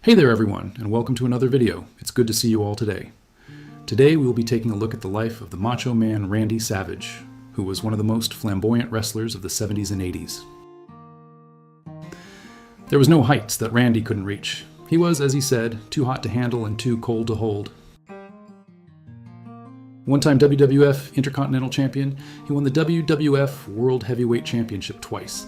Hey there everyone, and welcome to another video. It's good to see you all today. Today we will be taking a look at the life of the Macho Man Randy Savage, who was one of the most flamboyant wrestlers of the 70s and 80s. There was no heights that Randy couldn't reach. He was, as he said, too hot to handle and too cold to hold. One-time WWF Intercontinental Champion, he won the WWF World Heavyweight Championship twice.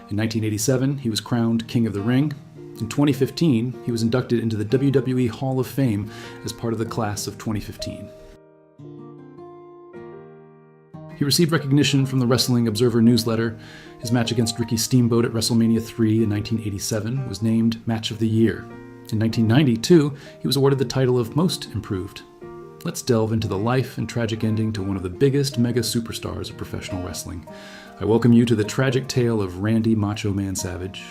In 1987, he was crowned King of the Ring. In 2015, he was inducted into the WWE Hall of Fame as part of the class of 2015. He received recognition from the Wrestling Observer newsletter. His match against Ricky Steamboat at WrestleMania 3 in 1987 was named Match of the Year. In 1992, he was awarded the title of Most Improved. Let's delve into the life and tragic ending to one of the biggest mega superstars of professional wrestling. I welcome you to the tragic tale of Randy Macho Man Savage.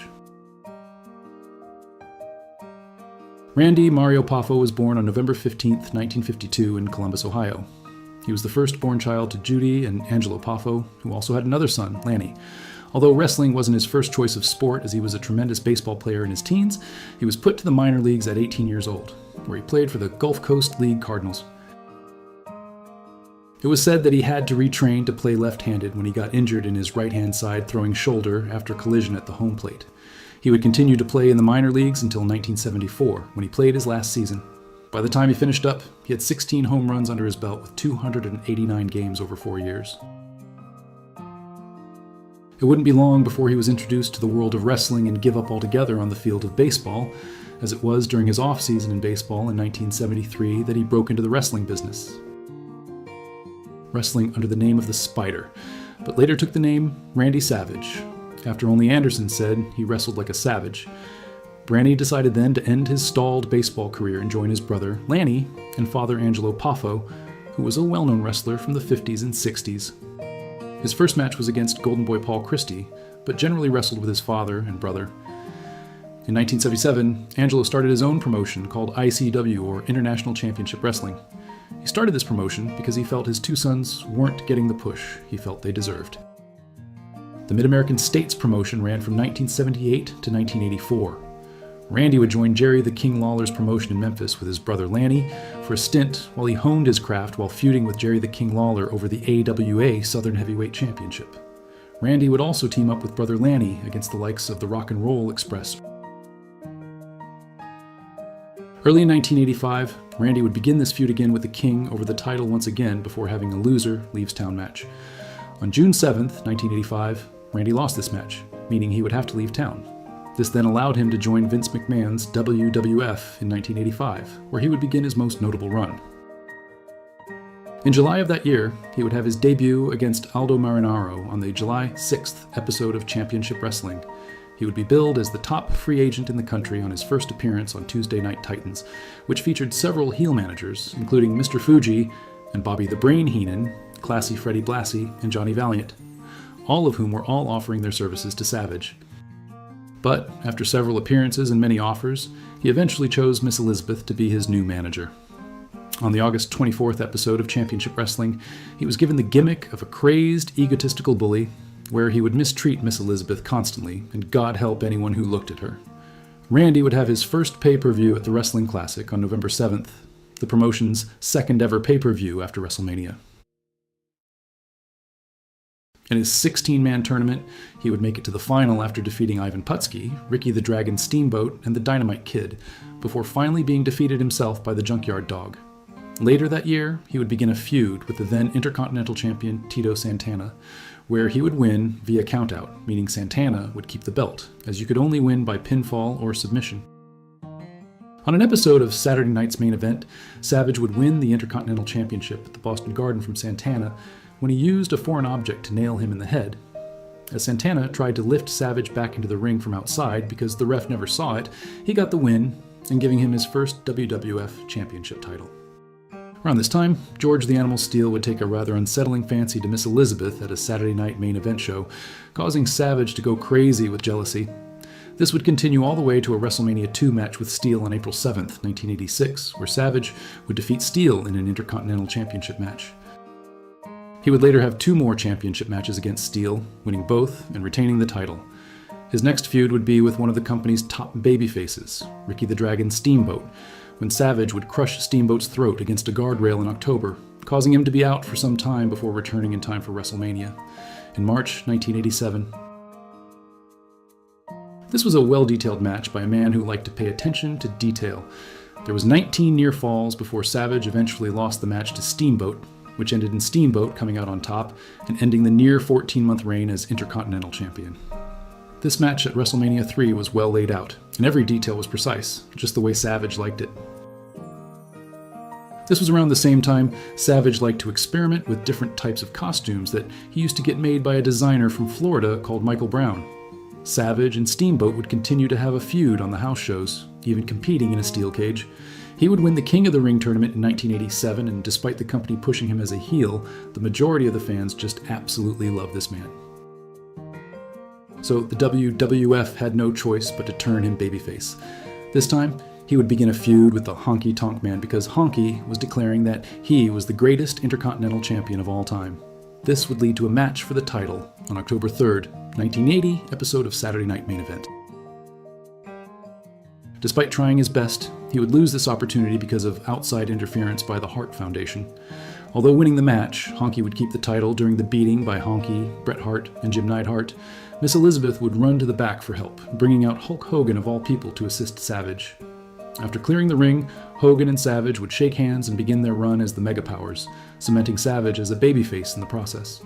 Randy Mario Poffo was born on November 15, 1952 in Columbus, Ohio. He was the firstborn child to Judy and Angelo Poffo, who also had another son, Lanny. Although wrestling wasn't his first choice of sport, as he was a tremendous baseball player in his teens, he was put to the minor leagues at 18 years old, where he played for the Gulf Coast League Cardinals. It was said that he had to retrain to play left-handed when he got injured in his right-hand side throwing shoulder after a collision at the home plate. He would continue to play in the minor leagues until 1974, when he played his last season. By the time he finished up, he had 16 home runs under his belt with 289 games over 4 years. It wouldn't be long before he was introduced to the world of wrestling and give up altogether on the field of baseball, as it was during his off-season in baseball in 1973 that he broke into the wrestling business. Wrestling under the name of the Spider, but later took the name Randy Savage, after only Anderson said he wrestled like a savage. Randy decided then to end his stalled baseball career and join his brother, Lanny, and father Angelo Poffo, who was a well-known wrestler from the 50s and 60s. His first match was against Golden Boy Paul Christie, but generally wrestled with his father and brother. In 1977, Angelo started his own promotion called ICW, or International Championship Wrestling. He started this promotion because he felt his two sons weren't getting the push he felt they deserved. The Mid-American States promotion ran from 1978 to 1984. Randy would join Jerry the King Lawler's promotion in Memphis with his brother Lanny for a stint while he honed his craft while feuding with Jerry the King Lawler over the AWA Southern Heavyweight Championship. Randy would also team up with brother Lanny against the likes of the Rock and Roll Express. Early in 1985, Randy would begin this feud again with the King over the title once again before having a loser leaves town match. On June 7, 1985, Randy lost this match, meaning he would have to leave town. This then allowed him to join Vince McMahon's WWF in 1985, where he would begin his most notable run. In July of that year, he would have his debut against Aldo Marinaro on the July 6th episode of Championship Wrestling. He would be billed as the top free agent in the country on his first appearance on Tuesday Night Titans, which featured several heel managers, including Mr. Fuji and Bobby the Brain Heenan, Classy Freddie Blassie, and Johnny Valiant, all of whom were all offering their services to Savage. But after several appearances and many offers, he eventually chose Miss Elizabeth to be his new manager. On the August 24th episode of Championship Wrestling, he was given the gimmick of a crazed, egotistical bully, where he would mistreat Miss Elizabeth constantly, and God help anyone who looked at her. Randy would have his first pay-per-view at the Wrestling Classic on November 7th, the promotion's second ever pay-per-view after WrestleMania. In his 16-man tournament, he would make it to the final after defeating Ivan Putski, Ricky the Dragon Steamboat, and the Dynamite Kid, before finally being defeated himself by the Junkyard Dog. Later that year, he would begin a feud with the then Intercontinental Champion Tito Santana, where he would win via countout, meaning Santana would keep the belt, as you could only win by pinfall or submission. On an episode of Saturday Night's Main Event, Savage would win the Intercontinental Championship at the Boston Garden from Santana when he used a foreign object to nail him in the head. As Santana tried to lift Savage back into the ring from outside because the ref never saw it, he got the win and giving him his first WWF Championship title. Around this time, George the Animal Steele would take a rather unsettling fancy to Miss Elizabeth at a Saturday night main event show, causing Savage to go crazy with jealousy. This would continue all the way to a WrestleMania 2 match with Steele on April 7th, 1986, where Savage would defeat Steele in an Intercontinental Championship match. He would later have 2 more championship matches against Steele, winning both and retaining the title. His next feud would be with one of the company's top babyfaces, Ricky the Dragon Steamboat, when Savage would crush Steamboat's throat against a guardrail in October, causing him to be out for some time before returning in time for WrestleMania in March 1987. This was a well-detailed match by a man who liked to pay attention to detail. There was 19 near falls before Savage eventually lost the match to Steamboat, which ended in Steamboat coming out on top and ending the near 14-month reign as Intercontinental Champion. This match at WrestleMania 3 was well laid out, and every detail was precise, just the way Savage liked it. This was around the same time Savage liked to experiment with different types of costumes that he used to get made by a designer from Florida called Michael Brown. Savage and Steamboat would continue to have a feud on the house shows, even competing in a steel cage. He would win the King of the Ring tournament in 1987, and despite the company pushing him as a heel, the majority of the fans just absolutely loved this man. So the WWF had no choice but to turn him babyface. This time, he would begin a feud with the Honky Tonk Man because Honky was declaring that he was the greatest Intercontinental Champion of all time. This would lead to a match for the title on October 3rd, 1980, episode of Saturday Night Main Event. Despite trying his best, he would lose this opportunity because of outside interference by the Hart Foundation. Although winning the match, Honky would keep the title during the beating by Honky, Bret Hart, and Jim Neidhart. Miss Elizabeth would run to the back for help, bringing out Hulk Hogan of all people to assist Savage. After clearing the ring, Hogan and Savage would shake hands and begin their run as the Mega Powers, cementing Savage as a babyface in the process.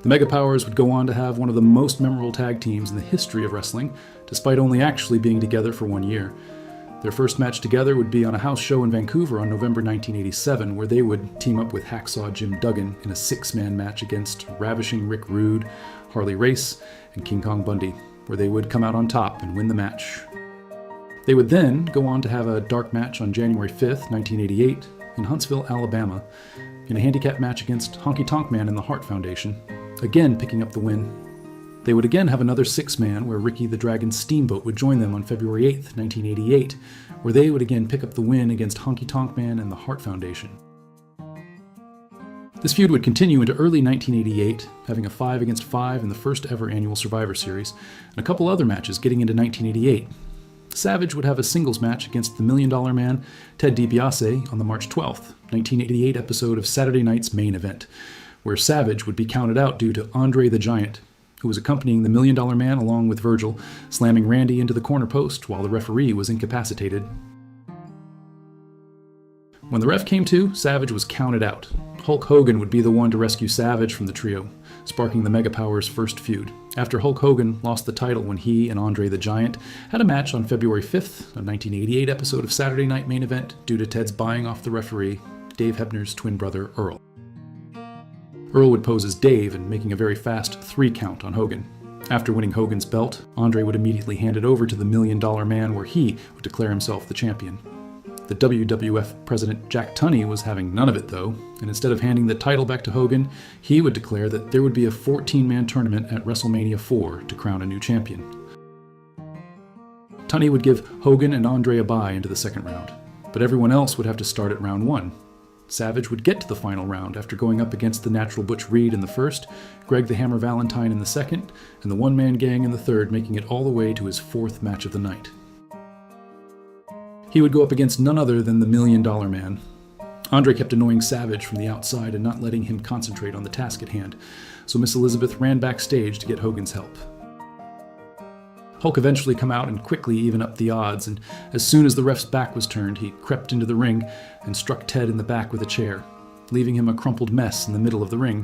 The Mega Powers would go on to have one of the most memorable tag teams in the history of wrestling, despite only actually being together for 1 year. Their first match together would be on a house show in Vancouver on November 1987, where they would team up with Hacksaw Jim Duggan in a 6-man match against Ravishing Rick Rude, Harley Race, and King Kong Bundy, where they would come out on top and win the match. They would then go on to have a dark match on January 5th, 1988, in Huntsville, Alabama, in a handicap match against Honky Tonk Man and the Hart Foundation, again picking up the win. They would again have another 6-man where Ricky the Dragon Steamboat would join them on February 8th, 1988, where they would again pick up the win against Honky Tonk Man and the Hart Foundation. This feud would continue into early 1988, having a 5-against-5 in the first ever annual Survivor Series, and a couple other matches getting into 1988. Savage would have a singles match against the $1 Million Man, Ted DiBiase, on the March 12th, 1988 episode of Saturday Night's Main Event, where Savage would be counted out due to Andre the Giant, who was accompanying the $1 Million Man along with Virgil, slamming Randy into the corner post while the referee was incapacitated. When the ref came to, Savage was counted out. Hulk Hogan would be the one to rescue Savage from the trio, sparking the Mega Powers' first feud, after Hulk Hogan lost the title when he and Andre the Giant had a match on February 5th, a 1988 episode of Saturday Night Main Event due to Ted's buying off the referee, Dave Hebner's twin brother Earl. Earl would pose as Dave and making a very fast 3 count on Hogan. After winning Hogan's belt, Andre would immediately hand it over to the $1 Million Man where he would declare himself the champion. The WWF president Jack Tunney was having none of it though, and instead of handing the title back to Hogan, he would declare that there would be a 14-man tournament at WrestleMania 4 to crown a new champion. Tunney would give Hogan and Andre a bye into the second round, but everyone else would have to start at round 1. Savage would get to the final round after going up against the Natural Butch Reed in the first, Greg the Hammer Valentine in the second, and the One Man Gang in the third, making it all the way to his 4th match of the night. He would go up against none other than the $1 Million Man. Andre kept annoying Savage from the outside and not letting him concentrate on the task at hand, so Miss Elizabeth ran backstage to get Hogan's help. Hulk eventually come out and quickly even up the odds, and as soon as the ref's back was turned, he crept into the ring and struck Ted in the back with a chair, leaving him a crumpled mess in the middle of the ring.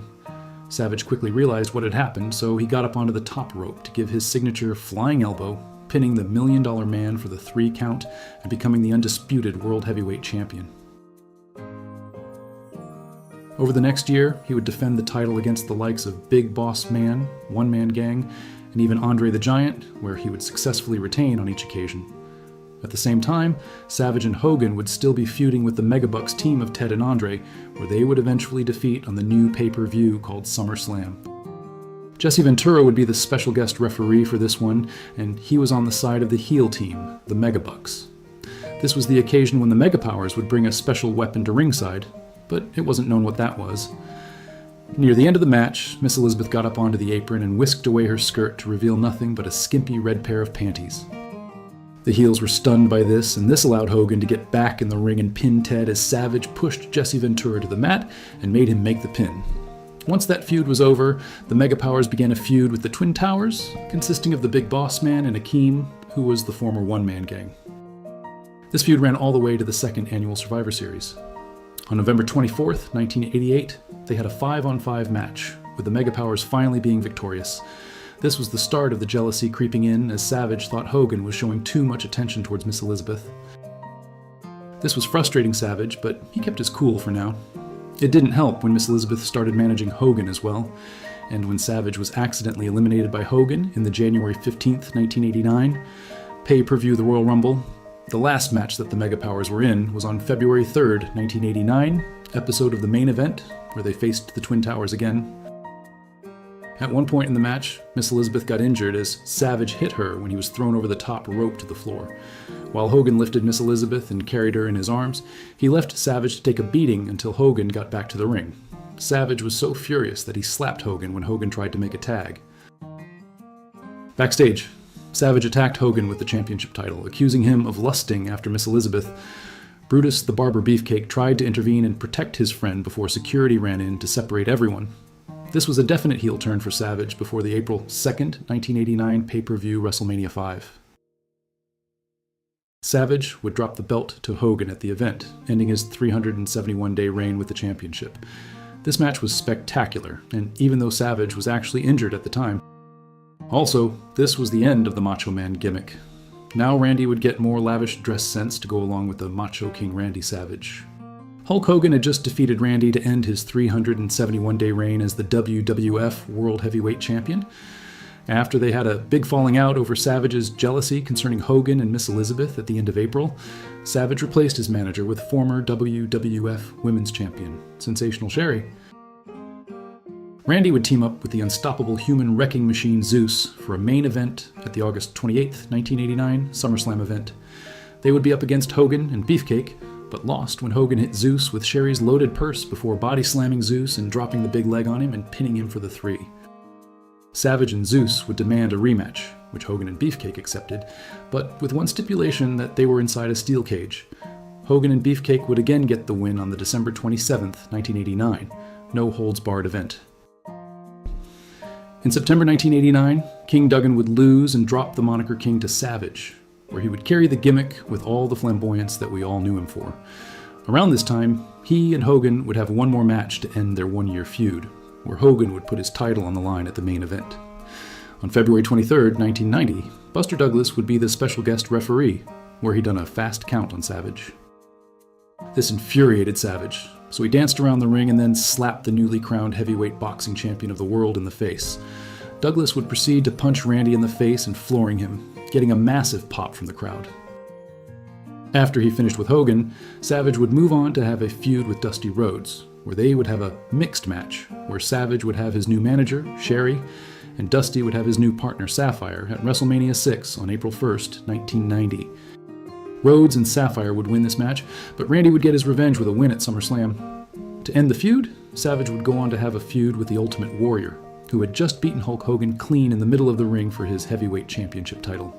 Savage quickly realized what had happened, so he got up onto the top rope to give his signature flying elbow, pinning the $1 Million Man for the 3 count and becoming the undisputed World Heavyweight Champion. Over the next year, he would defend the title against the likes of Big Boss Man, One Man Gang, and even Andre the Giant, where he would successfully retain on each occasion. At the same time, Savage and Hogan would still be feuding with the Megabucks team of Ted and Andre, where they would eventually defeat on the new pay-per-view called SummerSlam. Jesse Ventura would be the special guest referee for this one, and he was on the side of the heel team, the Megabucks. This was the occasion when the Megapowers would bring a special weapon to ringside, but it wasn't known what that was. Near the end of the match, Miss Elizabeth got up onto the apron and whisked away her skirt to reveal nothing but a skimpy red pair of panties. The heels were stunned by this, and this allowed Hogan to get back in the ring and pin Ted as Savage pushed Jesse Ventura to the mat and made him make the pin. Once that feud was over, the Mega Powers began a feud with the Twin Towers, consisting of the Big Boss Man and Akeem, who was the former one-man gang. This feud ran all the way to the second annual Survivor Series. On November 24th, 1988, they had a 5-on-5 match, with the Mega Powers finally being victorious. This was the start of the jealousy creeping in, as Savage thought Hogan was showing too much attention towards Miss Elizabeth. This was frustrating Savage, but he kept his cool for now. It didn't help when Miss Elizabeth started managing Hogan as well, and when Savage was accidentally eliminated by Hogan in the January 15th, 1989 pay-per-view The Royal Rumble. The last match that the Mega Powers were in was on February 3rd, 1989, episode of the main event, where they faced the Twin Towers again. At one point in the match, Miss Elizabeth got injured as Savage hit her when he was thrown over the top rope to the floor. While Hogan lifted Miss Elizabeth and carried her in his arms, he left Savage to take a beating until Hogan got back to the ring. Savage was so furious that he slapped Hogan when Hogan tried to make a tag. Backstage, Savage attacked Hogan with the championship title, accusing him of lusting after Miss Elizabeth. Brutus the Barber Beefcake tried to intervene and protect his friend before security ran in to separate everyone. This was a definite heel turn for Savage before the April 2nd, 1989 pay-per-view WrestleMania 5. Savage would drop the belt to Hogan at the event, ending his 371-day reign with the championship. This match was spectacular, and even though Savage was actually injured at the time. Also, this was the end of the Macho Man gimmick. Now Randy would get more lavish dress sense to go along with the Macho King Randy Savage. Hulk Hogan had just defeated Randy to end his 371-day reign as the WWF World Heavyweight Champion. After they had a big falling out over Savage's jealousy concerning Hogan and Miss Elizabeth at the end of April, Savage replaced his manager with former WWF Women's Champion, Sensational Sherri. Randy would team up with the unstoppable human wrecking machine Zeus for a main event at the August 28, 1989 SummerSlam event. They would be up against Hogan and Beefcake, but lost when Hogan hit Zeus with Sherri's loaded purse before body slamming Zeus and dropping the big leg on him and pinning him for the 3. Savage and Zeus would demand a rematch, which Hogan and Beefcake accepted, but with one stipulation that they were inside a steel cage. Hogan and Beefcake would again get the win on the December 27th, 1989, no-holds-barred event. In September 1989, King Duggan would lose and drop the moniker King to Savage, where he would carry the gimmick with all the flamboyance that we all knew him for. Around this time, he and Hogan would have one more match to end their one-year feud, where Hogan would put his title on the line at the main event. On February 23, 1990, Buster Douglas would be the special guest referee, where he'd done a fast count on Savage. This infuriated Savage, so he danced around the ring and then slapped the newly crowned heavyweight boxing champion of the world in the face. Douglas would proceed to punch Randy in the face and flooring him, getting a massive pop from the crowd. After he finished with Hogan, Savage would move on to have a feud with Dusty Rhodes, where they would have a mixed match, where Savage would have his new manager, Sherri, and Dusty would have his new partner, Sapphire, at WrestleMania 6 on April 1st, 1990. Rhodes and Sapphire would win this match, but Randy would get his revenge with a win at SummerSlam. To end the feud, Savage would go on to have a feud with the Ultimate Warrior, who had just beaten Hulk Hogan clean in the middle of the ring for his heavyweight championship title.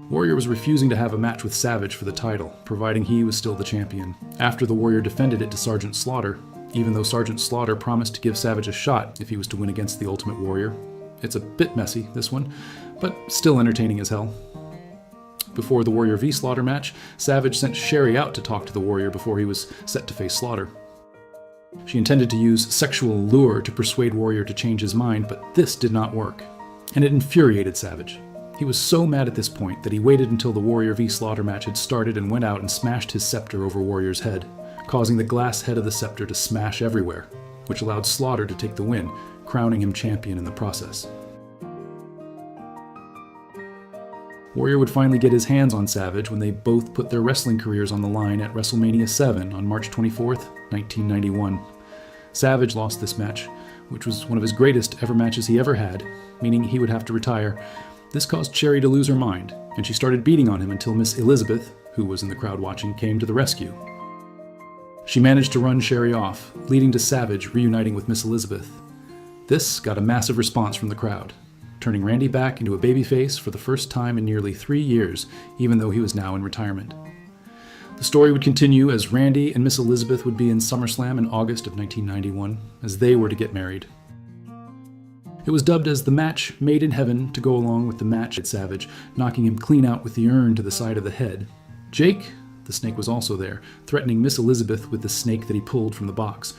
Warrior was refusing to have a match with Savage for the title, providing he was still the champion, after the Warrior defended it to Sergeant Slaughter, even though Sergeant Slaughter promised to give Savage a shot if he was to win against the Ultimate Warrior. It's a bit messy, this one, but still entertaining as hell. Before the Warrior v Slaughter match, Savage sent Sherri out to talk to the Warrior before he was set to face Slaughter. She intended to use sexual lure to persuade Warrior to change his mind, but this did not work, and it infuriated Savage. He was so mad at this point that he waited until the Warrior v Slaughter match had started and went out and smashed his scepter over Warrior's head, causing the glass head of the scepter to smash everywhere, which allowed Slaughter to take the win, crowning him champion in the process. Warrior would finally get his hands on Savage when they both put their wrestling careers on the line at WrestleMania 7 on March 24th, 1991. Savage lost this match, which was one of his greatest ever matches he ever had, meaning he would have to retire. This caused Sherri to lose her mind, and she started beating on him until Miss Elizabeth, who was in the crowd watching, came to the rescue. She managed to run Sherry off, leading to Savage reuniting with Miss Elizabeth. This got a massive response from the crowd, turning Randy back into a babyface for the first time in nearly 3 years, even though he was now in retirement. The story would continue as Randy and Miss Elizabeth would be in SummerSlam in August of 1991, as they were to get married. It was dubbed as the match made in heaven to go along with the match at Savage, knocking him clean out with the urn to the side of the head. Jake, the snake, was also there, threatening Miss Elizabeth with the snake that he pulled from the box.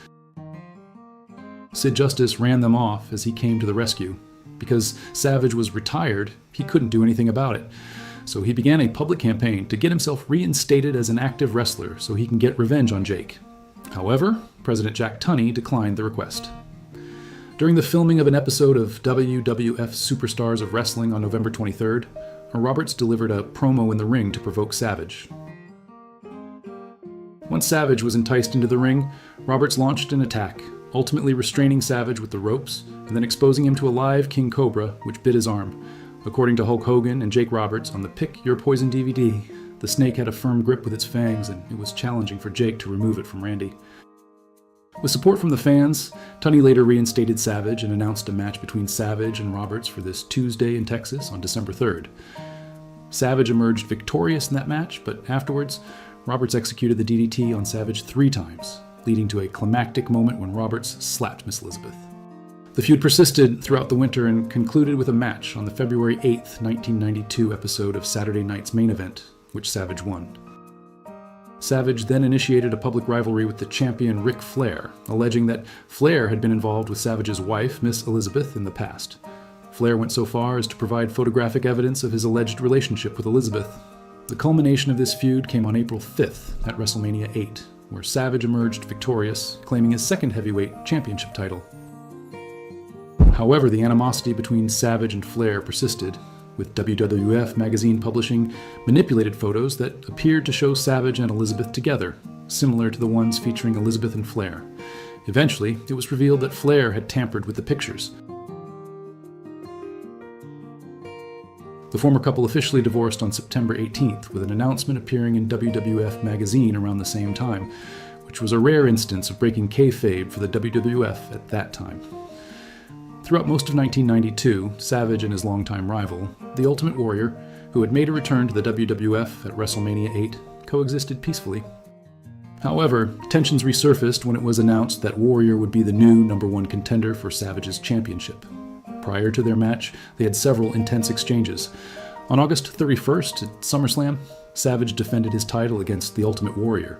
Sid Justice ran them off as he came to the rescue. Because Savage was retired, he couldn't do anything about it. So he began a public campaign to get himself reinstated as an active wrestler so he can get revenge on Jake. However, President Jack Tunney declined the request. During the filming of an episode of WWF Superstars of Wrestling on November 23rd, Roberts delivered a promo in the ring to provoke Savage. Once Savage was enticed into the ring, Roberts launched an attack, ultimately restraining Savage with the ropes and then exposing him to a live King Cobra, which bit his arm. According to Hulk Hogan and Jake Roberts on the Pick Your Poison DVD, the snake had a firm grip with its fangs and it was challenging for Jake to remove it from Randy. With support from the fans, Tunney later reinstated Savage and announced a match between Savage and Roberts for this Tuesday in Texas on December 3rd. Savage emerged victorious in that match, but afterwards, Roberts executed the DDT on Savage 3 times, leading to a climactic moment when Roberts slapped Miss Elizabeth. The feud persisted throughout the winter and concluded with a match on the February 8, 1992 episode of Saturday Night's Main Event, which Savage won. Savage then initiated a public rivalry with the champion Ric Flair, alleging that Flair had been involved with Savage's wife, Miss Elizabeth, in the past. Flair went so far as to provide photographic evidence of his alleged relationship with Elizabeth. The culmination of this feud came on April 5th at WrestleMania 8, where Savage emerged victorious, claiming his second heavyweight championship title. However, the animosity between Savage and Flair persisted, with WWF magazine publishing manipulated photos that appeared to show Savage and Elizabeth together, similar to the ones featuring Elizabeth and Flair. Eventually, it was revealed that Flair had tampered with the pictures. The former couple officially divorced on September 18th, with an announcement appearing in WWF magazine around the same time, which was a rare instance of breaking kayfabe for the WWF at that time. Throughout most of 1992, Savage and his longtime rival, The Ultimate Warrior, who had made a return to the WWF at WrestleMania 8, coexisted peacefully. However, tensions resurfaced when it was announced that Warrior would be the new #1 contender for Savage's championship. Prior to their match, they had several intense exchanges. On August 31st at SummerSlam, Savage defended his title against The Ultimate Warrior.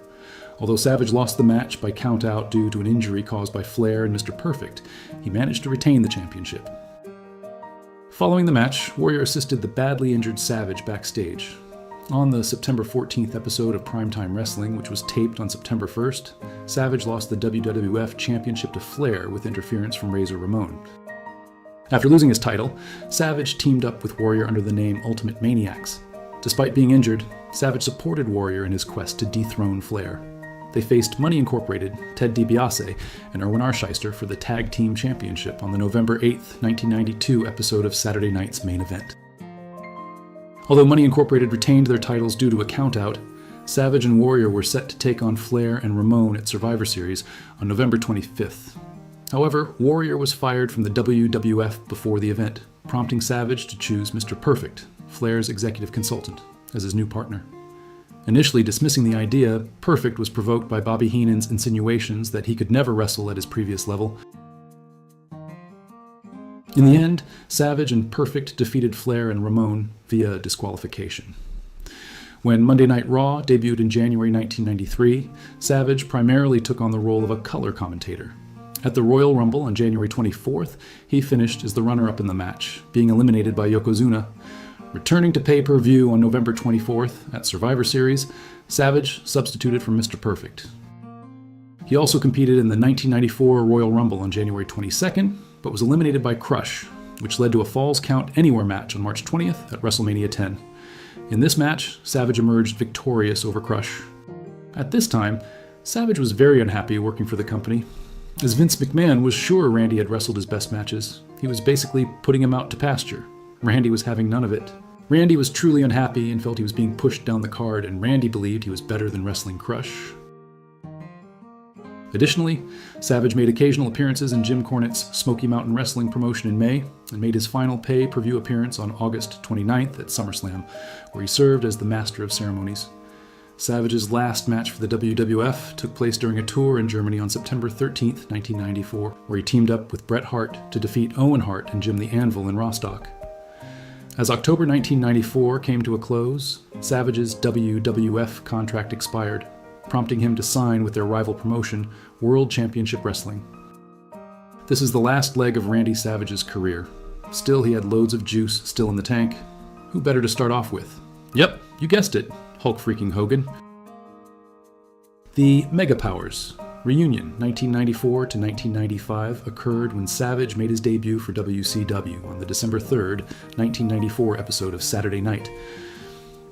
Although Savage lost the match by count-out due to an injury caused by Flair and Mr. Perfect, he managed to retain the championship. Following the match, Warrior assisted the badly injured Savage backstage. On the September 14th episode of Primetime Wrestling, which was taped on September 1st, Savage lost the WWF Championship to Flair with interference from Razor Ramon. After losing his title, Savage teamed up with Warrior under the name Ultimate Maniacs. Despite being injured, Savage supported Warrior in his quest to dethrone Flair. They faced Money Incorporated, Ted DiBiase, and Erwin Arsheister for the Tag Team Championship on the November 8, 1992 episode of Saturday Night's Main Event. Although Money Incorporated retained their titles due to a countout, Savage and Warrior were set to take on Flair and Ramon at Survivor Series on November 25th. However, Warrior was fired from the WWF before the event, prompting Savage to choose Mr. Perfect, Flair's executive consultant, as his new partner. Initially dismissing the idea, Perfect was provoked by Bobby Heenan's insinuations that he could never wrestle at his previous level. In the end, Savage and Perfect defeated Flair and Ramon via disqualification. When Monday Night Raw debuted in January 1993, Savage primarily took on the role of a color commentator. At the Royal Rumble on January 24th, he finished as the runner-up in the match, being eliminated by Yokozuna. Returning to pay-per-view on November 24th at Survivor Series, Savage substituted for Mr. Perfect. He also competed in the 1994 Royal Rumble on January 22nd, but was eliminated by Crush, which led to a Falls Count Anywhere match on March 20th at WrestleMania 10. In this match, Savage emerged victorious over Crush. At this time, Savage was very unhappy working for the company, as Vince McMahon was sure Randy had wrestled his best matches. He was basically putting him out to pasture. Randy was having none of it. Randy was truly unhappy and felt he was being pushed down the card, and Randy believed he was better than wrestling Crush. Additionally, Savage made occasional appearances in Jim Cornette's Smoky Mountain Wrestling promotion in May, and made his final pay-per-view appearance on August 29th at SummerSlam, where he served as the Master of Ceremonies. Savage's last match for the WWF took place during a tour in Germany on September 13th, 1994, where he teamed up with Bret Hart to defeat Owen Hart and Jim the Anvil in Rostock. As October 1994 came to a close, Savage's WWF contract expired, prompting him to sign with their rival promotion, World Championship Wrestling. This is the last leg of Randy Savage's career. Still, he had loads of juice still in the tank. Who better to start off with? Yep, you guessed it, Hulk freaking Hogan. The Mega Powers reunion 1994 to 1995 occurred when Savage made his debut for WCW on the December 3rd, 1994 episode of Saturday Night.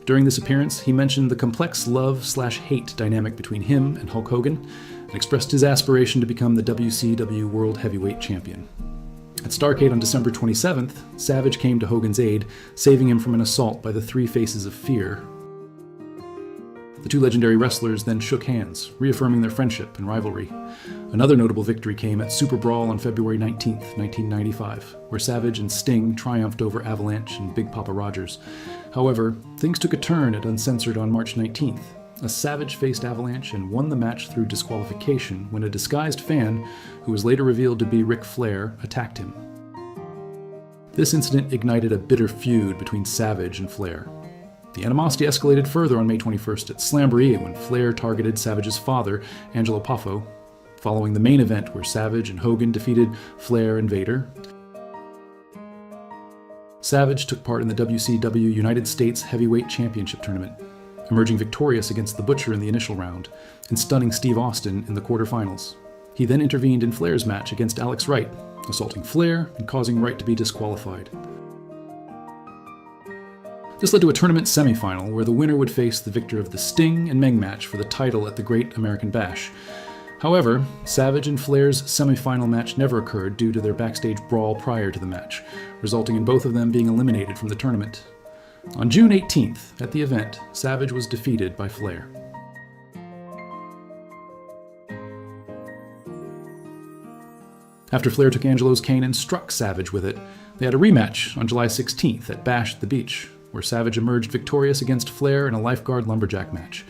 During this appearance, he mentioned the complex love/hate dynamic between him and Hulk Hogan, and expressed his aspiration to become the WCW World Heavyweight Champion. At Starrcade on December 27th, Savage came to Hogan's aid, saving him from an assault by the Three Faces of Fear. The two legendary wrestlers then shook hands, reaffirming their friendship and rivalry. Another notable victory came at Super Brawl on February 19th, 1995, where Savage and Sting triumphed over Avalanche and Big Papa Rogers. However, things took a turn at Uncensored on March 19th, as Savage faced Avalanche and won the match through disqualification when a disguised fan, who was later revealed to be Ric Flair, attacked him. This incident ignited a bitter feud between Savage and Flair. The animosity escalated further on May 21st at Slamboree when Flair targeted Savage's father, Angelo Poffo, following the main event where Savage and Hogan defeated Flair and Vader. Savage took part in the WCW United States Heavyweight Championship tournament, emerging victorious against The Butcher in the initial round and stunning Steve Austin in the quarterfinals. He then intervened in Flair's match against Alex Wright, assaulting Flair and causing Wright to be disqualified. This led to a tournament semifinal where the winner would face the victor of the Sting and Meng match for the title at the Great American Bash. However, Savage and Flair's semifinal match never occurred due to their backstage brawl prior to the match, resulting in both of them being eliminated from the tournament. On June 18th, at the event, Savage was defeated by Flair. After Flair took Angelo's cane and struck Savage with it, they had a rematch on July 16th at Bash at the Beach, where Savage emerged victorious against Flair in a lifeguard lumberjack match.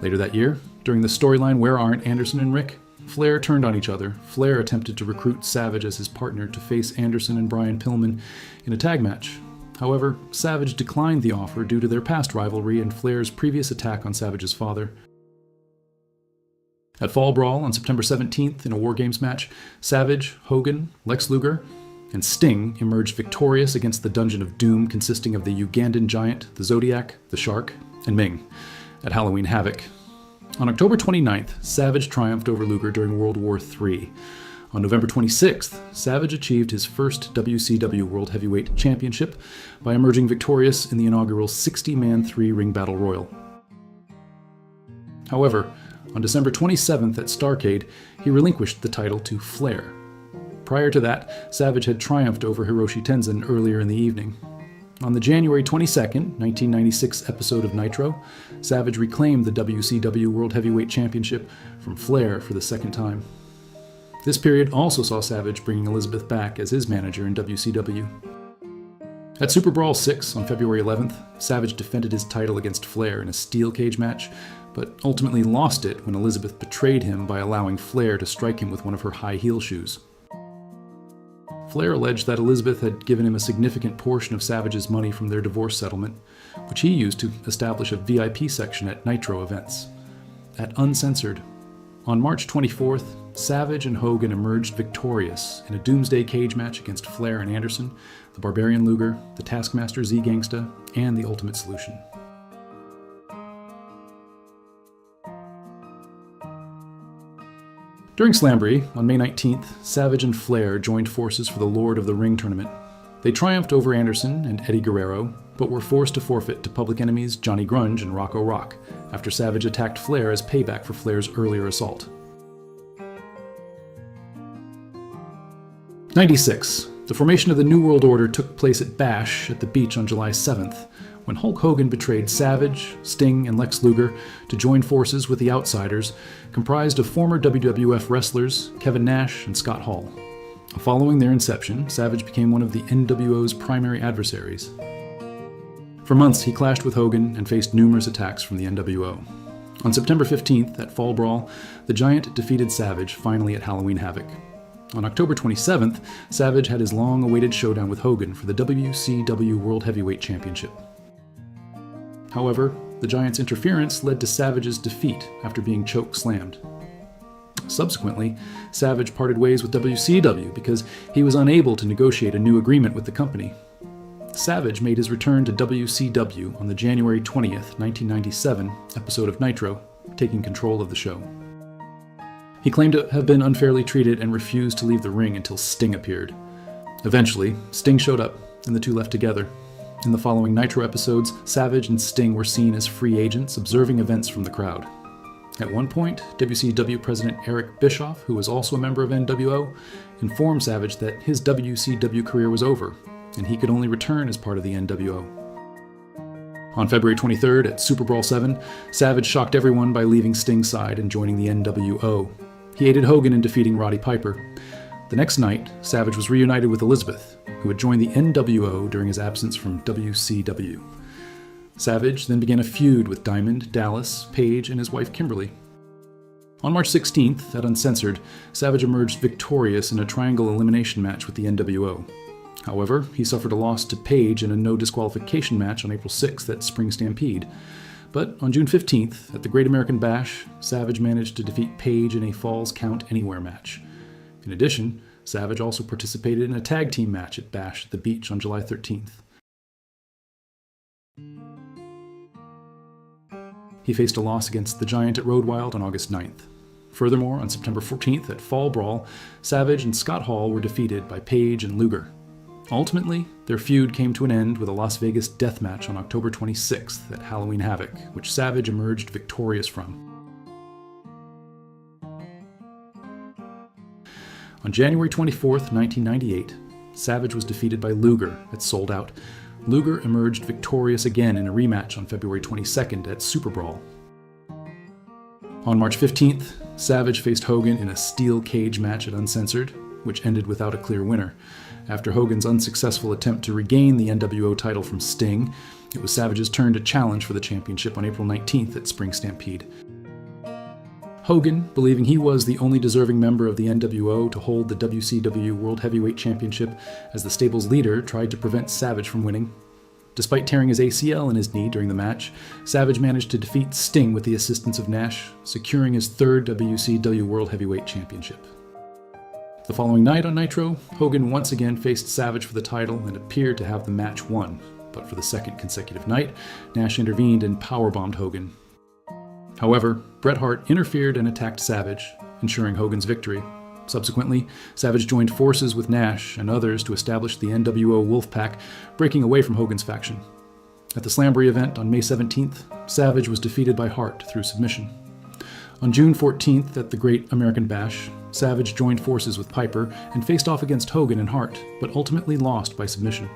Later that year, during the storyline Where Aren't Anderson and Rick?, Flair turned on each other. Flair attempted to recruit Savage as his partner to face Anderson and Brian Pillman in a tag match. However, Savage declined the offer due to their past rivalry and Flair's previous attack on Savage's father. At Fall Brawl on September 17th in a War Games match, Savage, Hogan, Lex Luger, and Sting emerged victorious against the Dungeon of Doom consisting of the Ugandan Giant, the Zodiac, the Shark, and Ming at Halloween Havoc. On October 29th, Savage triumphed over Luger during World War III. On November 26th, Savage achieved his first WCW World Heavyweight Championship by emerging victorious in the inaugural 60-man 3-ring battle royal. However, on December 27th at Starrcade, he relinquished the title to Flair. Prior to that, Savage had triumphed over Hiroshi Tenzan earlier in the evening. On the January 22nd, 1996 episode of Nitro, Savage reclaimed the WCW World Heavyweight Championship from Flair for the second time. This period also saw Savage bringing Elizabeth back as his manager in WCW. At Super Brawl 6 on February 11th, Savage defended his title against Flair in a steel cage match, but ultimately lost it when Elizabeth betrayed him by allowing Flair to strike him with one of her high heel shoes. Flair alleged that Elizabeth had given him a significant portion of Savage's money from their divorce settlement, which he used to establish a VIP section at Nitro events. At Uncensored, on March 24th, Savage and Hogan emerged victorious in a Doomsday cage match against Flair and Anderson, the Barbarian Luger, the Taskmaster Z Gangsta, and the Ultimate Solution. During Slamboree, on May 19th, Savage and Flair joined forces for the Lord of the Ring tournament. They triumphed over Anderson and Eddie Guerrero, but were forced to forfeit to public enemies Johnny Grunge and Rocco Rock after Savage attacked Flair as payback for Flair's earlier assault. 96. The formation of the New World Order took place at Bash at the Beach on July 7th, when Hulk Hogan betrayed Savage, Sting, and Lex Luger to join forces with the Outsiders, comprised of former WWF wrestlers Kevin Nash and Scott Hall. Following their inception, Savage became one of the NWO's primary adversaries. For months, he clashed with Hogan and faced numerous attacks from the NWO. On September 15th, at Fall Brawl, the Giant defeated Savage, finally at Halloween Havoc. On October 27th, Savage had his long-awaited showdown with Hogan for the WCW World Heavyweight Championship. However, the Giant's interference led to Savage's defeat after being choke-slammed. Subsequently, Savage parted ways with WCW because he was unable to negotiate a new agreement with the company. Savage made his return to WCW on the January 20th, 1997 episode of Nitro, taking control of the show. He claimed to have been unfairly treated and refused to leave the ring until Sting appeared. Eventually, Sting showed up, and the two left together. In the following Nitro episodes, Savage and Sting were seen as free agents observing events from the crowd. At one point, WCW President Eric Bischoff, who was also a member of NWO, informed Savage that his WCW career was over, and he could only return as part of the NWO. On February 23rd, at Super Brawl 7, Savage shocked everyone by leaving Sting's side and joining the NWO. He aided Hogan in defeating Roddy Piper. The next night, Savage was reunited with Elizabeth, who had joined the NWO during his absence from WCW. Savage then began a feud with Diamond, Dallas, Page, and his wife Kimberly. On March 16th, at Uncensored, Savage emerged victorious in a triangle elimination match with the NWO. However, he suffered a loss to Page in a no disqualification match on April 6th at Spring Stampede. But on June 15th, at the Great American Bash, Savage managed to defeat Page in a Falls Count Anywhere match. In addition, Savage also participated in a tag team match at Bash at the Beach on July 13th. He faced a loss against the Giant at Road Wild on August 9th. Furthermore, on September 14th at Fall Brawl, Savage and Scott Hall were defeated by Page and Luger. Ultimately, their feud came to an end with a Las Vegas death match on October 26th at Halloween Havoc, which Savage emerged victorious from. On January 24th, 1998, Savage was defeated by Luger at Sold Out. Luger emerged victorious again in a rematch on February 22nd at Super Brawl. On March 15th, Savage faced Hogan in a steel cage match at Uncensored, which ended without a clear winner. After Hogan's unsuccessful attempt to regain the NWO title from Sting, it was Savage's turn to challenge for the championship on April 19th at Spring Stampede. Hogan, believing he was the only deserving member of the NWO to hold the WCW World Heavyweight Championship as the stable's leader, tried to prevent Savage from winning. Despite tearing his ACL in his knee during the match, Savage managed to defeat Sting with the assistance of Nash, securing his third WCW World Heavyweight Championship. The following night on Nitro, Hogan once again faced Savage for the title and appeared to have the match won, but for the second consecutive night, Nash intervened and powerbombed Hogan. However, Bret Hart interfered and attacked Savage, ensuring Hogan's victory. Subsequently, Savage joined forces with Nash and others to establish the NWO Wolfpack, breaking away from Hogan's faction. At the Slamboree event on May 17th, Savage was defeated by Hart through submission. On June 14th, at the Great American Bash, Savage joined forces with Piper and faced off against Hogan and Hart, but ultimately lost by submission.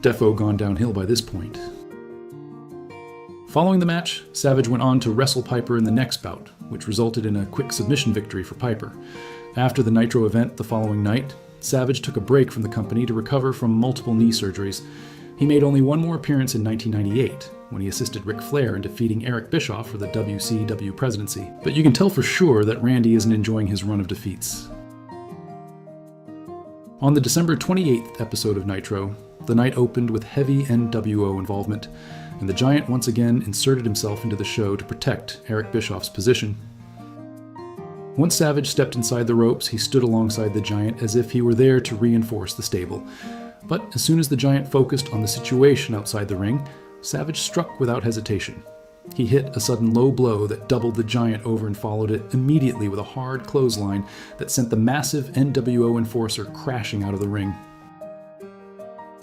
Defo gone downhill by this point. Following the match, Savage went on to wrestle Piper in the next bout, which resulted in a quick submission victory for Piper. After the Nitro event the following night, Savage took a break from the company to recover from multiple knee surgeries. He made only one more appearance in 1998, when he assisted Ric Flair in defeating Eric Bischoff for the WCW presidency. But you can tell for sure that Randy isn't enjoying his run of defeats. On the December 28th episode of Nitro, the night opened with heavy NWO involvement, and the Giant once again inserted himself into the show to protect Eric Bischoff's position. Once Savage stepped inside the ropes, he stood alongside the Giant as if he were there to reinforce the stable. But as soon as the Giant focused on the situation outside the ring, Savage struck without hesitation. He hit a sudden low blow that doubled the Giant over and followed it immediately with a hard clothesline that sent the massive NWO enforcer crashing out of the ring.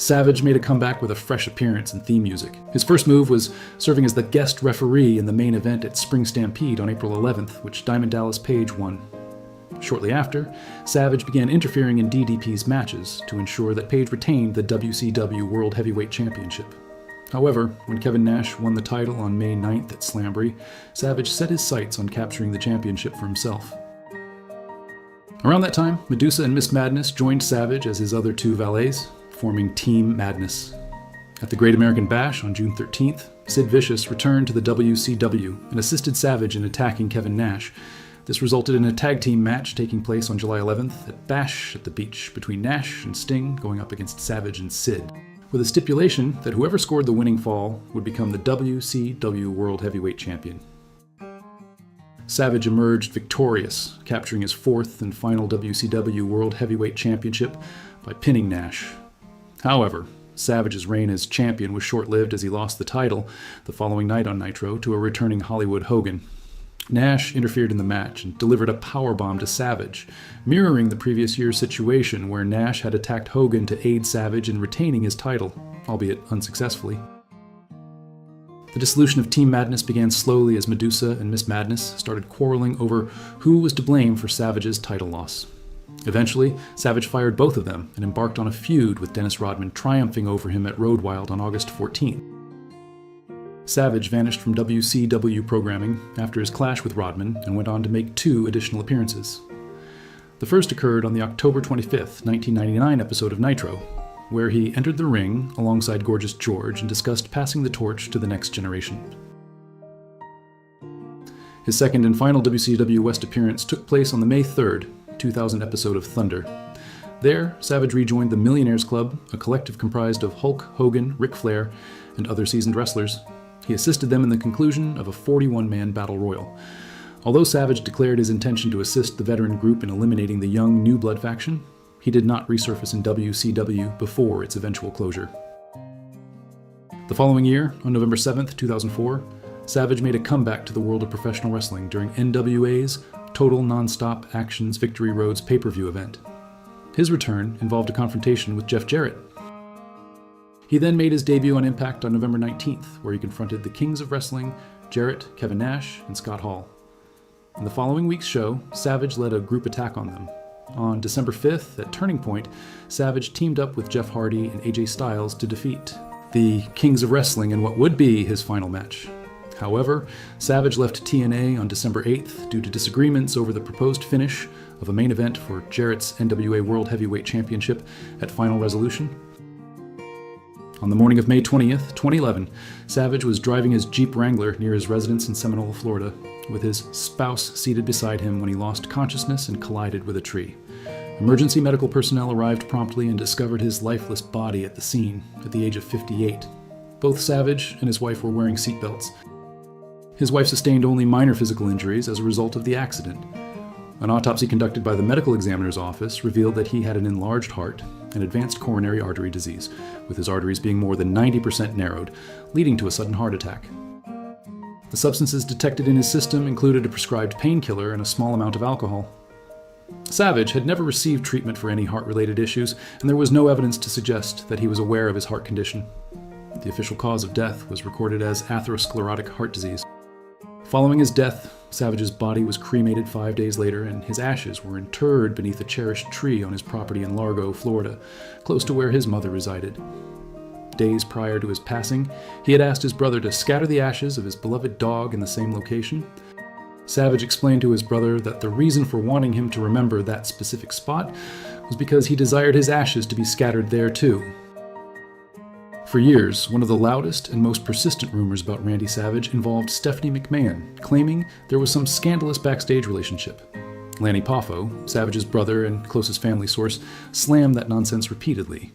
Savage made a comeback with a fresh appearance and theme music. His first move was serving as the guest referee in the main event at Spring Stampede on April 11th, which Diamond Dallas Page won. Shortly after, Savage began interfering in DDP's matches to ensure that Page retained the WCW World Heavyweight Championship. However, when Kevin Nash won the title on May 9th at Slamboree, Savage set his sights on capturing the championship for himself. Around that time, Medusa and Miss Madness joined Savage as his other two valets, forming Team Madness. At the Great American Bash on June 13th, Sid Vicious returned to the WCW and assisted Savage in attacking Kevin Nash. This resulted in a tag team match taking place on July 11th at Bash at the Beach between Nash and Sting going up against Savage and Sid, with a stipulation that whoever scored the winning fall would become the WCW World Heavyweight Champion. Savage emerged victorious, capturing his fourth and final WCW World Heavyweight Championship by pinning Nash. However, Savage's reign as champion was short-lived as he lost the title the following night on Nitro to a returning Hollywood Hogan. Nash interfered in the match and delivered a powerbomb to Savage, mirroring the previous year's situation where Nash had attacked Hogan to aid Savage in retaining his title, albeit unsuccessfully. The dissolution of Team Madness began slowly as Medusa and Miss Madness started quarreling over who was to blame for Savage's title loss. Eventually, Savage fired both of them and embarked on a feud with Dennis Rodman triumphing over him at Road Wild on August 14th. Savage vanished from WCW programming after his clash with Rodman and went on to make 2 additional appearances. The first occurred on the October 25th, 1999 episode of Nitro, where he entered the ring alongside Gorgeous George and discussed passing the torch to the next generation. His second and final WCW West appearance took place on the May 3rd, 2000 episode of Thunder. There, Savage rejoined the Millionaires Club, a collective comprised of Hulk Hogan, Ric Flair, and other seasoned wrestlers. He assisted them in the conclusion of a 41-man battle royal. Although Savage declared his intention to assist the veteran group in eliminating the young New Blood faction, he did not resurface in WCW before its eventual closure. The following year, on November 7th, 2004, Savage made a comeback to the world of professional wrestling during NWA's Total Nonstop Actions Victory Road's pay-per-view event. His return involved a confrontation with Jeff Jarrett. He then made his debut on Impact on November 19th, where he confronted the Kings of Wrestling, Jarrett, Kevin Nash, and Scott Hall. In the following week's show, Savage led a group attack on them. On December 5th, at Turning Point, Savage teamed up with Jeff Hardy and AJ Styles to defeat the Kings of Wrestling in what would be his final match. However, Savage left TNA on December 8th due to disagreements over the proposed finish of a main event for Jarrett's NWA World Heavyweight Championship at Final Resolution. On the morning of May 20th, 2011, Savage was driving his Jeep Wrangler near his residence in Seminole, Florida, with his spouse seated beside him when he lost consciousness and collided with a tree. Emergency medical personnel arrived promptly and discovered his lifeless body at the scene at the age of 58. Both Savage and his wife were wearing seatbelts. His wife sustained only minor physical injuries as a result of the accident. An autopsy conducted by the medical examiner's office revealed that he had an enlarged heart and advanced coronary artery disease, with his arteries being more than 90% narrowed, leading to a sudden heart attack. The substances detected in his system included a prescribed painkiller and a small amount of alcohol. Savage had never received treatment for any heart-related issues, and there was no evidence to suggest that he was aware of his heart condition. The official cause of death was recorded as atherosclerotic heart disease. Following his death, Savage's body was cremated 5 days later, and his ashes were interred beneath a cherished tree on his property in Largo, Florida, close to where his mother resided. Days prior to his passing, he had asked his brother to scatter the ashes of his beloved dog in the same location. Savage explained to his brother that the reason for wanting him to remember that specific spot was because he desired his ashes to be scattered there too. For years, one of the loudest and most persistent rumors about Randy Savage involved Stephanie McMahon, claiming there was some scandalous backstage relationship. Lanny Poffo, Savage's brother and closest family source, slammed that nonsense repeatedly,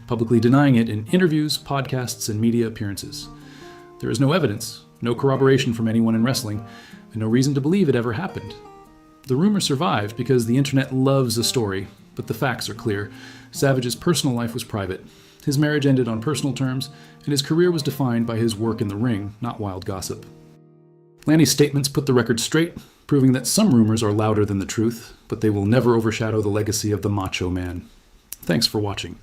publicly denying it in interviews, podcasts, and media appearances. There is no evidence, no corroboration from anyone in wrestling, and no reason to believe it ever happened. The rumor survived because the internet loves a story, but the facts are clear. Savage's personal life was private. His marriage ended on personal terms, and his career was defined by his work in the ring, not wild gossip. Lanny's statements put the record straight, proving that some rumors are louder than the truth, but they will never overshadow the legacy of the Macho Man. Thanks for watching.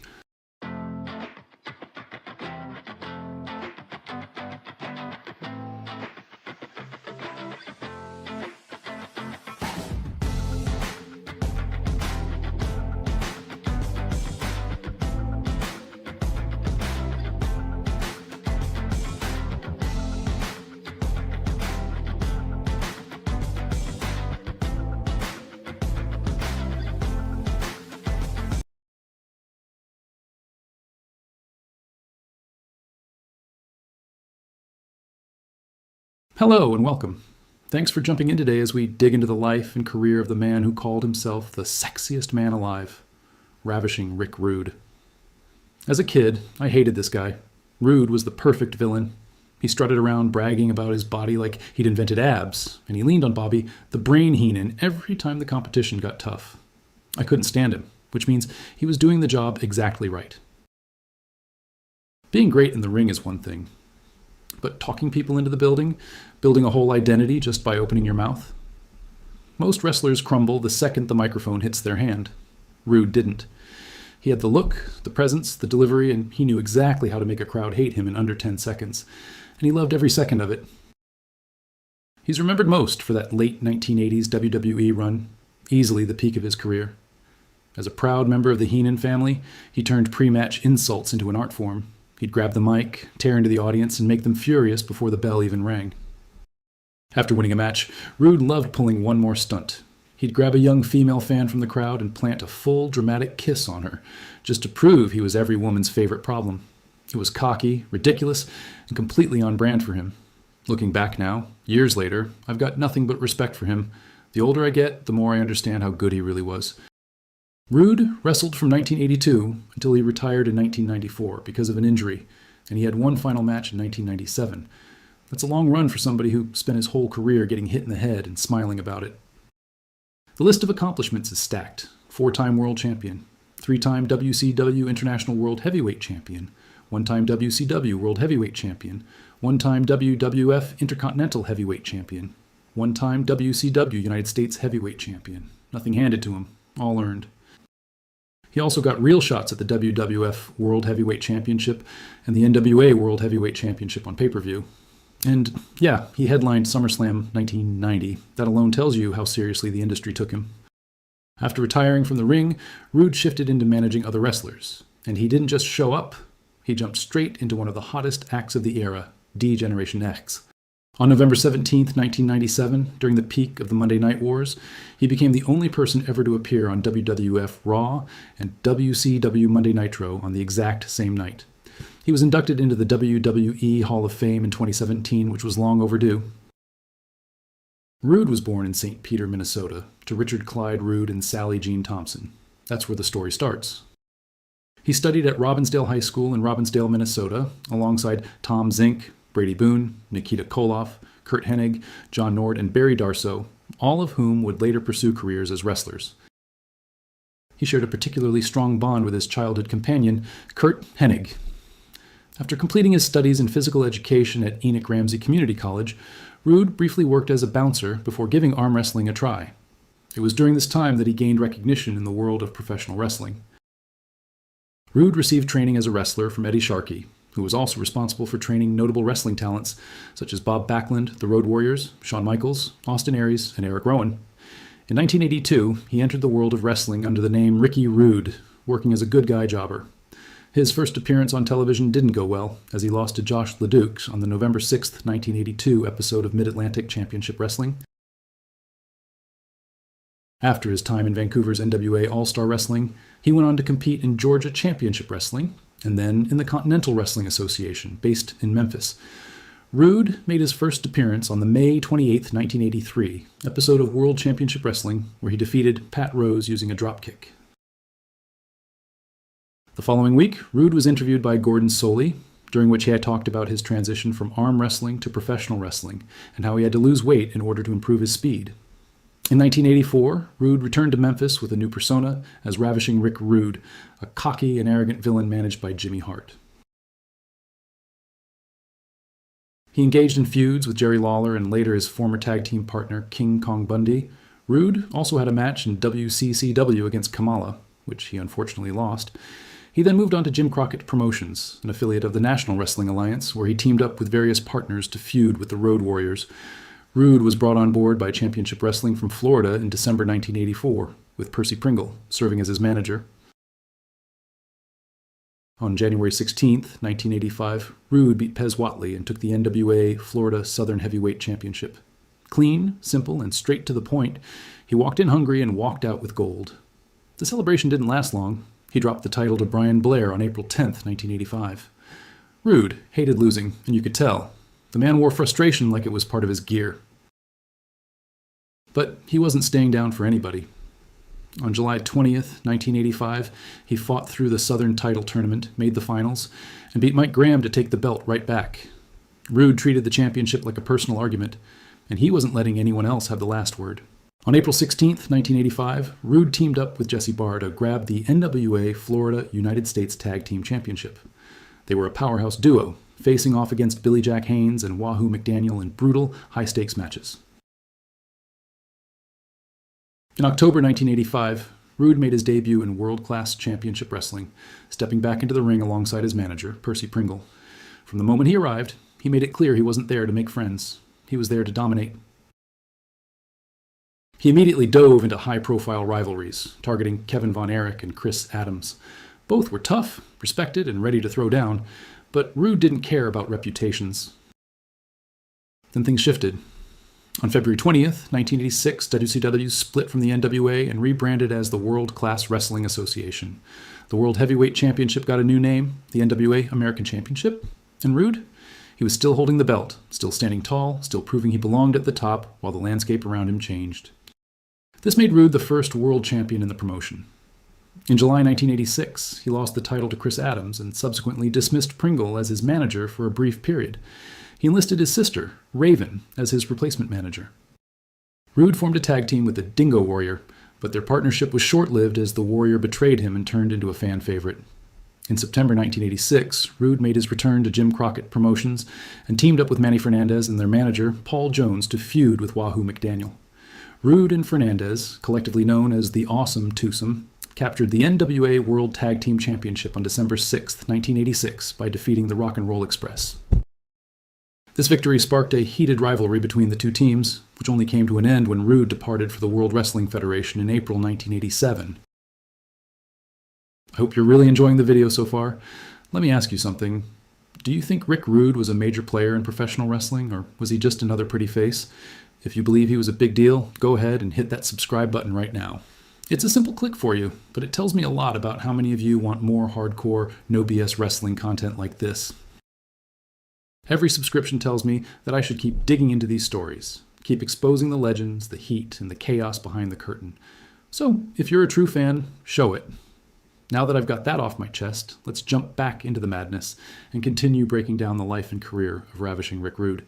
Hello and welcome. Thanks for jumping in today as we dig into the life and career of the man who called himself the sexiest man alive, Ravishing Rick Rude. As a kid, I hated this guy. Rude was the perfect villain. He strutted around bragging about his body like he'd invented abs, and he leaned on Bobby, the brain Heenan, every time the competition got tough. I couldn't stand him, which means he was doing the job exactly right. Being great in the ring is one thing, but talking people into the building, building a whole identity just by opening your mouth? Most wrestlers crumble the second the microphone hits their hand. Rude didn't. He had the look, the presence, the delivery, and he knew exactly how to make a crowd hate him in under 10 seconds. And he loved every second of it. He's remembered most for that late 1980s WWE run, easily the peak of his career. As a proud member of the Heenan family, he turned pre-match insults into an art form. He'd grab the mic, tear into the audience, and make them furious before the bell even rang. After winning a match, Rude loved pulling one more stunt. He'd grab a young female fan from the crowd and plant a full dramatic kiss on her, just to prove he was every woman's favorite problem. It was cocky, ridiculous, and completely on brand for him. Looking back now, years later, I've got nothing but respect for him. The older I get, the more I understand how good he really was. Rude wrestled from 1982 until he retired in 1994 because of an injury, and he had one final match in 1997. That's a long run for somebody who spent his whole career getting hit in the head and smiling about it. The list of accomplishments is stacked. 4-time world champion, 3-time WCW International World Heavyweight Champion, 1-time WCW World Heavyweight Champion, 1-time WWF Intercontinental Heavyweight Champion, 1-time WCW United States Heavyweight Champion. Nothing handed to him, all earned. He also got real shots at the WWF World Heavyweight Championship and the NWA World Heavyweight Championship on pay-per-view. And yeah, he headlined SummerSlam 1990. That alone tells you how seriously the industry took him. After retiring from the ring, Rude shifted into managing other wrestlers. And he didn't just show up, he jumped straight into one of the hottest acts of the era, D-Generation X. On November 17, 1997, during the peak of the Monday Night Wars, he became the only person ever to appear on WWF Raw and WCW Monday Nitro on the exact same night. He was inducted into the WWE Hall of Fame in 2017, which was long overdue. Rude was born in St. Peter, Minnesota, to Richard Clyde Rude and Sally Jean Thompson. That's where the story starts. He studied at Robbinsdale High School in Robbinsdale, Minnesota, alongside Tom Zink, Brady Boone, Nikita Koloff, Curt Hennig, John Nord, and Barry Darsow, all of whom would later pursue careers as wrestlers. He shared a particularly strong bond with his childhood companion, Curt Hennig. After completing his studies in physical education at Enoch Ramsey Community College, Rude briefly worked as a bouncer before giving arm wrestling a try. It was during this time that he gained recognition in the world of professional wrestling. Rude received training as a wrestler from Eddie Sharkey, who was also responsible for training notable wrestling talents such as Bob Backlund, the Road Warriors, Shawn Michaels, Austin Aries, and Eric Rowan. In 1982, he entered the world of wrestling under the name Ricky Rude, working as a good guy jobber. His first appearance on television didn't go well, as he lost to Josh LeDuc on the November 6, 1982 episode of Mid-Atlantic Championship Wrestling. After his time in Vancouver's NWA All-Star Wrestling, he went on to compete in Georgia Championship Wrestling, and then in the Continental Wrestling Association, based in Memphis. Rude made his first appearance on the May 28, 1983 episode of World Championship Wrestling, where he defeated Pat Rose using a dropkick. The following week, Rude was interviewed by Gordon Solie, during which he had talked about his transition from arm wrestling to professional wrestling, and how he had to lose weight in order to improve his speed. In 1984, Rude returned to Memphis with a new persona as Ravishing Rick Rude, a cocky and arrogant villain managed by Jimmy Hart. He engaged in feuds with Jerry Lawler and later his former tag team partner King Kong Bundy. Rude also had a match in WCCW against Kamala, which he unfortunately lost. He then moved on to Jim Crockett Promotions, an affiliate of the National Wrestling Alliance, where he teamed up with various partners to feud with the Road Warriors. Rude was brought on board by Championship Wrestling from Florida in December 1984, with Percy Pringle serving as his manager. On January 16, 1985, Rude beat Pez Whatley and took the NWA Florida Southern Heavyweight Championship. Clean, simple, and straight to the point, he walked in hungry and walked out with gold. The celebration didn't last long. He dropped the title to Brian Blair on April 10, 1985. Rude hated losing, and you could tell. The man wore frustration like it was part of his gear. But he wasn't staying down for anybody. On July 20th, 1985, he fought through the Southern title tournament, made the finals, and beat Mike Graham to take the belt right back. Rude treated the championship like a personal argument, and he wasn't letting anyone else have the last word. On April 16th, 1985, Rude teamed up with Jesse Barr to grab the NWA Florida United States Tag Team Championship. They were a powerhouse duo, facing off against Billy Jack Haynes and Wahoo McDaniel in brutal, high-stakes matches. In October 1985, Rude made his debut in World Class Championship Wrestling, stepping back into the ring alongside his manager, Percy Pringle. From the moment he arrived, he made it clear he wasn't there to make friends. He was there to dominate. He immediately dove into high-profile rivalries, targeting Kevin Von Erich and Chris Adams. Both were tough, respected, and ready to throw down, but Rude didn't care about reputations. Then things shifted. On February 20th, 1986, WCW split from the NWA and rebranded as the World Class Wrestling Association. The World Heavyweight Championship got a new name, the NWA American Championship. And Rude? He was still holding the belt, still standing tall, still proving he belonged at the top while the landscape around him changed. This made Rude the first world champion in the promotion. In July 1986, he lost the title to Chris Adams and subsequently dismissed Pringle as his manager for a brief period. He enlisted his sister, Raven, as his replacement manager. Rude formed a tag team with the Dingo Warrior, but their partnership was short-lived as the Warrior betrayed him and turned into a fan favorite. In September 1986, Rude made his return to Jim Crockett Promotions and teamed up with Manny Fernandez and their manager, Paul Jones, to feud with Wahoo McDaniel. Rude and Fernandez, collectively known as the Awesome Twosome, captured the NWA World Tag Team Championship on December 6, 1986, by defeating the Rock and Roll Express. This victory sparked a heated rivalry between the two teams, which only came to an end when Rude departed for the World Wrestling Federation in April 1987. I hope you're really enjoying the video so far. Let me ask you something. Do you think Rick Rude was a major player in professional wrestling, or was he just another pretty face? If you believe he was a big deal, go ahead and hit that subscribe button right now. It's a simple click for you, but it tells me a lot about how many of you want more hardcore, no BS wrestling content like this. Every subscription tells me that I should keep digging into these stories, keep exposing the legends, the heat, and the chaos behind the curtain. So, if you're a true fan, show it. Now that I've got that off my chest, let's jump back into the madness and continue breaking down the life and career of ravishing Rick Rude.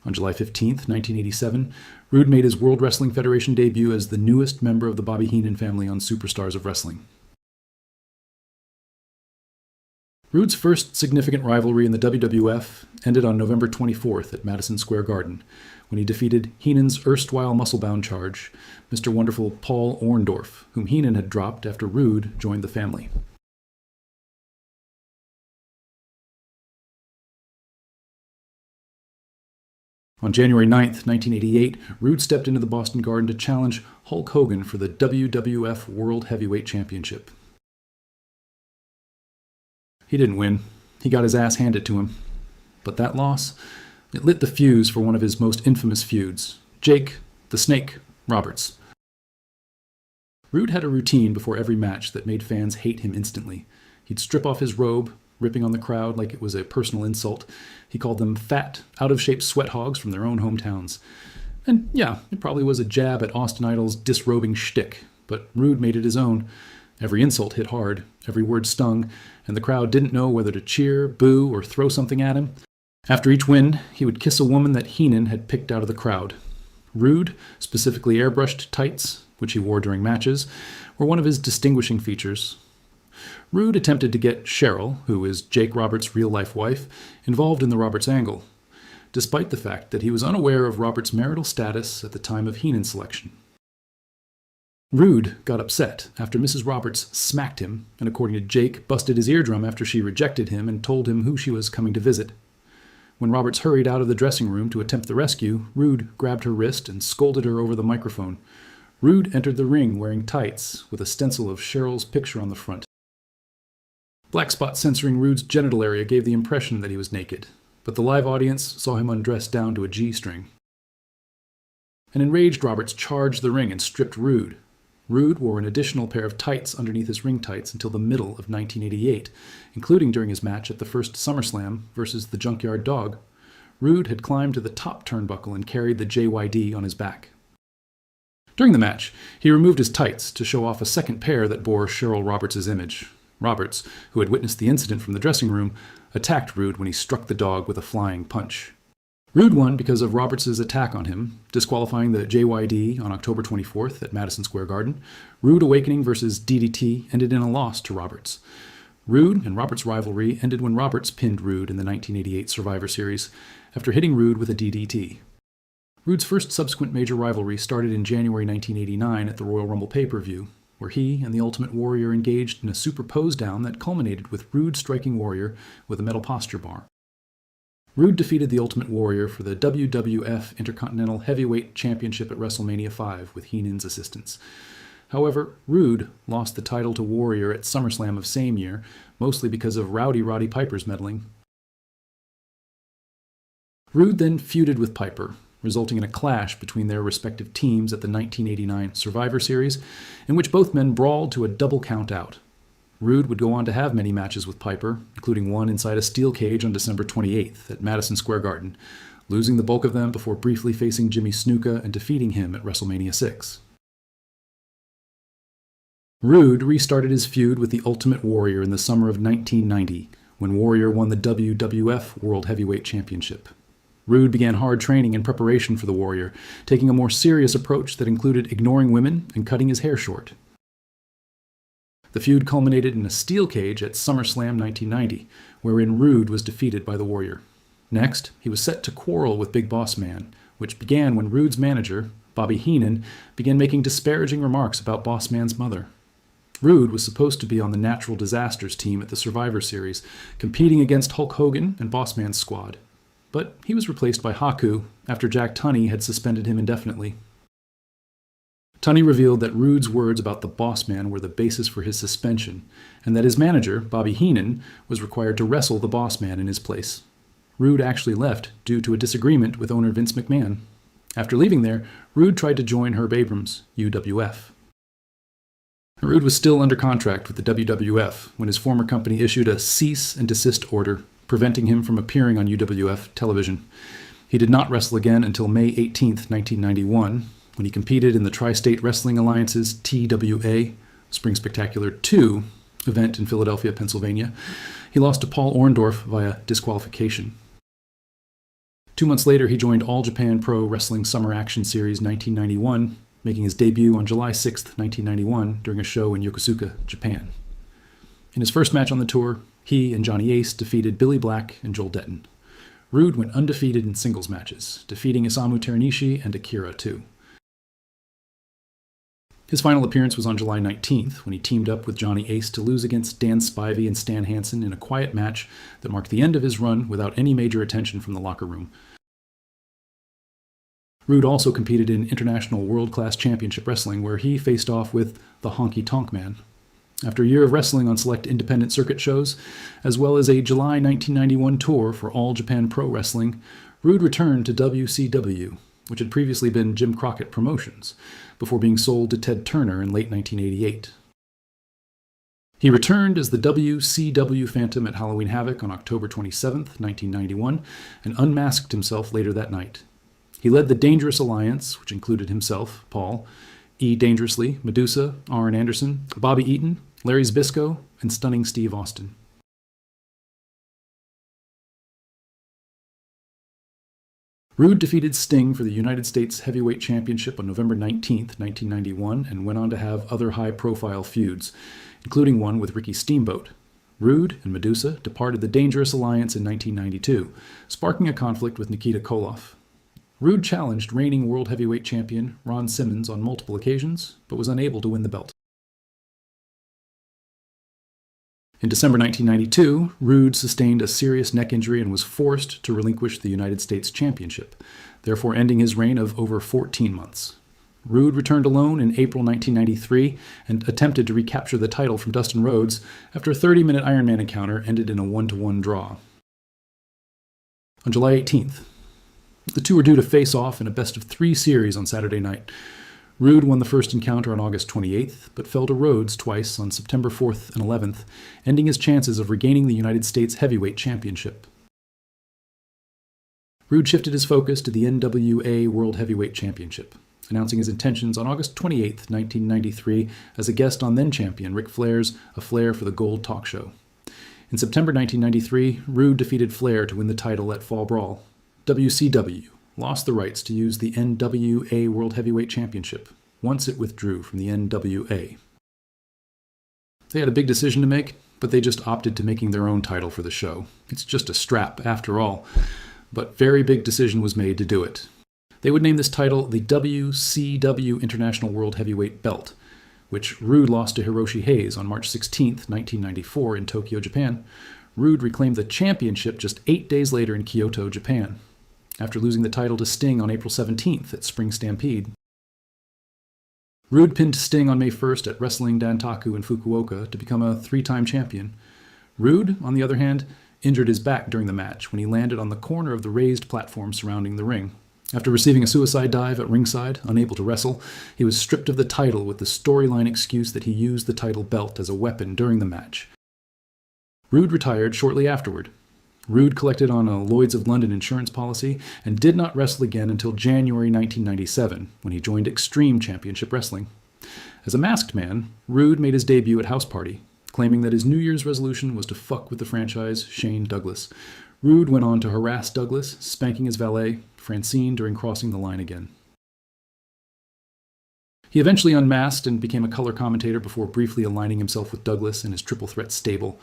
On July 15th, 1987, Rude made his World Wrestling Federation debut as the newest member of the Bobby Heenan family on Superstars of Wrestling. Rude's first significant rivalry in the WWF ended on November 24th at Madison Square Garden, when he defeated Heenan's erstwhile muscle-bound charge, Mr. Wonderful Paul Orndorff, whom Heenan had dropped after Rude joined the family. On January 9th, 1988, Rude stepped into the Boston Garden to challenge Hulk Hogan for the WWF World Heavyweight Championship. He didn't win. He got his ass handed to him. But that loss, it lit the fuse for one of his most infamous feuds, Jake the Snake Roberts. Rude had a routine before every match that made fans hate him instantly. He'd strip off his robe, ripping on the crowd like it was a personal insult. He called them fat, out-of-shape sweat hogs from their own hometowns. And yeah, it probably was a jab at Austin Idol's disrobing shtick, but Rude made it his own. Every insult hit hard, every word stung, and the crowd didn't know whether to cheer, boo, or throw something at him. After each win, he would kiss a woman that Heenan had picked out of the crowd. Rude, specifically airbrushed tights, which he wore during matches, were one of his distinguishing features. Rude attempted to get Cheryl, who is Jake Roberts' real-life wife, involved in the Roberts angle, despite the fact that he was unaware of Roberts' marital status at the time of Heenan's selection. Rude got upset after Mrs. Roberts smacked him, and according to Jake, busted his eardrum after she rejected him and told him who she was coming to visit. When Roberts hurried out of the dressing room to attempt the rescue, Rude grabbed her wrist and scolded her over the microphone. Rude entered the ring wearing tights with a stencil of Cheryl's picture on the front. Black spot censoring Rude's genital area gave the impression that he was naked, but the live audience saw him undressed down to a G-string. An enraged Roberts charged the ring and stripped Rude. Rude wore an additional pair of tights underneath his ring tights until the middle of 1988, including during his match at the first SummerSlam versus the Junkyard Dog. Rude had climbed to the top turnbuckle and carried the JYD on his back. During the match, he removed his tights to show off a second pair that bore Cheryl Roberts' image. Roberts, who had witnessed the incident from the dressing room, attacked Rude when he struck the dog with a flying punch. Rude won because of Roberts' attack on him, disqualifying the JYD on October 24th at Madison Square Garden. Rude Awakening versus DDT ended in a loss to Roberts. Rude and Roberts' rivalry ended when Roberts pinned Rude in the 1988 Survivor Series after hitting Rude with a DDT. Rude's first subsequent major rivalry started in January 1989 at the Royal Rumble pay-per-view, where he and the Ultimate Warrior engaged in a super pose down that culminated with Rude striking Warrior with a metal posture bar. Rude defeated the Ultimate Warrior for the WWF Intercontinental Heavyweight Championship at WrestleMania 5 with Heenan's assistance. However, Rude lost the title to Warrior at SummerSlam of same year, mostly because of Rowdy Roddy Piper's meddling. Rude then feuded with Piper, resulting in a clash between their respective teams at the 1989 Survivor Series, in which both men brawled to a double count out. Rude would go on to have many matches with Piper, including one inside a steel cage on December 28th at Madison Square Garden, losing the bulk of them before briefly facing Jimmy Snuka and defeating him at WrestleMania 6. Rude restarted his feud with the Ultimate Warrior in the summer of 1990, when Warrior won the WWF World Heavyweight Championship. Rude began hard training in preparation for the Warrior, taking a more serious approach that included ignoring women and cutting his hair short. The feud culminated in a steel cage at SummerSlam 1990, wherein Rude was defeated by the Warrior. Next, he was set to quarrel with Big Boss Man, which began when Rude's manager, Bobby Heenan, began making disparaging remarks about Boss Man's mother. Rude was supposed to be on the Natural Disasters team at the Survivor Series, competing against Hulk Hogan and Boss Man's squad. But he was replaced by Haku after Jack Tunney had suspended him indefinitely. Tunney revealed that Rude's words about the Boss Man were the basis for his suspension, and that his manager, Bobby Heenan, was required to wrestle the Boss Man in his place. Rude actually left due to a disagreement with owner Vince McMahon. After leaving there, Rude tried to join Herb Abrams, UWF. Rude was still under contract with the WWF when his former company issued a cease and desist order, preventing him from appearing on UWF television. He did not wrestle again until May 18, 1991, when he competed in the Tri-State Wrestling Alliance's TWA Spring Spectacular 2 event in Philadelphia, Pennsylvania. He lost to Paul Orndorff via disqualification. 2 months later, he joined All Japan Pro Wrestling Summer Action Series 1991, making his debut on July 6, 1991, during a show in Yokosuka, Japan. In his first match on the tour, he and Johnny Ace defeated Billy Black and Joel Detton. Rude went undefeated in singles matches, defeating Isamu Teranishi and Akira too. His final appearance was on July 19th, when he teamed up with Johnny Ace to lose against Dan Spivey and Stan Hansen in a quiet match that marked the end of his run without any major attention from the locker room. Rude also competed in International World Class Championship Wrestling, where he faced off with the Honky Tonk Man. After a year of wrestling on select independent circuit shows, as well as a July 1991 tour for All Japan Pro Wrestling, Rude returned to WCW, which had previously been Jim Crockett Promotions, before being sold to Ted Turner in late 1988. He returned as the WCW Phantom at Halloween Havoc on October 27, 1991, and unmasked himself later that night. He led the Dangerous Alliance, which included himself, Paul, E. Dangerously, Medusa, Arn Anderson, Bobby Eaton, Larry Zbyszko, and Stunning Steve Austin. Rude defeated Sting for the United States Heavyweight Championship on November 19, 1991, and went on to have other high-profile feuds, including one with Ricky Steamboat. Rude and Medusa departed the Dangerous Alliance in 1992, sparking a conflict with Nikita Koloff. Rude challenged reigning World Heavyweight Champion Ron Simmons on multiple occasions, but was unable to win the belt. In December 1992, Rude sustained a serious neck injury and was forced to relinquish the United States Championship, therefore ending his reign of over 14 months. Rude returned alone in April 1993 and attempted to recapture the title from Dustin Rhodes after a 30-minute Iron Man encounter ended in a 1-1 draw. On July 18th, the two were due to face off in a best-of-3 series on Saturday night. Rude won the first encounter on August 28th, but fell to Rhodes twice on September 4th and 11th, ending his chances of regaining the United States Heavyweight Championship. Rude shifted his focus to the NWA World Heavyweight Championship, announcing his intentions on August 28, 1993, as a guest on then-champion Ric Flair's A Flair for the Gold talk show. In September 1993, Rude defeated Flair to win the title at Fall Brawl. WCW lost the rights to use the NWA World Heavyweight Championship once it withdrew from the NWA. They had a big decision to make, but they just opted to making their own title for the show. It's just a strap, after all, but very big decision was made to do it. They would name this title the WCW International World Heavyweight Belt, which Rude lost to Hiroshi Hayes on March 16, 1994 in Tokyo, Japan. Rude reclaimed the championship just 8 days later in Kyoto, Japan, after losing the title to Sting on April 17th at Spring Stampede. Rude pinned Sting on May 1st at Wrestling Dantaku in Fukuoka to become a 3-time champion. Rude, on the other hand, injured his back during the match when he landed on the corner of the raised platform surrounding the ring. After receiving a suicide dive at ringside, unable to wrestle, he was stripped of the title with the storyline excuse that he used the title belt as a weapon during the match. Rude retired shortly afterward. Rude collected on a Lloyd's of London insurance policy and did not wrestle again until January 1997, when he joined Extreme Championship Wrestling. As a masked man, Rude made his debut at House Party, claiming that his New Year's resolution was to fuck with the franchise Shane Douglas. Rude went on to harass Douglas, spanking his valet, Francine, during crossing the line again. He eventually unmasked and became a color commentator before briefly aligning himself with Douglas in his Triple Threat stable.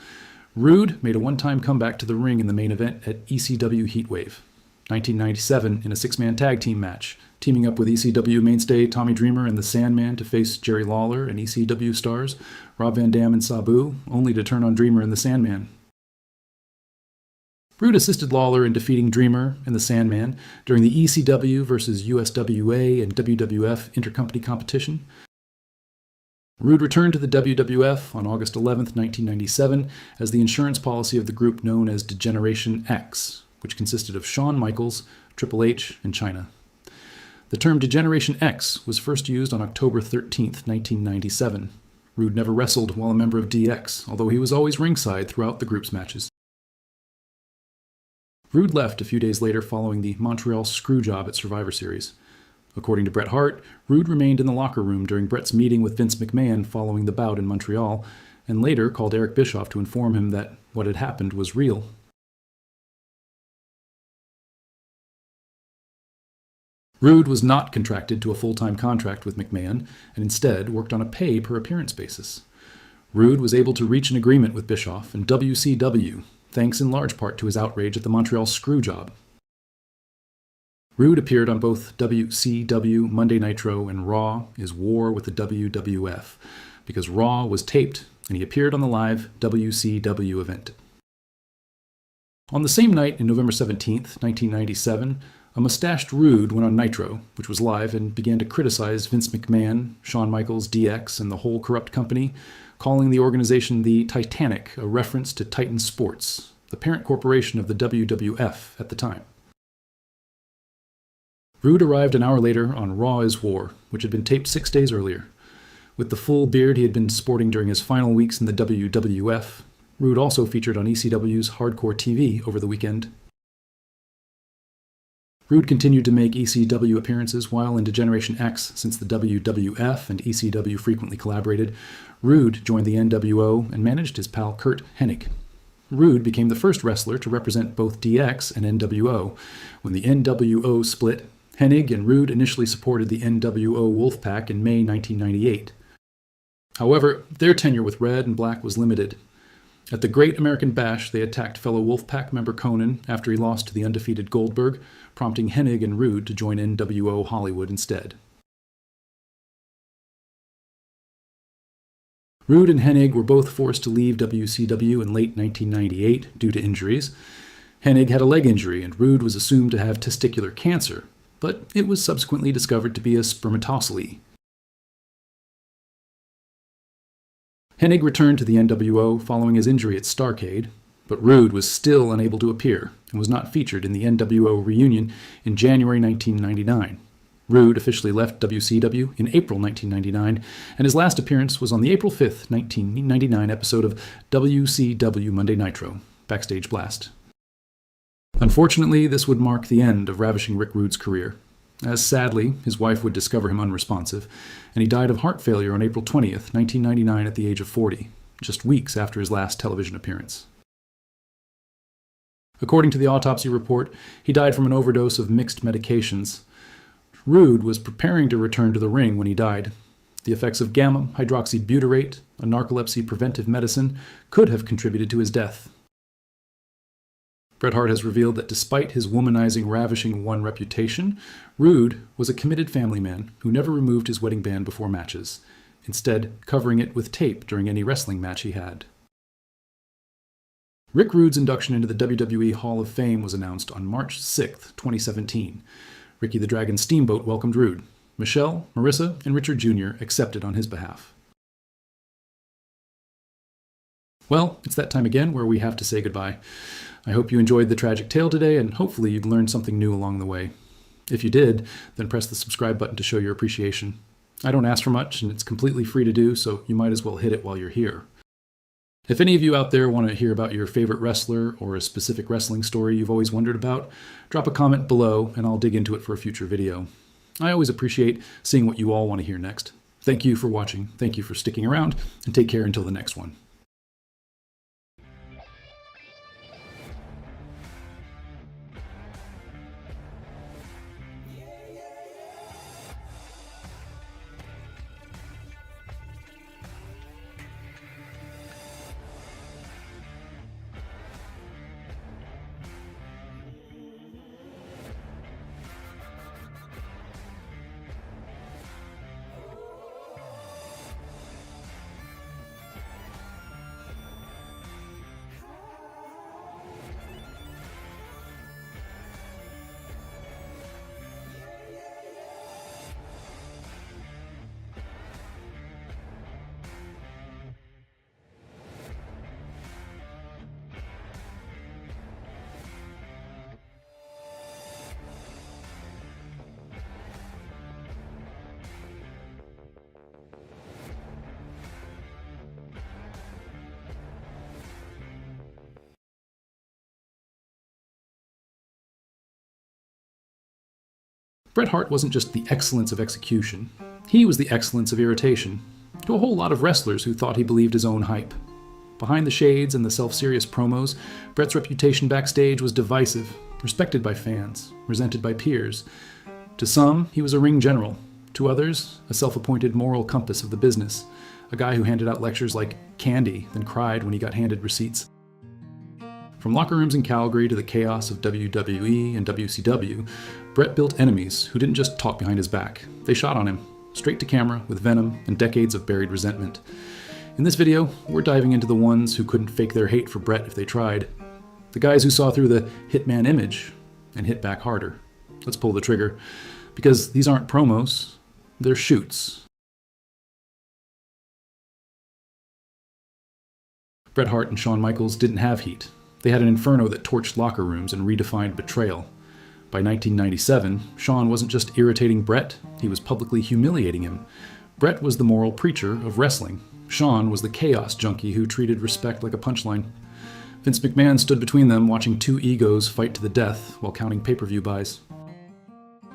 Rude made a one-time comeback to the ring in the main event at ECW Heatwave, 1997, in a 6-man tag team match, teaming up with ECW mainstay Tommy Dreamer and the Sandman to face Jerry Lawler and ECW stars Rob Van Dam and Sabu, only to turn on Dreamer and the Sandman. Rude assisted Lawler in defeating Dreamer and the Sandman during the ECW versus USWA and WWF intercompany competition. Rude returned to the WWF on August 11, 1997, as the insurance policy of the group known as Degeneration X, which consisted of Shawn Michaels, Triple H, and Chyna. The term Degeneration X was first used on October 13, 1997. Rude never wrestled while a member of DX, although he was always ringside throughout the group's matches. Rude left a few days later following the Montreal Screwjob at Survivor Series. According to Bret Hart, Rude remained in the locker room during Bret's meeting with Vince McMahon following the bout in Montreal, and later called Eric Bischoff to inform him that what had happened was real. Rude was not contracted to a full-time contract with McMahon, and instead worked on a pay-per-appearance basis. Rude was able to reach an agreement with Bischoff and WCW, thanks in large part to his outrage at the Montreal Screwjob. Rude appeared on both WCW, Monday Nitro, and Raw is War with the WWF, because Raw was taped and he appeared on the live WCW event. On the same night, in November 17, 1997, a mustached Rude went on Nitro, which was live, and began to criticize Vince McMahon, Shawn Michaels, DX, and the whole corrupt company, calling the organization the Titanic, a reference to Titan Sports, the parent corporation of the WWF at the time. Rude arrived an hour later on Raw is War, which had been taped 6 days earlier. With the full beard he had been sporting during his final weeks in the WWF, Rude also featured on ECW's Hardcore TV over the weekend. Rude continued to make ECW appearances while in Degeneration X since the WWF and ECW frequently collaborated. Rude joined the NWO and managed his pal Curt Hennig. Rude became the first wrestler to represent both DX and NWO. When the NWO split, Hennig and Rude initially supported the NWO Wolfpack in May 1998. However, their tenure with Red and Black was limited. At the Great American Bash, they attacked fellow Wolfpack member Conan after he lost to the undefeated Goldberg, prompting Hennig and Rude to join NWO Hollywood instead. Rude and Hennig were both forced to leave WCW in late 1998 due to injuries. Hennig had a leg injury and Rude was assumed to have testicular cancer, but it was subsequently discovered to be a spermatocyte. Hennig returned to the NWO following his injury at Starrcade, but Rude was still unable to appear and was not featured in the NWO reunion in January 1999. Rude officially left WCW in April 1999, and his last appearance was on the April 5th, 1999 episode of WCW Monday Nitro, Backstage Blast. Unfortunately, this would mark the end of Ravishing Rick Rude's career, as sadly, his wife would discover him unresponsive, and he died of heart failure on April 20th, 1999 at the age of 40, just weeks after his last television appearance. According to the autopsy report, he died from an overdose of mixed medications. Rude was preparing to return to the ring when he died. The effects of gamma-hydroxybutyrate, a narcolepsy preventive medicine, could have contributed to his death. Bret Hart has revealed that despite his womanizing Ravishing One reputation, Rude was a committed family man who never removed his wedding band before matches, instead covering it with tape during any wrestling match he had. Rick Rude's induction into the WWE Hall of Fame was announced on March 6, 2017. Ricky the Dragon Steamboat welcomed Rude. Michelle, Marissa, and Richard Jr. accepted on his behalf. Well, it's that time again where we have to say goodbye. I hope you enjoyed the tragic tale today, and hopefully you've learned something new along the way. If you did, then press the subscribe button to show your appreciation. I don't ask for much, and it's completely free to do, so you might as well hit it while you're here. If any of you out there want to hear about your favorite wrestler or a specific wrestling story you've always wondered about, drop a comment below and I'll dig into it for a future video. I always appreciate seeing what you all want to hear next. Thank you for watching, thank you for sticking around, and take care until the next one. Bret Hart wasn't just the excellence of execution, he was the excellence of irritation, to a whole lot of wrestlers who thought he believed his own hype. Behind the shades and the self-serious promos, Bret's reputation backstage was divisive, respected by fans, resented by peers. To some, he was a ring general. To others, a self-appointed moral compass of the business, a guy who handed out lectures like candy, then cried when he got handed receipts. From locker rooms in Calgary to the chaos of WWE and WCW, Bret built enemies who didn't just talk behind his back. They shot on him, straight to camera with venom and decades of buried resentment. In this video, we're diving into the ones who couldn't fake their hate for Bret if they tried. The guys who saw through the hitman image and hit back harder. Let's pull the trigger, because these aren't promos, they're shoots. Bret Hart and Shawn Michaels didn't have heat. They had an inferno that torched locker rooms and redefined betrayal. By 1997, Shawn wasn't just irritating Bret, he was publicly humiliating him. Bret was the moral preacher of wrestling. Shawn was the chaos junkie who treated respect like a punchline. Vince McMahon stood between them, watching two egos fight to the death while counting pay-per-view buys.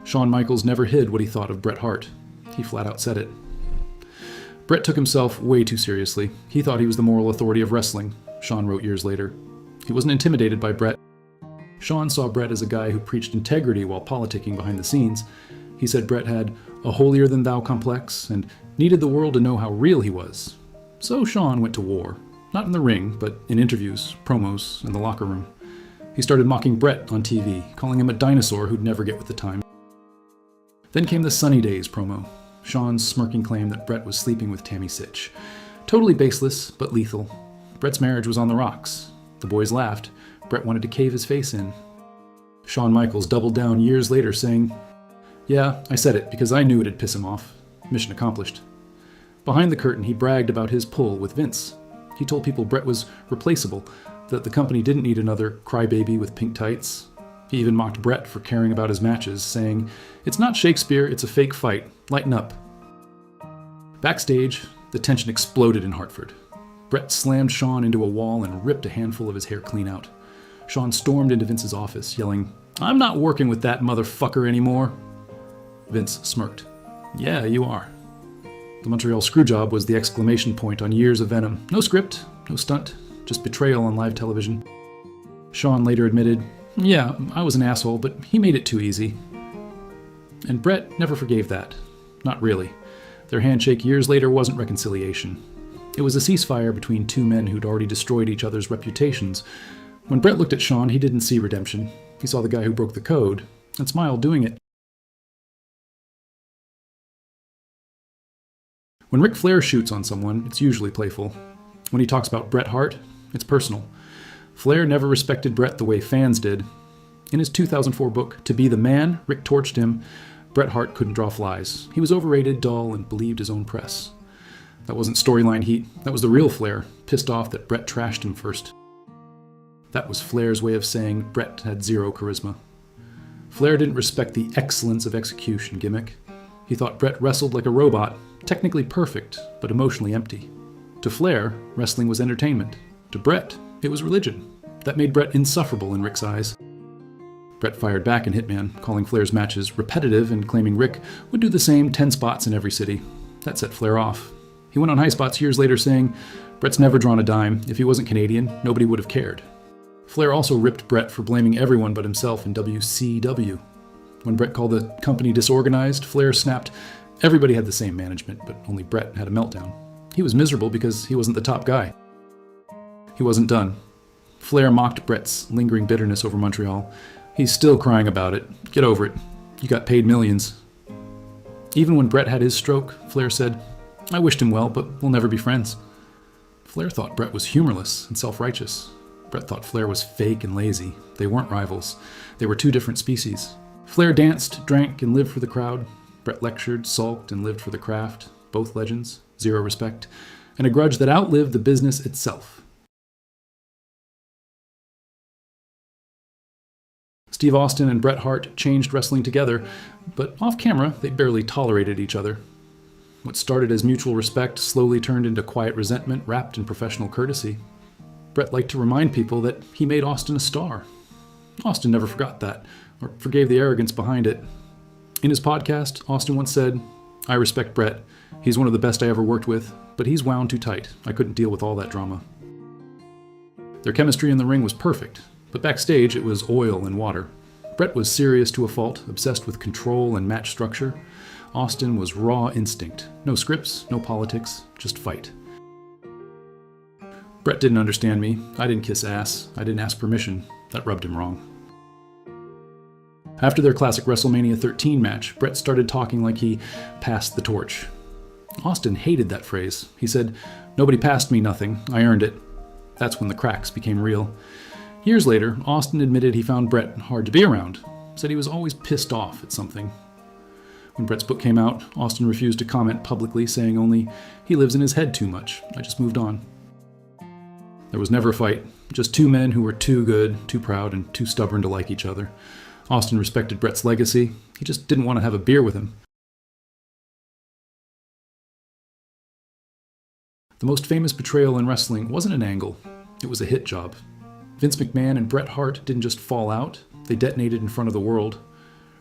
Shawn Michaels never hid what he thought of Bret Hart. He flat out said it. Bret took himself way too seriously. He thought he was the moral authority of wrestling, Shawn wrote years later. He wasn't intimidated by Bret. Shawn saw Bret as a guy who preached integrity while politicking behind the scenes. He said Bret had a holier-than-thou complex and needed the world to know how real he was. So Shawn went to war. Not in the ring, but in interviews, promos, and the locker room. He started mocking Bret on TV, calling him a dinosaur who'd never get with the time. Then came the Sunny Days promo. Shawn's smirking claim that Bret was sleeping with Tammy Sytch. Totally baseless, but lethal. Bret's marriage was on the rocks. The boys laughed. Bret wanted to cave his face in. Shawn Michaels doubled down years later, saying, "Yeah, I said it because I knew it'd piss him off. Mission accomplished." Behind the curtain, he bragged about his pull with Vince. He told people Bret was replaceable, that the company didn't need another crybaby with pink tights. He even mocked Bret for caring about his matches, saying, "It's not Shakespeare, it's a fake fight. Lighten up." Backstage, the tension exploded in Hartford. Bret slammed Shawn into a wall and ripped a handful of his hair clean out. Shawn stormed into Vince's office, yelling, "I'm not working with that motherfucker anymore." Vince smirked. "Yeah, you are." The Montreal Screwjob was the exclamation point on years of venom. No script, no stunt, just betrayal on live television. Shawn later admitted, "Yeah, I was an asshole, but he made it too easy." And Bret never forgave that. Not really. Their handshake years later wasn't reconciliation. It was a ceasefire between two men who'd already destroyed each other's reputations. When Bret looked at Shawn, he didn't see redemption. He saw the guy who broke the code, and smiled doing it. When Ric Flair shoots on someone, it's usually playful. When he talks about Bret Hart, it's personal. Flair never respected Bret the way fans did. In his 2004 book, To Be the Man, Rick torched him. Bret Hart couldn't draw flies. He was overrated, dull, and believed his own press. That wasn't storyline heat. That was the real Flair, pissed off that Bret trashed him first. That was Flair's way of saying Bret had zero charisma. Flair didn't respect the excellence of execution gimmick. He thought Bret wrestled like a robot, technically perfect, but emotionally empty. To Flair, wrestling was entertainment. To Bret, it was religion. That made Bret insufferable in Rick's eyes. Bret fired back in Hitman, calling Flair's matches repetitive and claiming Rick would do the same 10 spots in every city. That set Flair off. He went on High Spots years later saying, "Bret's never drawn a dime. If he wasn't Canadian, nobody would have cared." Flair also ripped Bret for blaming everyone but himself in WCW. When Bret called the company disorganized, Flair snapped, "Everybody had the same management, but only Bret had a meltdown." He was miserable because he wasn't the top guy. He wasn't done. Flair mocked Bret's lingering bitterness over Montreal. "He's still crying about it. Get over it. You got paid millions." Even when Bret had his stroke, Flair said, "I wished him well, but we'll never be friends." Flair thought Bret was humorless and self-righteous. Bret thought Flair was fake and lazy. They weren't rivals. They were two different species. Flair danced, drank, and lived for the crowd. Bret lectured, sulked, and lived for the craft. Both legends, zero respect, and a grudge that outlived the business itself. Steve Austin and Bret Hart changed wrestling together, but off camera, they barely tolerated each other. What started as mutual respect slowly turned into quiet resentment wrapped in professional courtesy. Bret liked to remind people that he made Austin a star. Austin never forgot that, or forgave the arrogance behind it. In his podcast, Austin once said, "I respect Bret. He's one of the best I ever worked with, but he's wound too tight. I couldn't deal with all that drama." Their chemistry in the ring was perfect, but backstage it was oil and water. Bret was serious to a fault, obsessed with control and match structure. Austin was raw instinct. No scripts, no politics, just fight. Bret didn't understand me. I didn't kiss ass. I didn't ask permission. That rubbed him wrong. After their classic WrestleMania 13 match, Bret started talking like he passed the torch. Austin hated that phrase. He said, "Nobody passed me nothing. I earned it." That's when the cracks became real. Years later, Austin admitted he found Bret hard to be around, said he was always pissed off at something. When Bret's book came out, Austin refused to comment publicly, saying only, "He lives in his head too much. I just moved on." There was never a fight, just two men who were too good, too proud, and too stubborn to like each other. Austin respected Bret's legacy. He just didn't want to have a beer with him. The most famous betrayal in wrestling wasn't an angle. It was a hit job. Vince McMahon and Bret Hart didn't just fall out. They detonated in front of the world.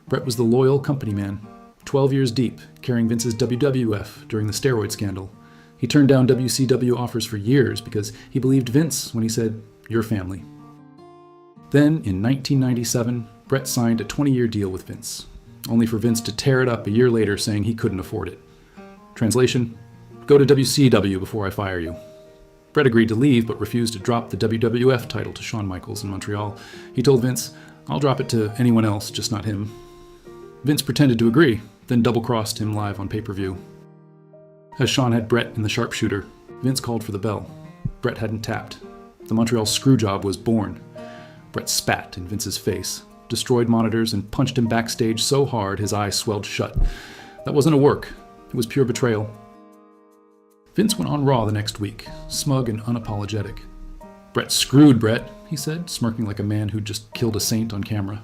Bret was the loyal company man, 12 years deep, carrying Vince's WWF during the steroid scandal. He turned down WCW offers for years because he believed Vince when he said, "Your family." Then, in 1997, Bret signed a 20-year deal with Vince, only for Vince to tear it up a year later saying he couldn't afford it. Translation, "Go to WCW before I fire you." Bret agreed to leave, but refused to drop the WWF title to Shawn Michaels in Montreal. He told Vince, "I'll drop it to anyone else, just not him." Vince pretended to agree, then double-crossed him live on pay-per-view. As Shawn had Bret in the sharpshooter, Vince called for the bell. Bret hadn't tapped. The Montreal Screwjob was born. Bret spat in Vince's face, destroyed monitors, and punched him backstage so hard his eyes swelled shut. That wasn't a work. It was pure betrayal. Vince went on Raw the next week, smug and unapologetic. Bret screwed Bret. he said, smirking like a man who'd just killed a saint on camera.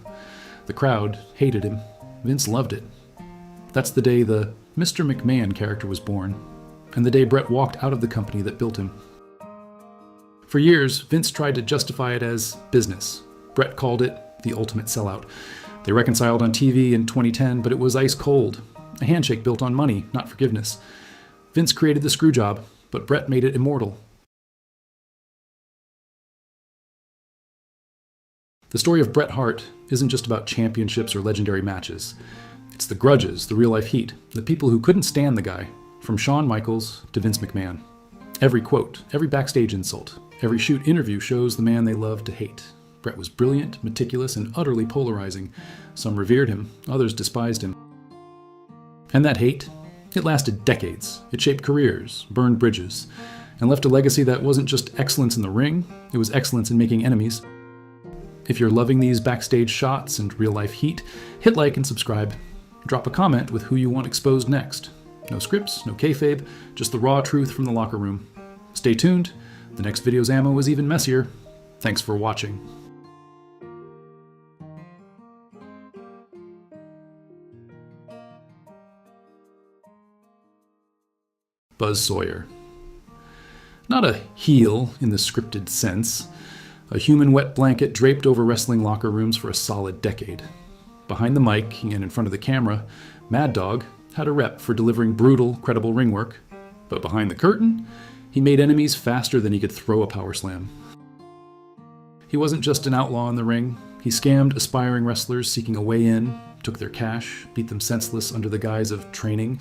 The crowd hated him. Vince loved it. That's the day the Mr. McMahon character was born, and the day Bret walked out of the company that built him. For years, Vince tried to justify it as business. Bret called it the ultimate sellout. They reconciled on TV in 2010, but it was ice cold. A handshake built on money, not forgiveness. Vince created the screw job, but Bret made it immortal. The story of Bret Hart isn't just about championships or legendary matches. It's the grudges, the real-life heat, the people who couldn't stand the guy, from Shawn Michaels to Vince McMahon. Every quote, every backstage insult, every shoot interview shows the man they loved to hate. Bret was brilliant, meticulous, and utterly polarizing. Some revered him, others despised him. And that hate, it lasted decades. It shaped careers, burned bridges, and left a legacy that wasn't just excellence in the ring, it was excellence in making enemies. If you're loving these backstage shots and real-life heat, hit like and subscribe. Drop a comment with who you want exposed next. No scripts, no kayfabe, just the raw truth from the locker room. Stay tuned. The next video's ammo is even messier. Thanks for watching. Buzz Sawyer. Not a heel in the scripted sense. A human wet blanket draped over wrestling locker rooms for a solid decade. Behind the mic and in front of the camera, Mad Dog had a rep for delivering brutal, credible ring work. But behind the curtain, he made enemies faster than he could throw a power slam. He wasn't just an outlaw in the ring. He scammed aspiring wrestlers seeking a way in, took their cash, beat them senseless under the guise of training,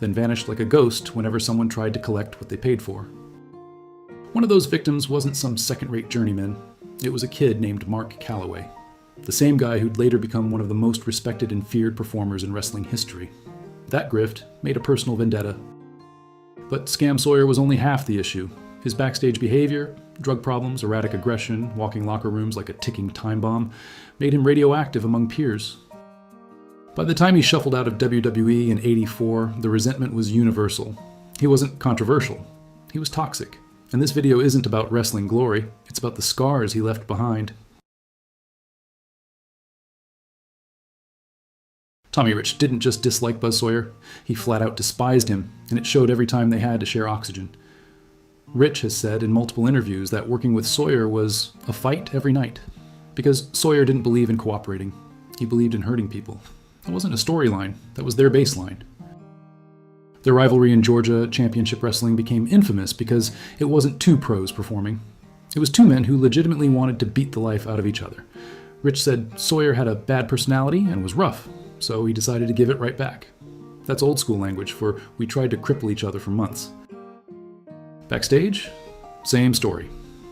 then vanished like a ghost whenever someone tried to collect what they paid for. One of those victims wasn't some second-rate journeyman. It was a kid named Mark Calaway, the same guy who'd later become one of the most respected and feared performers in wrestling history. That grift made a personal vendetta. But Scam Sawyer was only half the issue. His backstage behavior, drug problems, erratic aggression, walking locker rooms like a ticking time bomb, made him radioactive among peers. By the time he shuffled out of WWE in '84, the resentment was universal. He wasn't controversial. He was toxic. And this video isn't about wrestling glory, it's about the scars he left behind. Tommy Rich didn't just dislike Buzz Sawyer, he flat out despised him, and it showed every time they had to share oxygen. Rich has said in multiple interviews that working with Sawyer was a fight every night, because Sawyer didn't believe in cooperating. He believed in hurting people. That wasn't a storyline, that was their baseline. Their rivalry in Georgia Championship Wrestling became infamous because it wasn't two pros performing. It was two men who legitimately wanted to beat the life out of each other. Rich said Sawyer had a bad personality and was rough, so he decided to give it right back. That's old school language for we tried to cripple each other for months. Backstage, same story.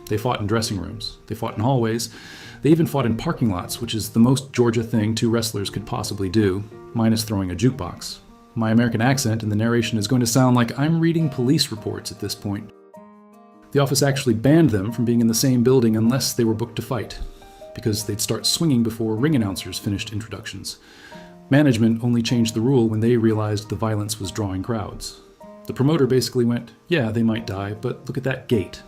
They fought in dressing rooms, they fought in hallways, they even fought in parking lots, which is the most Georgia thing two wrestlers could possibly do, minus throwing a jukebox. My American accent in the narration is going to sound like I'm reading police reports at this point. The office actually banned them from being in the same building unless they were booked to fight, because they'd start swinging before ring announcers finished introductions. Management only changed the rule when they realized the violence was drawing crowds. The promoter basically went, yeah, they might die, but look at that gate.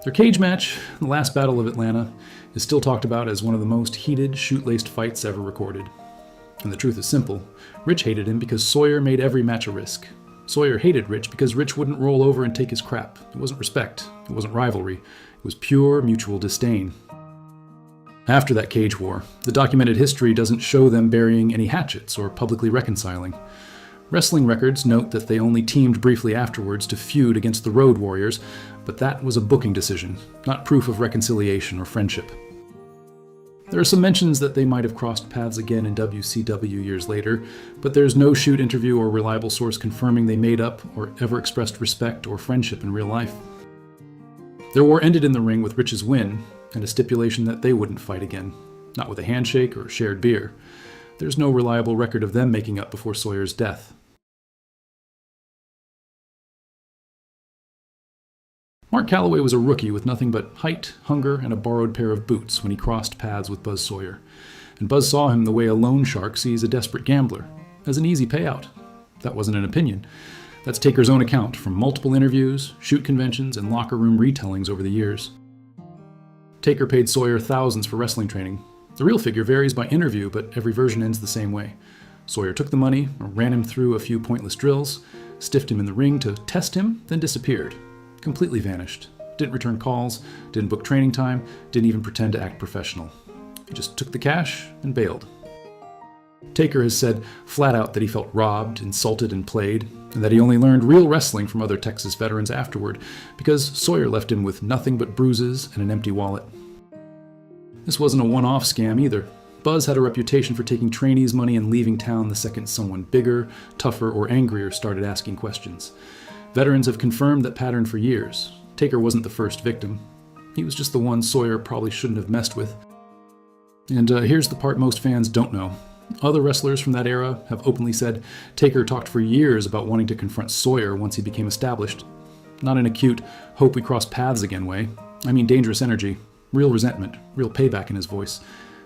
Their cage match, the last Battle of Atlanta, is still talked about as one of the most heated, shoot-laced fights ever recorded. And the truth is simple. Rich hated him because Sawyer made every match a risk. Sawyer hated Rich because Rich wouldn't roll over and take his crap. It wasn't respect. It wasn't rivalry. It was pure mutual disdain. After that cage war, the documented history doesn't show them burying any hatchets or publicly reconciling. Wrestling records note that they only teamed briefly afterwards to feud against the Road Warriors, but that was a booking decision, not proof of reconciliation or friendship. There are some mentions that they might have crossed paths again in WCW years later, but there's no shoot interview or reliable source confirming they made up or ever expressed respect or friendship in real life. Their war ended in the ring with Rich's win, and a stipulation that they wouldn't fight again, not with a handshake or shared beer. There's no reliable record of them making up before Sawyer's death. Mark Calaway was a rookie with nothing but height, hunger, and a borrowed pair of boots when he crossed paths with Buzz Sawyer. And Buzz saw him the way a loan shark sees a desperate gambler, as an easy payout. That wasn't an opinion. That's Taker's own account from multiple interviews, shoot conventions, and locker room retellings over the years. Taker paid Sawyer thousands for wrestling training. The real figure varies by interview, but every version ends the same way. Sawyer took the money, ran him through a few pointless drills, stiffed him in the ring to test him, then disappeared. Completely vanished. Didn't return calls, didn't book training time, didn't even pretend to act professional. He just took the cash and bailed. Taker has said flat out that he felt robbed, insulted, and played, and that he only learned real wrestling from other Texas veterans afterward because Sawyer left him with nothing but bruises and an empty wallet. This wasn't a one-off scam either. Buzz had a reputation for taking trainees' money and leaving town the second someone bigger, tougher, or angrier started asking questions. Veterans have confirmed that pattern for years. Taker wasn't the first victim. He was just the one Sawyer probably shouldn't have messed with. And here's the part most fans don't know. Other wrestlers from that era have openly said Taker talked for years about wanting to confront Sawyer once he became established. Not in a cute, hope we cross paths again way. I mean dangerous energy, real resentment, real payback in his voice.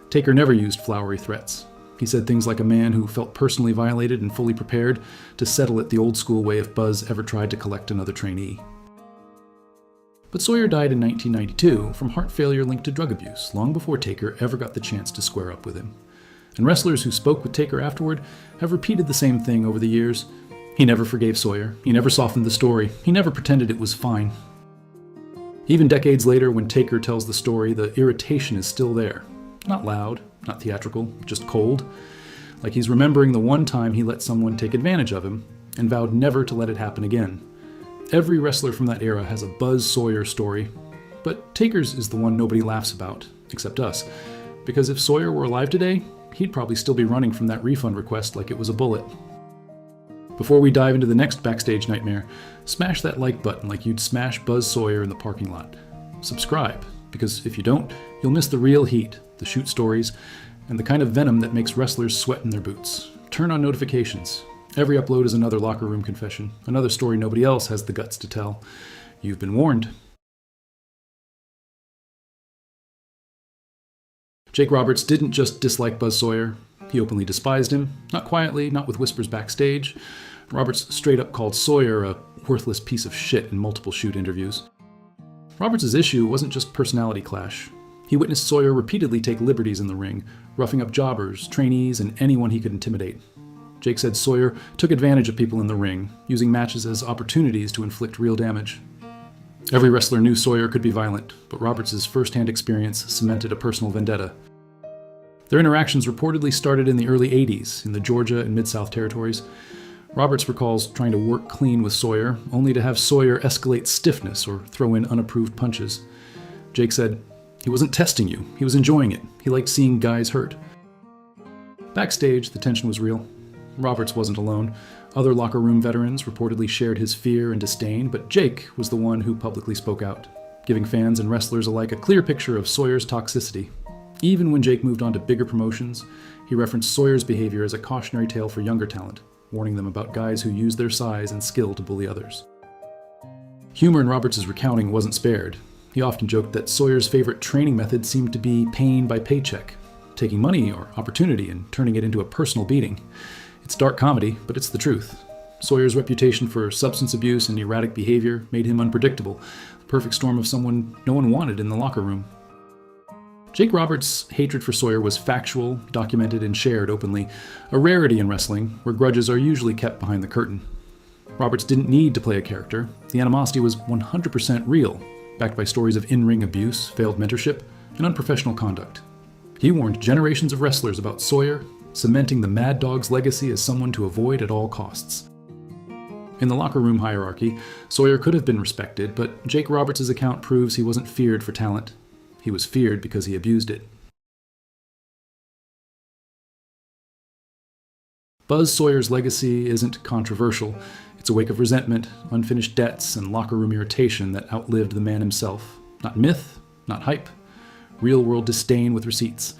Taker never used flowery threats. He said things like a man who felt personally violated and fully prepared to settle it the old school way if Buzz ever tried to collect another trainee. But Sawyer died in 1992 from heart failure linked to drug abuse, long before Taker ever got the chance to square up with him. And wrestlers who spoke with Taker afterward have repeated the same thing over the years. He never forgave Sawyer. He never softened the story. He never pretended it was fine. Even decades later, when Taker tells the story, the irritation is still there. Not loud, not theatrical, just cold. Like he's remembering the one time he let someone take advantage of him and vowed never to let it happen again. Every wrestler from that era has a Buzz Sawyer story, but Taker's is the one nobody laughs about, except us. Because if Sawyer were alive today, he'd probably still be running from that refund request like it was a bullet. Before we dive into the next backstage nightmare, smash that like button like you'd smash Buzz Sawyer in the parking lot. Subscribe, because if you don't, you'll miss the real heat, the shoot stories, and the kind of venom that makes wrestlers sweat in their boots. Turn on notifications. Every upload is another locker room confession, another story nobody else has the guts to tell. You've been warned. Jake Roberts didn't just dislike Buzz Sawyer. He openly despised him, not quietly, not with whispers backstage. Roberts straight up called Sawyer a worthless piece of shit in multiple shoot interviews. Roberts' issue wasn't just personality clash. He witnessed Sawyer repeatedly take liberties in the ring, roughing up jobbers, trainees, and anyone he could intimidate. Jake said Sawyer took advantage of people in the ring, using matches as opportunities to inflict real damage. Every wrestler knew Sawyer could be violent, but Roberts' first-hand experience cemented a personal vendetta. Their interactions reportedly started in the early 80s in the Georgia and Mid-South territories. Roberts recalls trying to work clean with Sawyer, only to have Sawyer escalate stiffness or throw in unapproved punches. Jake said, "He wasn't testing you, he was enjoying it. He liked seeing guys hurt." Backstage, the tension was real. Roberts wasn't alone. Other locker room veterans reportedly shared his fear and disdain, but Jake was the one who publicly spoke out, giving fans and wrestlers alike a clear picture of Sawyer's toxicity. Even when Jake moved on to bigger promotions, he referenced Sawyer's behavior as a cautionary tale for younger talent, warning them about guys who use their size and skill to bully others. Humor in Roberts' recounting wasn't spared. He often joked that Sawyer's favorite training method seemed to be pain by paycheck, taking money or opportunity and turning it into a personal beating. It's dark comedy, but it's the truth. Sawyer's reputation for substance abuse and erratic behavior made him unpredictable, the perfect storm of someone no one wanted in the locker room. Jake Roberts' hatred for Sawyer was factual, documented, and shared openly, a rarity in wrestling, where grudges are usually kept behind the curtain. Roberts didn't need to play a character. The animosity was 100% real, backed by stories of in-ring abuse, failed mentorship, and unprofessional conduct. He warned generations of wrestlers about Sawyer, cementing the Mad Dog's legacy as someone to avoid at all costs. In the locker room hierarchy, Sawyer could have been respected, but Jake Roberts' account proves he wasn't feared for talent. He was feared because he abused it. Buzz Sawyer's legacy isn't controversial. It's a wake of resentment, unfinished debts, and locker room irritation that outlived the man himself. Not myth, not hype. Real-world disdain with receipts.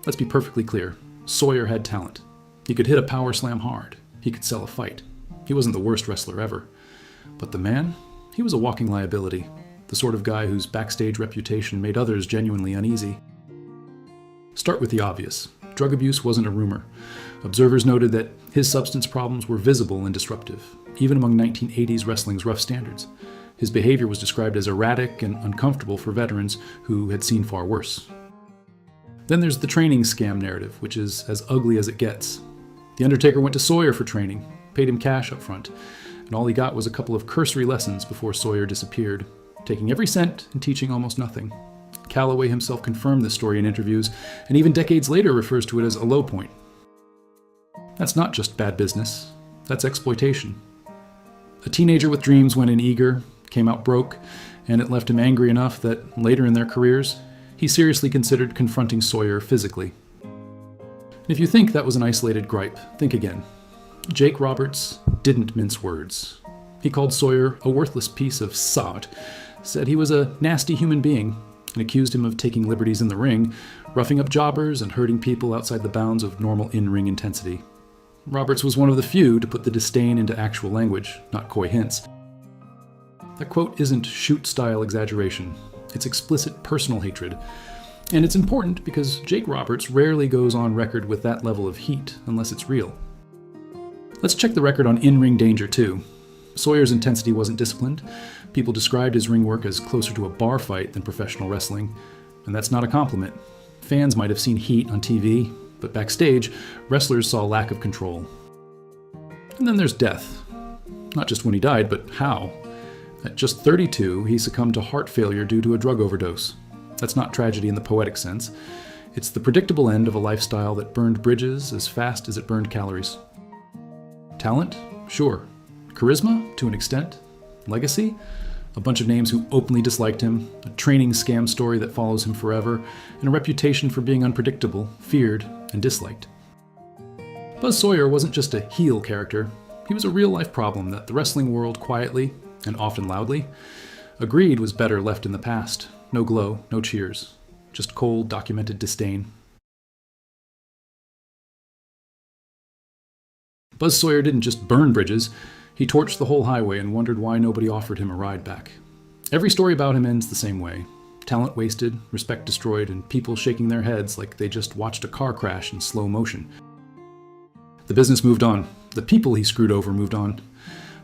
Let's be perfectly clear. Sawyer had talent. He could hit a power slam hard. He could sell a fight. He wasn't the worst wrestler ever. But the man? He was a walking liability. The sort of guy whose backstage reputation made others genuinely uneasy. Start with the obvious. Drug abuse wasn't a rumor. Observers noted that his substance problems were visible and disruptive, even among 1980s wrestling's rough standards. His behavior was described as erratic and uncomfortable for veterans who had seen far worse. Then there's the training scam narrative, which is as ugly as it gets. The Undertaker went to Sawyer for training, paid him cash up front, and all he got was a couple of cursory lessons before Sawyer disappeared, taking every cent and teaching almost nothing. Calloway himself confirmed this story in interviews, and even decades later refers to it as a low point. That's not just bad business, that's exploitation. A teenager with dreams went in eager, came out broke, and it left him angry enough that later in their careers, he seriously considered confronting Sawyer physically. And if you think that was an isolated gripe, think again. Jake Roberts didn't mince words. He called Sawyer a worthless piece of sod, said he was a nasty human being, and accused him of taking liberties in the ring, roughing up jobbers and hurting people outside the bounds of normal in-ring intensity. Roberts was one of the few to put the disdain into actual language, not coy hints. That quote isn't shoot-style exaggeration. It's explicit personal hatred. And it's important because Jake Roberts rarely goes on record with that level of heat unless it's real. Let's check the record on in-ring danger too. Sawyer's intensity wasn't disciplined. People described his ring work as closer to a bar fight than professional wrestling, and that's not a compliment. Fans might have seen heat on TV, but backstage, wrestlers saw lack of control. And then there's death. Not just when he died, but how. At just 32, he succumbed to heart failure due to a drug overdose. That's not tragedy in the poetic sense. It's the predictable end of a lifestyle that burned bridges as fast as it burned calories. Talent? Sure. Charisma? To an extent. Legacy? A bunch of names who openly disliked him, a training scam story that follows him forever, and a reputation for being unpredictable, feared, and disliked. Buzz Sawyer wasn't just a heel character. He was a real-life problem that the wrestling world quietly, and often loudly, agreed was better left in the past. No glow, no cheers. Just cold, documented disdain. Buzz Sawyer didn't just burn bridges. He torched the whole highway and wondered why nobody offered him a ride back. Every story about him ends the same way. Talent wasted, respect destroyed, and people shaking their heads like they just watched a car crash in slow motion. The business moved on. The people he screwed over moved on.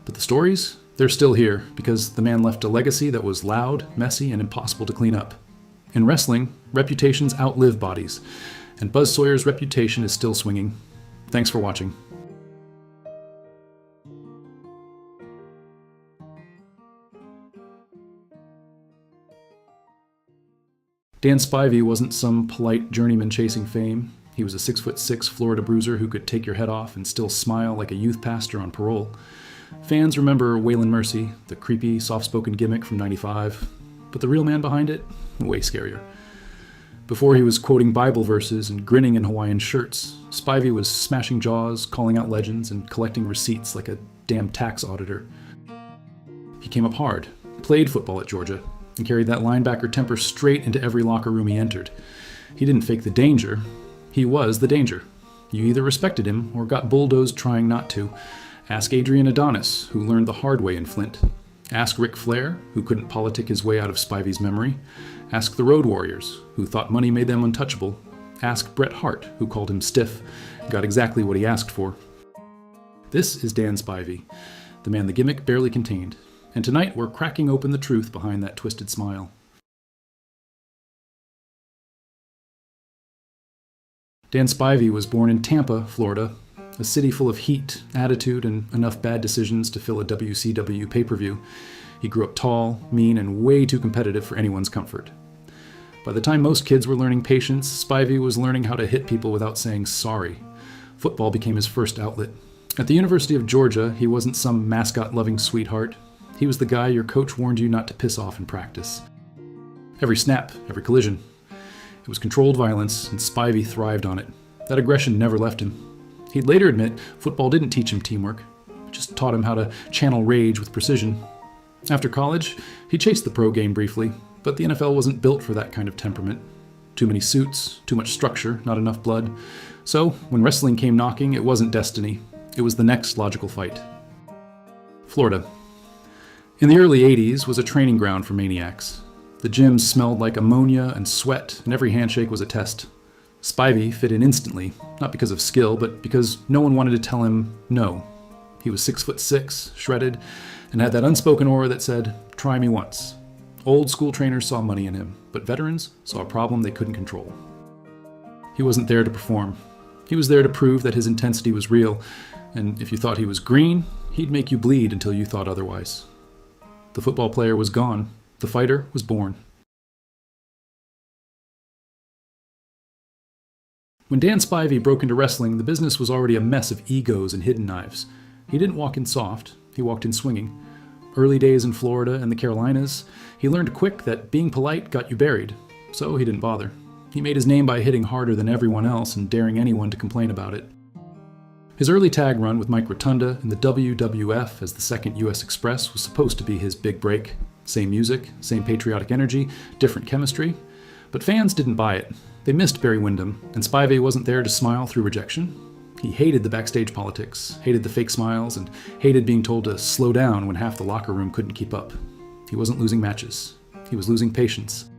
But the stories? They're still here, because the man left a legacy that was loud, messy, and impossible to clean up. In wrestling, reputations outlive bodies, and Buzz Sawyer's reputation is still swinging. Thanks for watching. Dan Spivey wasn't some polite journeyman chasing fame. He was a 6'6" Florida bruiser who could take your head off and still smile like a youth pastor on parole. Fans remember Waylon Mercy, the creepy, soft-spoken gimmick from '95, but the real man behind it, way scarier. Before he was quoting Bible verses and grinning in Hawaiian shirts, Spivey was smashing jaws, calling out legends, and collecting receipts like a damn tax auditor. He came up hard, played football at Georgia, and carried that linebacker temper straight into every locker room he entered. He didn't fake the danger. He was the danger. You either respected him or got bulldozed trying not to. Ask Adrian Adonis, who learned the hard way in Flint. Ask Ric Flair, who couldn't politic his way out of Spivey's memory. Ask the Road Warriors, who thought money made them untouchable. Ask Bret Hart, who called him stiff, and got exactly what he asked for. This is Dan Spivey, the man the gimmick barely contained. And tonight we're cracking open the truth behind that twisted smile. Dan Spivey was born in Tampa, Florida, a city full of heat, attitude, and enough bad decisions to fill a WCW pay-per-view. He grew up tall, mean, and way too competitive for anyone's comfort. By the time most kids were learning patience, Spivey was learning how to hit people without saying sorry. Football became his first outlet. At the University of Georgia, he wasn't some mascot-loving sweetheart. He was the guy your coach warned you not to piss off in practice. Every snap, every collision. It was controlled violence, and Spivey thrived on it. That aggression never left him. He'd later admit football didn't teach him teamwork. It just taught him how to channel rage with precision. After college, he chased the pro game briefly, but the NFL wasn't built for that kind of temperament. Too many suits, too much structure, not enough blood. So, when wrestling came knocking, it wasn't destiny. It was the next logical fight. Florida. In the early 80s was a training ground for maniacs. The gyms smelled like ammonia and sweat, and every handshake was a test. Spivey fit in instantly, not because of skill, but because no one wanted to tell him no. He was 6'6", shredded, and had that unspoken aura that said, "Try me once." Old school trainers saw money in him, but veterans saw a problem they couldn't control. He wasn't there to perform. He was there to prove that his intensity was real, and if you thought he was green, he'd make you bleed until you thought otherwise. The football player was gone. The fighter was born. When Dan Spivey broke into wrestling, the business was already a mess of egos and hidden knives. He didn't walk in soft, he walked in swinging. Early days in Florida and the Carolinas, he learned quick that being polite got you buried, so he didn't bother. He made his name by hitting harder than everyone else and daring anyone to complain about it. His early tag run with Mike Rotunda in the WWF as the Second U.S. Express was supposed to be his big break. Same music, same patriotic energy, different chemistry. But fans didn't buy it. They missed Barry Windham, and Spivey wasn't there to smile through rejection. He hated the backstage politics, hated the fake smiles, and hated being told to slow down when half the locker room couldn't keep up. He wasn't losing matches. He was losing patience.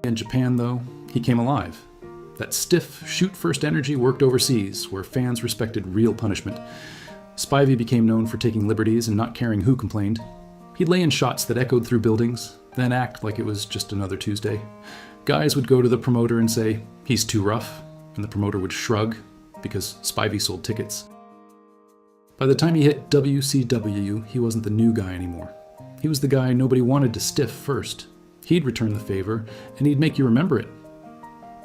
In Japan, though, he came alive. That stiff, shoot-first energy worked overseas, where fans respected real punishment. Spivey became known for taking liberties and not caring who complained. He'd lay in shots that echoed through buildings, then act like it was just another Tuesday. Guys would go to the promoter and say, "He's too rough," and the promoter would shrug, because Spivey sold tickets. By the time he hit WCW, he wasn't the new guy anymore. He was the guy nobody wanted to stiff first. He'd return the favor, and he'd make you remember it.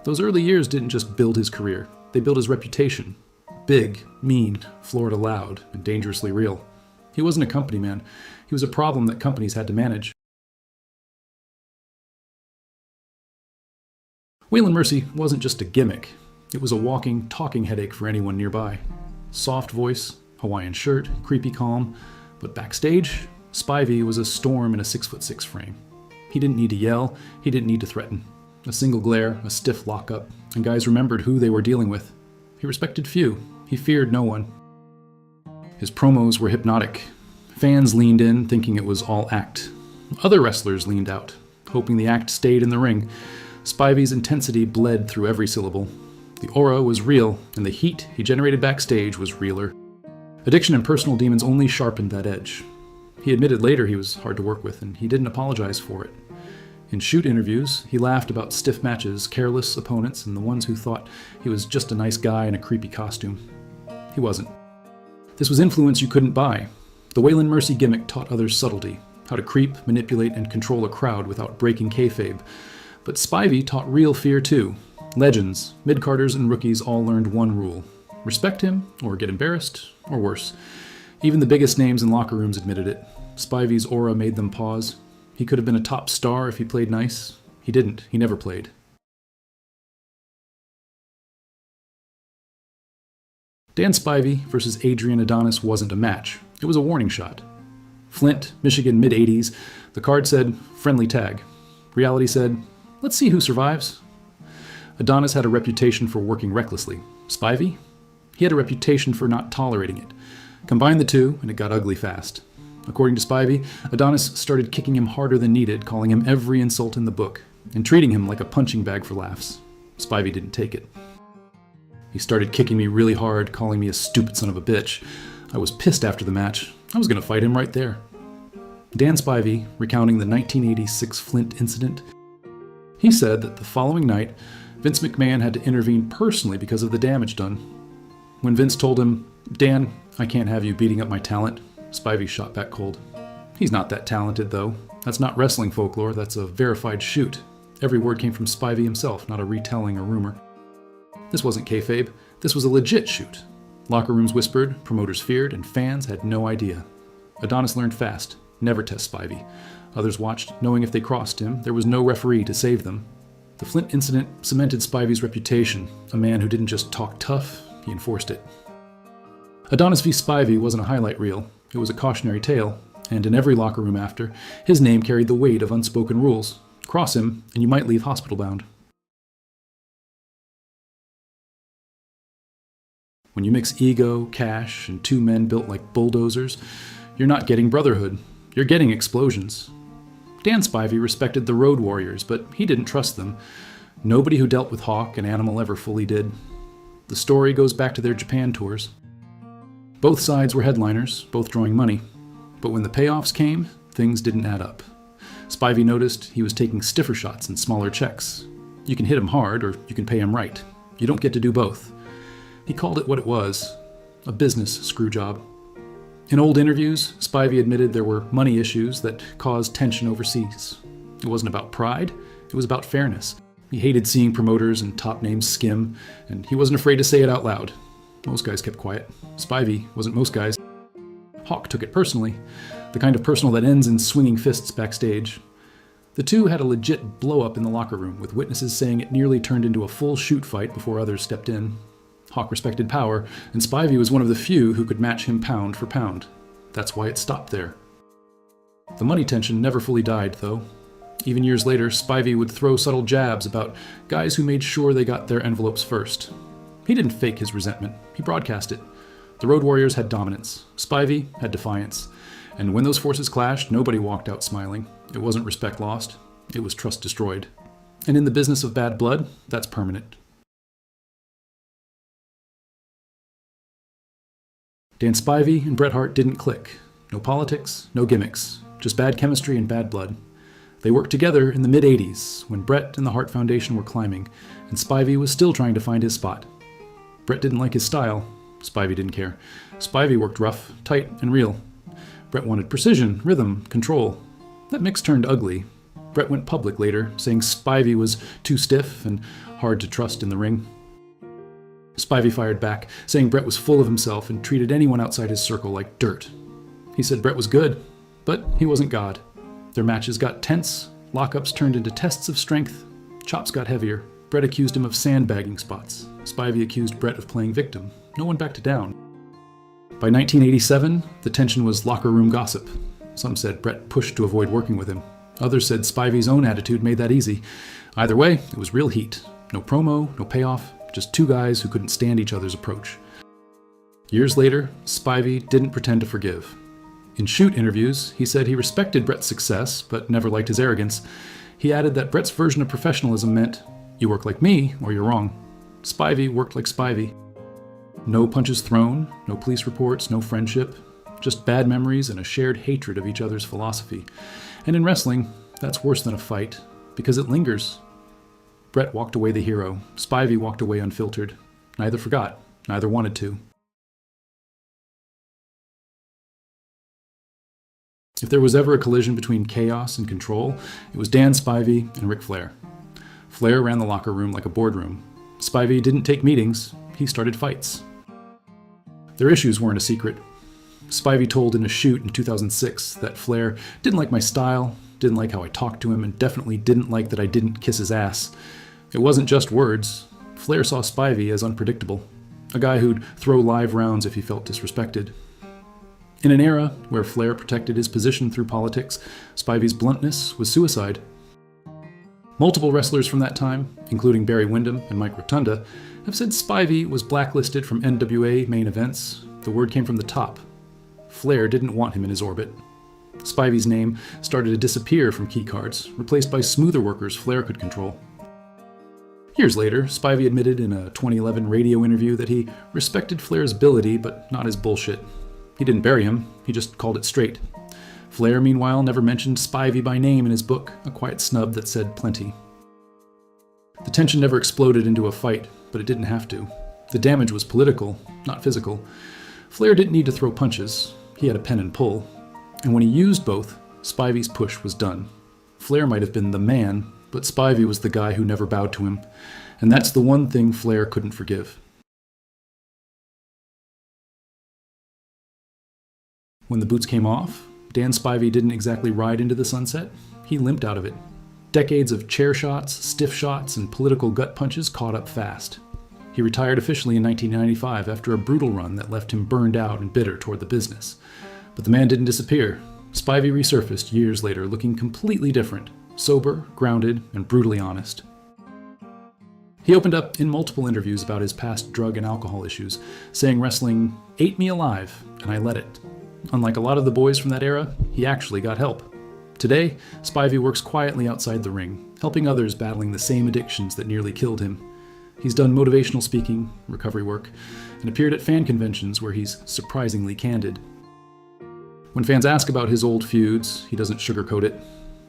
Those early years didn't just build his career, they built his reputation. Big, mean, Florida loud, and dangerously real. He wasn't a company man. He was a problem that companies had to manage. Waylon Mercy wasn't just a gimmick. It was a walking, talking headache for anyone nearby. Soft voice, Hawaiian shirt, creepy calm. But backstage, Spivey was a storm in a 6'6" frame. He didn't need to yell, he didn't need to threaten. A single glare, a stiff lockup, and guys remembered who they were dealing with. He respected few, he feared no one. His promos were hypnotic. Fans leaned in, thinking it was all act. Other wrestlers leaned out, hoping the act stayed in the ring. Spivey's intensity bled through every syllable. The aura was real, and the heat he generated backstage was realer. Addiction and personal demons only sharpened that edge. He admitted later he was hard to work with, and he didn't apologize for it. In shoot interviews, he laughed about stiff matches, careless opponents, and the ones who thought he was just a nice guy in a creepy costume. He wasn't. This was influence you couldn't buy. The Waylon Mercy gimmick taught others subtlety, how to creep, manipulate, and control a crowd without breaking kayfabe. But Spivey taught real fear too. Legends, mid-carders, and rookies all learned one rule: respect him, or get embarrassed, or worse. Even the biggest names in locker rooms admitted it. Spivey's aura made them pause. He could have been a top star if he played nice. He didn't. He never played. Dan Spivey versus Adrian Adonis wasn't a match. It was a warning shot. Flint, Michigan, mid-'80s. The card said, friendly tag. Reality said, let's see who survives. Adonis had a reputation for working recklessly. Spivey? He had a reputation for not tolerating it. Combine the two, and it got ugly fast. According to Spivey, Adonis started kicking him harder than needed, calling him every insult in the book, and treating him like a punching bag for laughs. Spivey didn't take it. He started kicking me really hard, calling me a stupid son of a bitch. I was pissed after the match. I was going to fight him right there. Dan Spivey, recounting the 1986 Flint incident, he said that the following night, Vince McMahon had to intervene personally because of the damage done. When Vince told him, Dan, I can't have you beating up my talent, Spivey shot back cold. He's not that talented, though. That's not wrestling folklore, that's a verified shoot. Every word came from Spivey himself, not a retelling or rumor. This wasn't kayfabe, this was a legit shoot. Locker rooms whispered, promoters feared, and fans had no idea. Adonis learned fast, never test Spivey. Others watched, knowing if they crossed him, there was no referee to save them. The Flint incident cemented Spivey's reputation, a man who didn't just talk tough, he enforced it. Adonis v. Spivey wasn't a highlight reel, it was a cautionary tale, and in every locker room after, his name carried the weight of unspoken rules. Cross him, and you might leave hospital-bound. When you mix ego, cash, and two men built like bulldozers, you're not getting brotherhood, you're getting explosions. Dan Spivey respected the Road Warriors, but he didn't trust them. Nobody who dealt with Hawk and Animal ever fully did. The story goes back to their Japan tours. Both sides were headliners, both drawing money. But when the payoffs came, things didn't add up. Spivey noticed he was taking stiffer shots and smaller checks. You can hit him hard, or you can pay him right. You don't get to do both. He called it what it was, a business screw job. In old interviews, Spivey admitted there were money issues that caused tension overseas. It wasn't about pride, it was about fairness. He hated seeing promoters and top names skim, and he wasn't afraid to say it out loud. Most guys kept quiet. Spivey wasn't most guys. Hawk took it personally, the kind of personal that ends in swinging fists backstage. The two had a legit blow-up in the locker room, with witnesses saying it nearly turned into a full shoot fight before others stepped in. Hawk respected power, and Spivey was one of the few who could match him pound for pound. That's why it stopped there. The money tension never fully died, though. Even years later, Spivey would throw subtle jabs about guys who made sure they got their envelopes first. He didn't fake his resentment, he broadcast it. The Road Warriors had dominance, Spivey had defiance. And when those forces clashed, nobody walked out smiling. It wasn't respect lost, it was trust destroyed. And in the business of bad blood, that's permanent. Dan Spivey and Bret Hart didn't click. No politics, no gimmicks, just bad chemistry and bad blood. They worked together in the mid-'80s, when Bret and the Hart Foundation were climbing, and Spivey was still trying to find his spot. Bret didn't like his style. Spivey didn't care. Spivey worked rough, tight, and real. Bret wanted precision, rhythm, control. That mix turned ugly. Bret went public later, saying Spivey was too stiff and hard to trust in the ring. Spivey fired back, saying Bret was full of himself and treated anyone outside his circle like dirt. He said Bret was good, but he wasn't God. Their matches got tense, lockups turned into tests of strength, chops got heavier. Bret accused him of sandbagging spots. Spivey accused Bret of playing victim. No one backed down. By 1987, the tension was locker room gossip. Some said Bret pushed to avoid working with him. Others said Spivey's own attitude made that easy. Either way, it was real heat. No promo, no payoff, just two guys who couldn't stand each other's approach. Years later, Spivey didn't pretend to forgive. In shoot interviews, he said he respected Bret's success, but never liked his arrogance. He added that Bret's version of professionalism meant, you work like me, or you're wrong. Spivey worked like Spivey. No punches thrown, no police reports, no friendship, just bad memories and a shared hatred of each other's philosophy. And in wrestling, that's worse than a fight, because it lingers. Bret walked away the hero. Spivey walked away unfiltered. Neither forgot, neither wanted to. If there was ever a collision between chaos and control, it was Dan Spivey and Ric Flair. Flair ran the locker room like a boardroom. Spivey didn't take meetings, he started fights. Their issues weren't a secret. Spivey told in a shoot in 2006 that Flair didn't like my style, didn't like how I talked to him, and definitely didn't like that I didn't kiss his ass. It wasn't just words. Flair saw Spivey as unpredictable, a guy who'd throw live rounds if he felt disrespected. In an era where Flair protected his position through politics, Spivey's bluntness was suicide. Multiple wrestlers from that time, including Barry Windham and Mike Rotunda, have said Spivey was blacklisted from NWA main events. The word came from the top. Flair didn't want him in his orbit. Spivey's name started to disappear from key cards, replaced by smoother workers Flair could control. Years later, Spivey admitted in a 2011 radio interview that he respected Flair's ability, but not his bullshit. He didn't bury him, he just called it straight. Flair, meanwhile, never mentioned Spivey by name in his book, a quiet snub that said plenty. The tension never exploded into a fight, but it didn't have to. The damage was political, not physical. Flair didn't need to throw punches, he had a pen and pull. And when he used both, Spivey's push was done. Flair might have been the man, but Spivey was the guy who never bowed to him. And that's the one thing Flair couldn't forgive. When the boots came off, Dan Spivey didn't exactly ride into the sunset. He limped out of it. Decades of chair shots, stiff shots, and political gut punches caught up fast. He retired officially in 1995 after a brutal run that left him burned out and bitter toward the business. But the man didn't disappear. Spivey resurfaced years later looking completely different, sober, grounded, and brutally honest. He opened up in multiple interviews about his past drug and alcohol issues, saying wrestling ate me alive, and I let it. Unlike a lot of the boys from that era, he actually got help. Today, Spivey works quietly outside the ring, helping others battling the same addictions that nearly killed him. He's done motivational speaking, recovery work, and appeared at fan conventions where he's surprisingly candid. When fans ask about his old feuds, he doesn't sugarcoat it.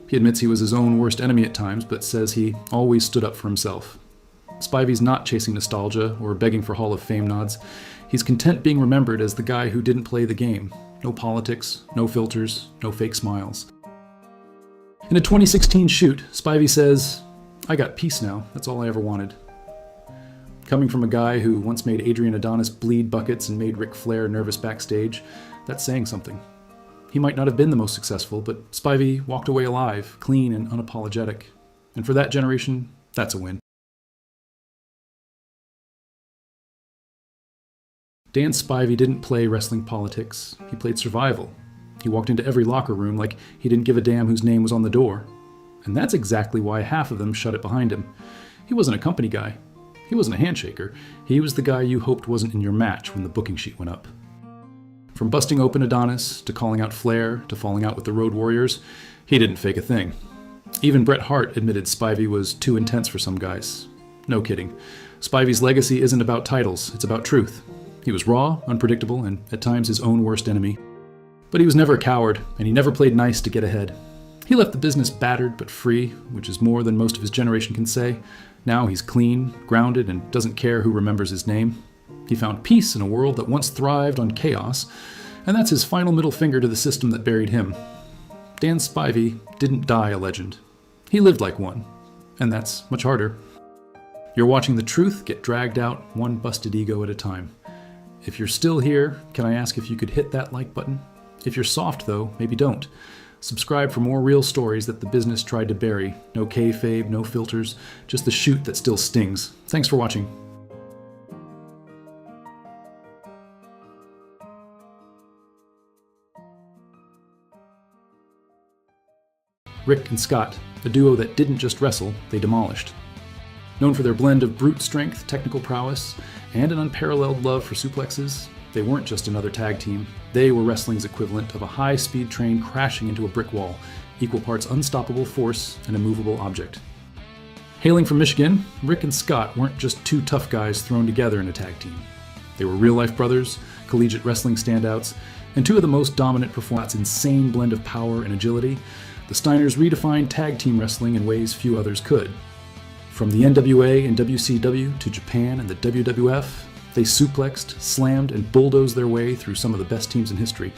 He admits he was his own worst enemy at times, but says he always stood up for himself. Spivey's not chasing nostalgia or begging for Hall of Fame nods. He's content being remembered as the guy who didn't play the game. No politics, no filters, no fake smiles. In a 2016 shoot, Spivey says, "I got peace now, that's all I ever wanted." Coming from a guy who once made Adrian Adonis bleed buckets and made Ric Flair nervous backstage, that's saying something. He might not have been the most successful, but Spivey walked away alive, clean and unapologetic. And for that generation, that's a win. Dan Spivey didn't play wrestling politics, he played survival. He walked into every locker room like he didn't give a damn whose name was on the door. And that's exactly why half of them shut it behind him. He wasn't a company guy. He wasn't a handshaker. He was the guy you hoped wasn't in your match when the booking sheet went up. From busting open Adonis, to calling out Flair, to falling out with the Road Warriors, he didn't fake a thing. Even Bret Hart admitted Spivey was too intense for some guys. No kidding. Spivey's legacy isn't about titles, it's about truth. He was raw, unpredictable, and at times his own worst enemy. But he was never a coward, and he never played nice to get ahead. He left the business battered but free, which is more than most of his generation can say. Now he's clean, grounded, and doesn't care who remembers his name. He found peace in a world that once thrived on chaos, and that's his final middle finger to the system that buried him. Dan Spivey didn't die a legend. He lived like one, and that's much harder. You're watching the truth get dragged out one busted ego at a time. If you're still here, can I ask if you could hit that like button? If you're soft, though, maybe don't. Subscribe for more real stories that the business tried to bury. No kayfabe, no filters, just the shoot that still stings. Thanks for watching. Rick and Scott, a duo that didn't just wrestle, they demolished. Known for their blend of brute strength, technical prowess, and an unparalleled love for suplexes, they weren't just another tag team. They were wrestling's equivalent of a high-speed train crashing into a brick wall, equal parts unstoppable force and immovable object. Hailing from Michigan, Rick and Scott weren't just two tough guys thrown together in a tag team. They were real-life brothers, collegiate wrestling standouts, and two of the most dominant performers. That insane blend of power and agility, the Steiners redefined tag team wrestling in ways few others could. From the NWA and WCW to Japan and the WWF, they suplexed, slammed, and bulldozed their way through some of the best teams in history,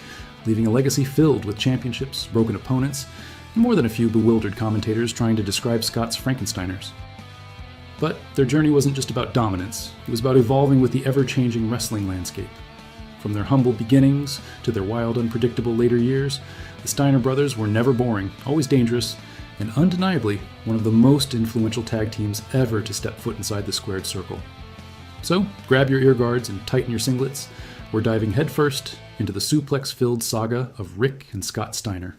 leaving a legacy filled with championships, broken opponents, and more than a few bewildered commentators trying to describe Scott's Frankensteiners. But their journey wasn't just about dominance, it was about evolving with the ever-changing wrestling landscape. From their humble beginnings to their wild, unpredictable later years, the Steiner brothers were never boring, always dangerous, and undeniably one of the most influential tag teams ever to step foot inside the squared circle. So, grab your earguards and tighten your singlets. We're diving headfirst into the suplex-filled saga of Rick and Scott Steiner.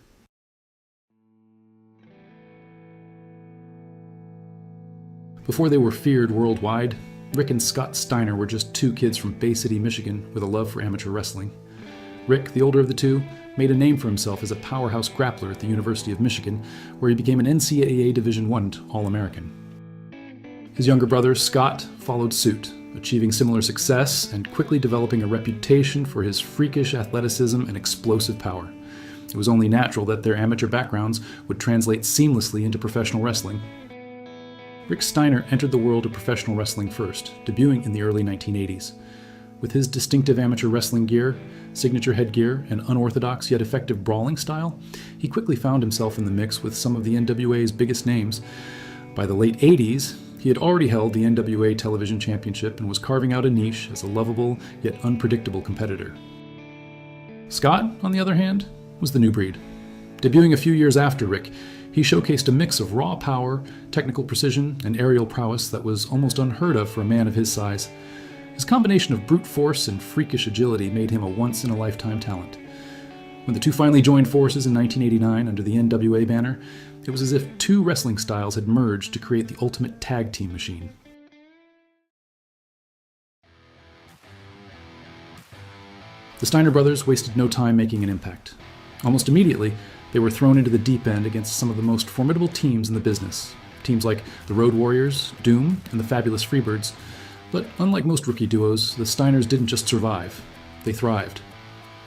Before they were feared worldwide, Rick and Scott Steiner were just two kids from Bay City, Michigan, with a love for amateur wrestling. Rick, the older of the two, made a name for himself as a powerhouse grappler at the University of Michigan, where he became an NCAA Division I All-American. His younger brother, Scott, followed suit, achieving similar success and quickly developing a reputation for his freakish athleticism and explosive power. It was only natural that their amateur backgrounds would translate seamlessly into professional wrestling. Rick Steiner entered the world of professional wrestling first, debuting in the early 1980s. With his distinctive amateur wrestling gear, signature headgear, and unorthodox yet effective brawling style, he quickly found himself in the mix with some of the NWA's biggest names. By the late 80s, he had already held the NWA Television Championship and was carving out a niche as a lovable yet unpredictable competitor. Scott, on the other hand, was the new breed. Debuting a few years after Rick, he showcased a mix of raw power, technical precision, and aerial prowess that was almost unheard of for a man of his size. His combination of brute force and freakish agility made him a once-in-a-lifetime talent. When the two finally joined forces in 1989 under the NWA banner, it was as if two wrestling styles had merged to create the ultimate tag team machine. The Steiner brothers wasted no time making an impact. Almost immediately, They were thrown into the deep end against some of the most formidable teams in the business. Teams like the Road Warriors, Doom, and the Fabulous Freebirds. But unlike most rookie duos, the Steiners didn't just survive, they thrived.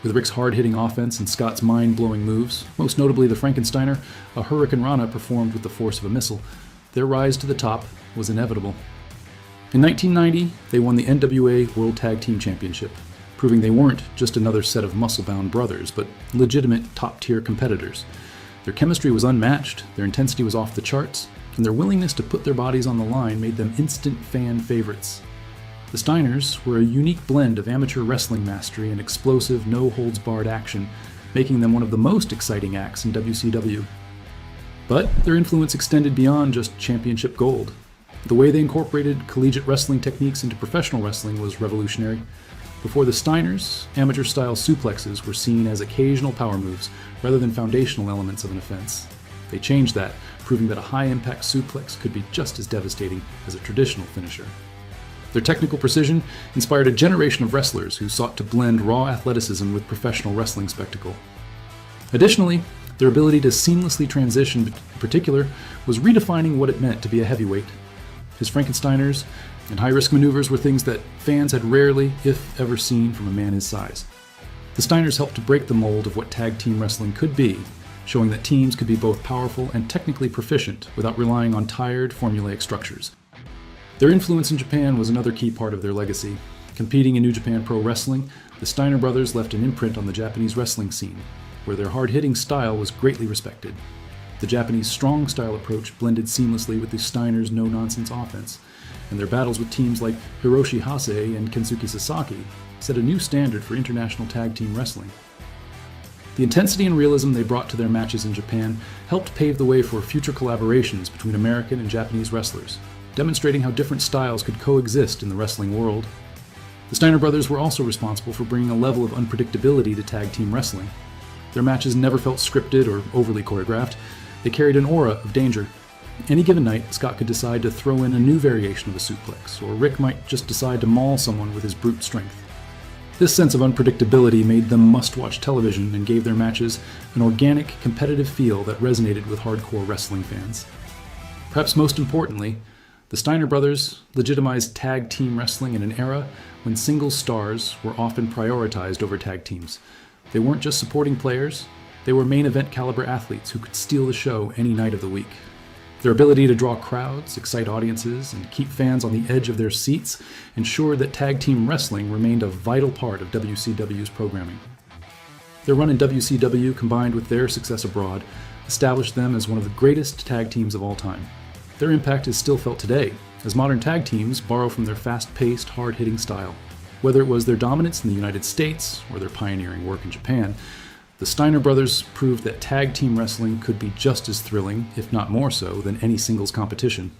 With Rick's hard-hitting offense and Scott's mind-blowing moves, most notably the Frankensteiner, a Hurricane Rana performed with the force of a missile, their rise to the top was inevitable. In 1990, they won the NWA World Tag Team Championship, proving they weren't just another set of muscle-bound brothers, but legitimate top-tier competitors. Their chemistry was unmatched, their intensity was off the charts, and their willingness to put their bodies on the line made them instant fan favorites. The Steiners were a unique blend of amateur wrestling mastery and explosive, no-holds-barred action, making them one of the most exciting acts in WCW. But their influence extended beyond just championship gold. The way they incorporated collegiate wrestling techniques into professional wrestling was revolutionary. Before the Steiners, amateur-style suplexes were seen as occasional power moves rather than foundational elements of an offense. They changed that, proving that a high-impact suplex could be just as devastating as a traditional finisher. Their technical precision inspired a generation of wrestlers who sought to blend raw athleticism with professional wrestling spectacle. Additionally, their ability to seamlessly transition in particular was redefining what it meant to be a heavyweight. His Frankensteiners and high-risk maneuvers were things that fans had rarely, if ever, seen from a man his size. The Steiners helped to break the mold of what tag team wrestling could be, showing that teams could be both powerful and technically proficient without relying on tired, formulaic structures. Their influence in Japan was another key part of their legacy. Competing in New Japan Pro Wrestling, the Steiner brothers left an imprint on the Japanese wrestling scene, where their hard-hitting style was greatly respected. The Japanese strong-style approach blended seamlessly with the Steiners' no-nonsense offense, and their battles with teams like Hiroshi Hase and Kensuke Sasaki set a new standard for international tag team wrestling. The intensity and realism they brought to their matches in Japan helped pave the way for future collaborations between American and Japanese wrestlers, demonstrating how different styles could coexist in the wrestling world. The Steiner brothers were also responsible for bringing a level of unpredictability to tag team wrestling. Their matches never felt scripted or overly choreographed. They carried an aura of danger. Any given night, Scott could decide to throw in a new variation of a suplex, or Rick might just decide to maul someone with his brute strength. This sense of unpredictability made them must-watch television and gave their matches an organic, competitive feel that resonated with hardcore wrestling fans. Perhaps most importantly, the Steiner brothers legitimized tag team wrestling in an era when single stars were often prioritized over tag teams. They weren't just supporting players, they were main event caliber athletes who could steal the show any night of the week. Their ability to draw crowds, excite audiences, and keep fans on the edge of their seats ensured that tag team wrestling remained a vital part of WCW's programming. Their run in WCW, combined with their success abroad, established them as one of the greatest tag teams of all time. Their impact is still felt today, as modern tag teams borrow from their fast-paced, hard-hitting style. Whether it was their dominance in the United States or their pioneering work in Japan, the Steiner brothers proved that tag team wrestling could be just as thrilling, if not more so, than any singles competition.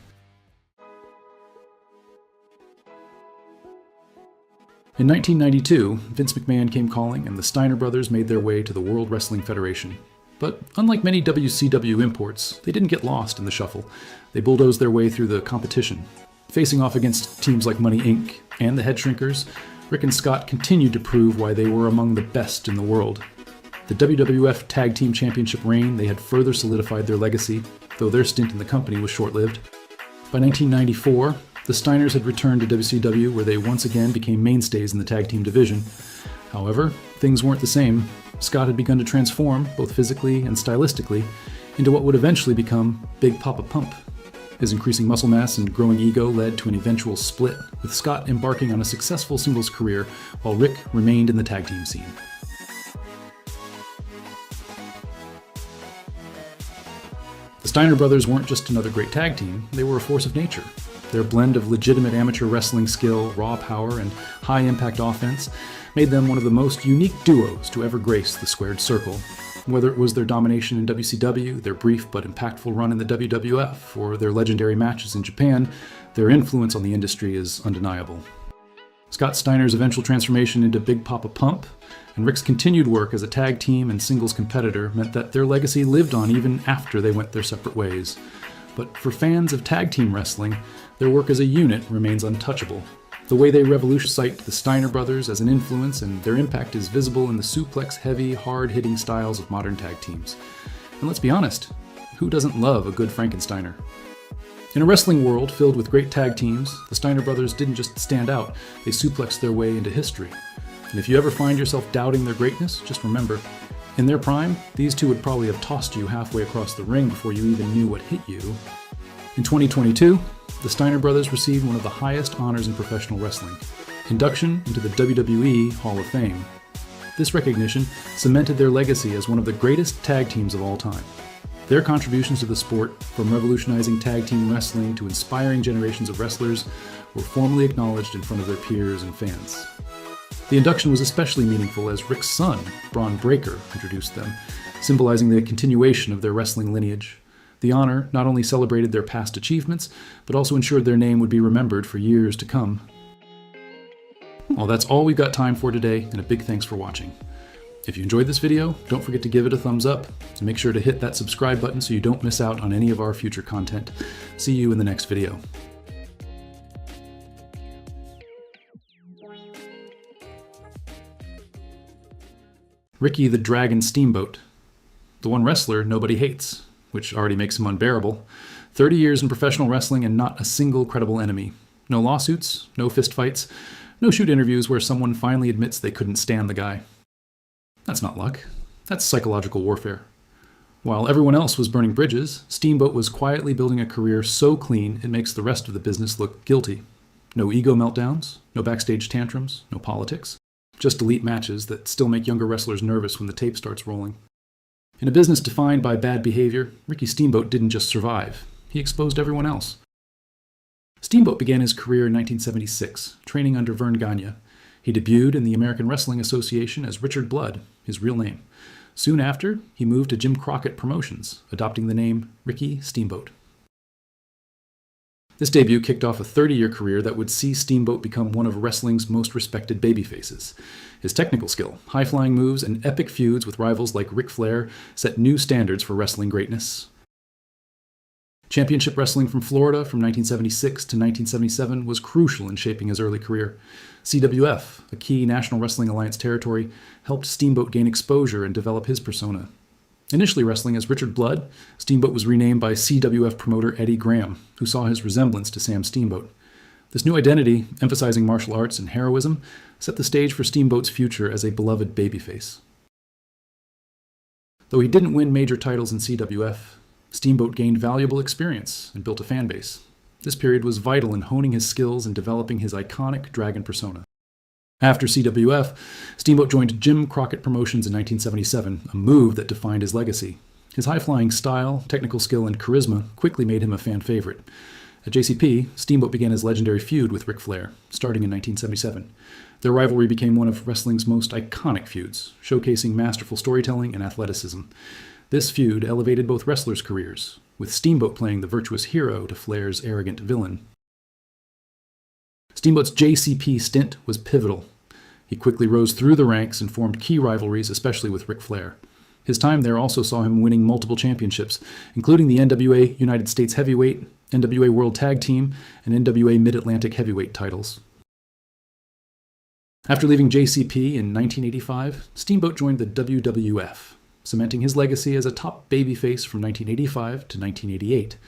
In 1992, Vince McMahon came calling and the Steiner brothers made their way to the World Wrestling Federation. But unlike many WCW imports, they didn't get lost in the shuffle. They bulldozed their way through the competition. Facing off against teams like Money Inc. and the Head Shrinkers, Rick and Scott continued to prove why they were among the best in the world. The WWF Tag Team Championship reign, they had further solidified their legacy, though their stint in the company was short-lived. By 1994, the Steiners had returned to WCW, where they once again became mainstays in the tag team division. However, things weren't the same. Scott had begun to transform, both physically and stylistically, into what would eventually become Big Papa Pump. His increasing muscle mass and growing ego led to an eventual split, with Scott embarking on a successful singles career, while Rick remained in the tag team scene. The Steiner brothers weren't just another great tag team, they were a force of nature. Their blend of legitimate amateur wrestling skill, raw power, and high-impact offense made them one of the most unique duos to ever grace the squared circle. Whether it was their domination in WCW, their brief but impactful run in the WWF, or their legendary matches in Japan, their influence on the industry is undeniable. Scott Steiner's eventual transformation into Big Papa Pump and Rick's continued work as a tag team and singles competitor meant that their legacy lived on even after they went their separate ways. But for fans of tag team wrestling, their work as a unit remains untouchable. The way they revolutionized the Steiner brothers as an influence, and their impact is visible in the suplex-heavy, hard-hitting styles of modern tag teams. And let's be honest, who doesn't love a good Frankensteiner? In a wrestling world filled with great tag teams, the Steiner brothers didn't just stand out, they suplexed their way into history. And if you ever find yourself doubting their greatness, just remember, in their prime, these two would probably have tossed you halfway across the ring before you even knew what hit you. In 2022, the Steiner brothers received one of the highest honors in professional wrestling, induction into the WWE Hall of Fame. This recognition cemented their legacy as one of the greatest tag teams of all time. Their contributions to the sport, from revolutionizing tag team wrestling to inspiring generations of wrestlers, were formally acknowledged in front of their peers and fans. The induction was especially meaningful as Rick's son, Braun Breaker, introduced them, symbolizing the continuation of their wrestling lineage. The honor not only celebrated their past achievements, but also ensured their name would be remembered for years to come. Well, that's all we've got time for today, and a big thanks for watching. If you enjoyed this video, don't forget to give it a thumbs up, and make sure to hit that subscribe button so you don't miss out on any of our future content. See you in the next video. Ricky the Dragon Steamboat, the one wrestler nobody hates, which already makes him unbearable. 30 years in professional wrestling and not a single credible enemy. No lawsuits, no fistfights, no shoot interviews where someone finally admits they couldn't stand the guy. That's not luck. That's psychological warfare. While everyone else was burning bridges, Steamboat was quietly building a career so clean it makes the rest of the business look guilty. No ego meltdowns, no backstage tantrums, no politics. Just elite matches that still make younger wrestlers nervous when the tape starts rolling. In a business defined by bad behavior, Ricky Steamboat didn't just survive, he exposed everyone else. Steamboat began his career in 1976, training under Verne Gagne. He debuted in the American Wrestling Association as Richard Blood, his real name. Soon after, he moved to Jim Crockett Promotions, adopting the name Ricky Steamboat. This debut kicked off a 30-year career that would see Steamboat become one of wrestling's most respected babyfaces. His technical skill, high-flying moves, and epic feuds with rivals like Ric Flair set new standards for wrestling greatness. Championship wrestling from Florida from 1976 to 1977 was crucial in shaping his early career. CWF, a key National Wrestling Alliance territory, helped Steamboat gain exposure and develop his persona. Initially wrestling as Richard Blood, Steamboat was renamed by CWF promoter Eddie Graham, who saw his resemblance to Sam Steamboat. This new identity, emphasizing martial arts and heroism, set the stage for Steamboat's future as a beloved babyface. Though he didn't win major titles in CWF, Steamboat gained valuable experience and built a fan base. This period was vital in honing his skills and developing his iconic dragon persona. After CWF, Steamboat joined Jim Crockett Promotions in 1977, a move that defined his legacy. His high-flying style, technical skill, and charisma quickly made him a fan favorite. At JCP, Steamboat began his legendary feud with Ric Flair, starting in 1977. Their rivalry became one of wrestling's most iconic feuds, showcasing masterful storytelling and athleticism. This feud elevated both wrestlers' careers, with Steamboat playing the virtuous hero to Flair's arrogant villain. Steamboat's JCP stint was pivotal. He quickly rose through the ranks and formed key rivalries, especially with Ric Flair. His time there also saw him winning multiple championships, including the NWA United States Heavyweight, NWA World Tag Team, and NWA Mid-Atlantic Heavyweight titles. After leaving JCP in 1985, Steamboat joined the WWF, cementing his legacy as a top babyface from 1985 to 1988.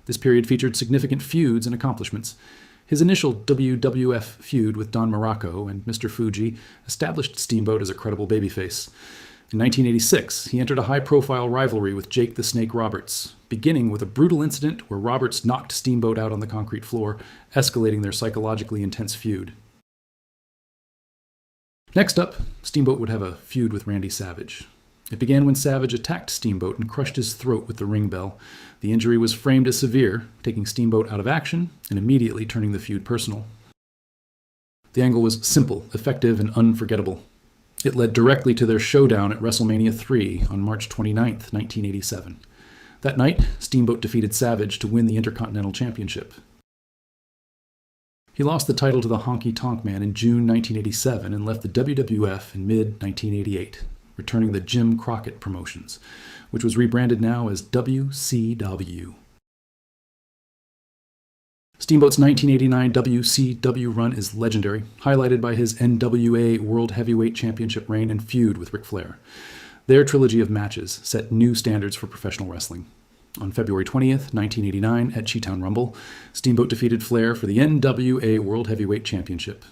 This period featured significant feuds and accomplishments. His initial WWF feud with Don Muraco and Mr. Fuji established Steamboat as a credible babyface. In 1986, he entered a high-profile rivalry with Jake the Snake Roberts, beginning with a brutal incident where Roberts knocked Steamboat out on the concrete floor, escalating their psychologically intense feud. Next up, Steamboat would have a feud with Randy Savage. It began when Savage attacked Steamboat and crushed his throat with the ring bell. The injury was framed as severe, taking Steamboat out of action and immediately turning the feud personal. The angle was simple, effective, and unforgettable. It led directly to their showdown at WrestleMania 3 on March 29, 1987. That night, Steamboat defeated Savage to win the Intercontinental Championship. He lost the title to the Honky Tonk Man in June 1987 and left the WWF in mid-1988. Returning the Jim Crockett Promotions, which was rebranded now as WCW. Steamboat's 1989 WCW run is legendary, highlighted by his NWA World Heavyweight Championship reign and feud with Ric Flair. Their trilogy of matches set new standards for professional wrestling. On February 20th, 1989, at Chi-Town Rumble, Steamboat defeated Flair for the NWA World Heavyweight Championship.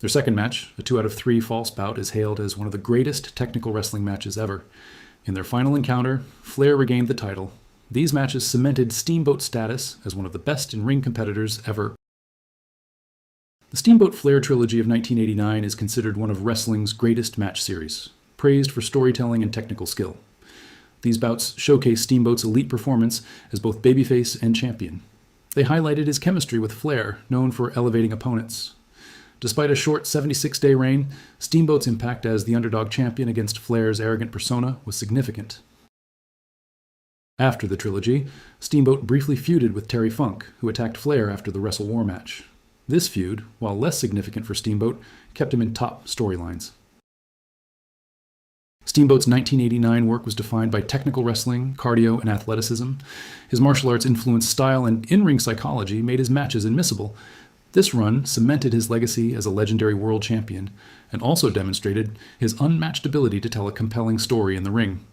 Their second match, a 2 out of 3 false bout, is hailed as one of the greatest technical wrestling matches ever. In their final encounter, Flair regained the title. These matches cemented Steamboat's status as one of the best in-ring competitors ever. The Steamboat Flair trilogy of 1989 is considered one of wrestling's greatest match series, praised for storytelling and technical skill. These bouts showcase Steamboat's elite performance as both babyface and champion. They highlighted his chemistry with Flair, known for elevating opponents. Despite a short 76-day reign, Steamboat's impact as the underdog champion against Flair's arrogant persona was significant. After the trilogy, Steamboat briefly feuded with Terry Funk, who attacked Flair after the Wrestle War match. This feud, while less significant for Steamboat, kept him in top storylines. Steamboat's 1989 work was defined by technical wrestling, cardio, and athleticism. His martial arts-influenced style and in-ring psychology made his matches admissible. This run cemented his legacy as a legendary world champion, and also demonstrated his unmatched ability to tell a compelling story in the ring.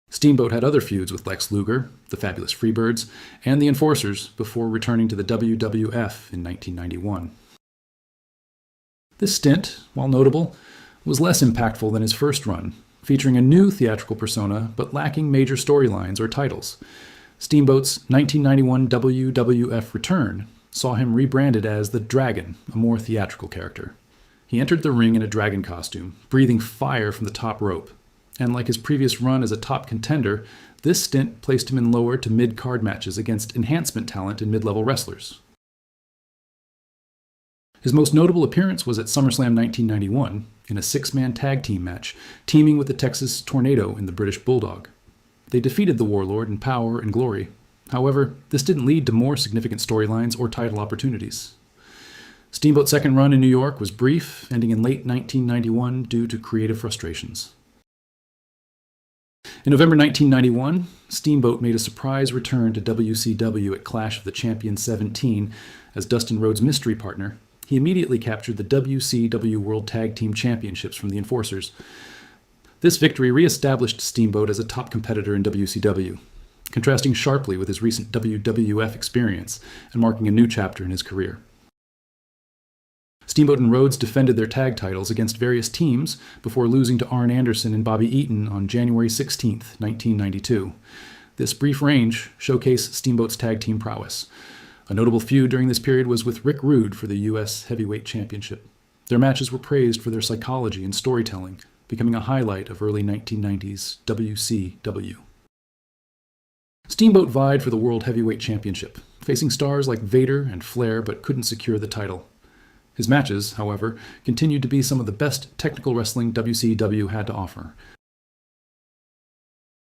Steamboat had other feuds with Lex Luger, the Fabulous Freebirds, and the Enforcers before returning to the WWF in 1991. This stint, while notable, was less impactful than his first run, featuring a new theatrical persona but lacking major storylines or titles. Steamboat's 1991 WWF return saw him rebranded as the Dragon, a more theatrical character. He entered the ring in a dragon costume, breathing fire from the top rope. And like his previous run as a top contender, this stint placed him in lower to mid-card matches against enhancement talent and mid-level wrestlers. His most notable appearance was at SummerSlam 1991 in a 6-man tag team match, teaming with the Texas Tornado and the British Bulldog. They defeated the Warlord in power and glory. However, this didn't lead to more significant storylines or title opportunities. Steamboat's second run in New York was brief, ending in late 1991 due to creative frustrations. In November 1991, Steamboat made a surprise return to WCW at Clash of the Champions 17 as Dustin Rhodes' mystery partner. He immediately captured the WCW World Tag Team Championships from the Enforcers. This victory re-established Steamboat as a top competitor in WCW, contrasting sharply with his recent WWF experience and marking a new chapter in his career. Steamboat and Rhodes defended their tag titles against various teams before losing to Arn Anderson and Bobby Eaton on January 16, 1992. This brief range showcased Steamboat's tag team prowess. A notable feud during this period was with Rick Rude for the U.S. Heavyweight Championship. Their matches were praised for their psychology and storytelling, becoming a highlight of early 1990s WCW. Steamboat vied for the World Heavyweight Championship, facing stars like Vader and Flair, but couldn't secure the title. His matches, however, continued to be some of the best technical wrestling WCW had to offer.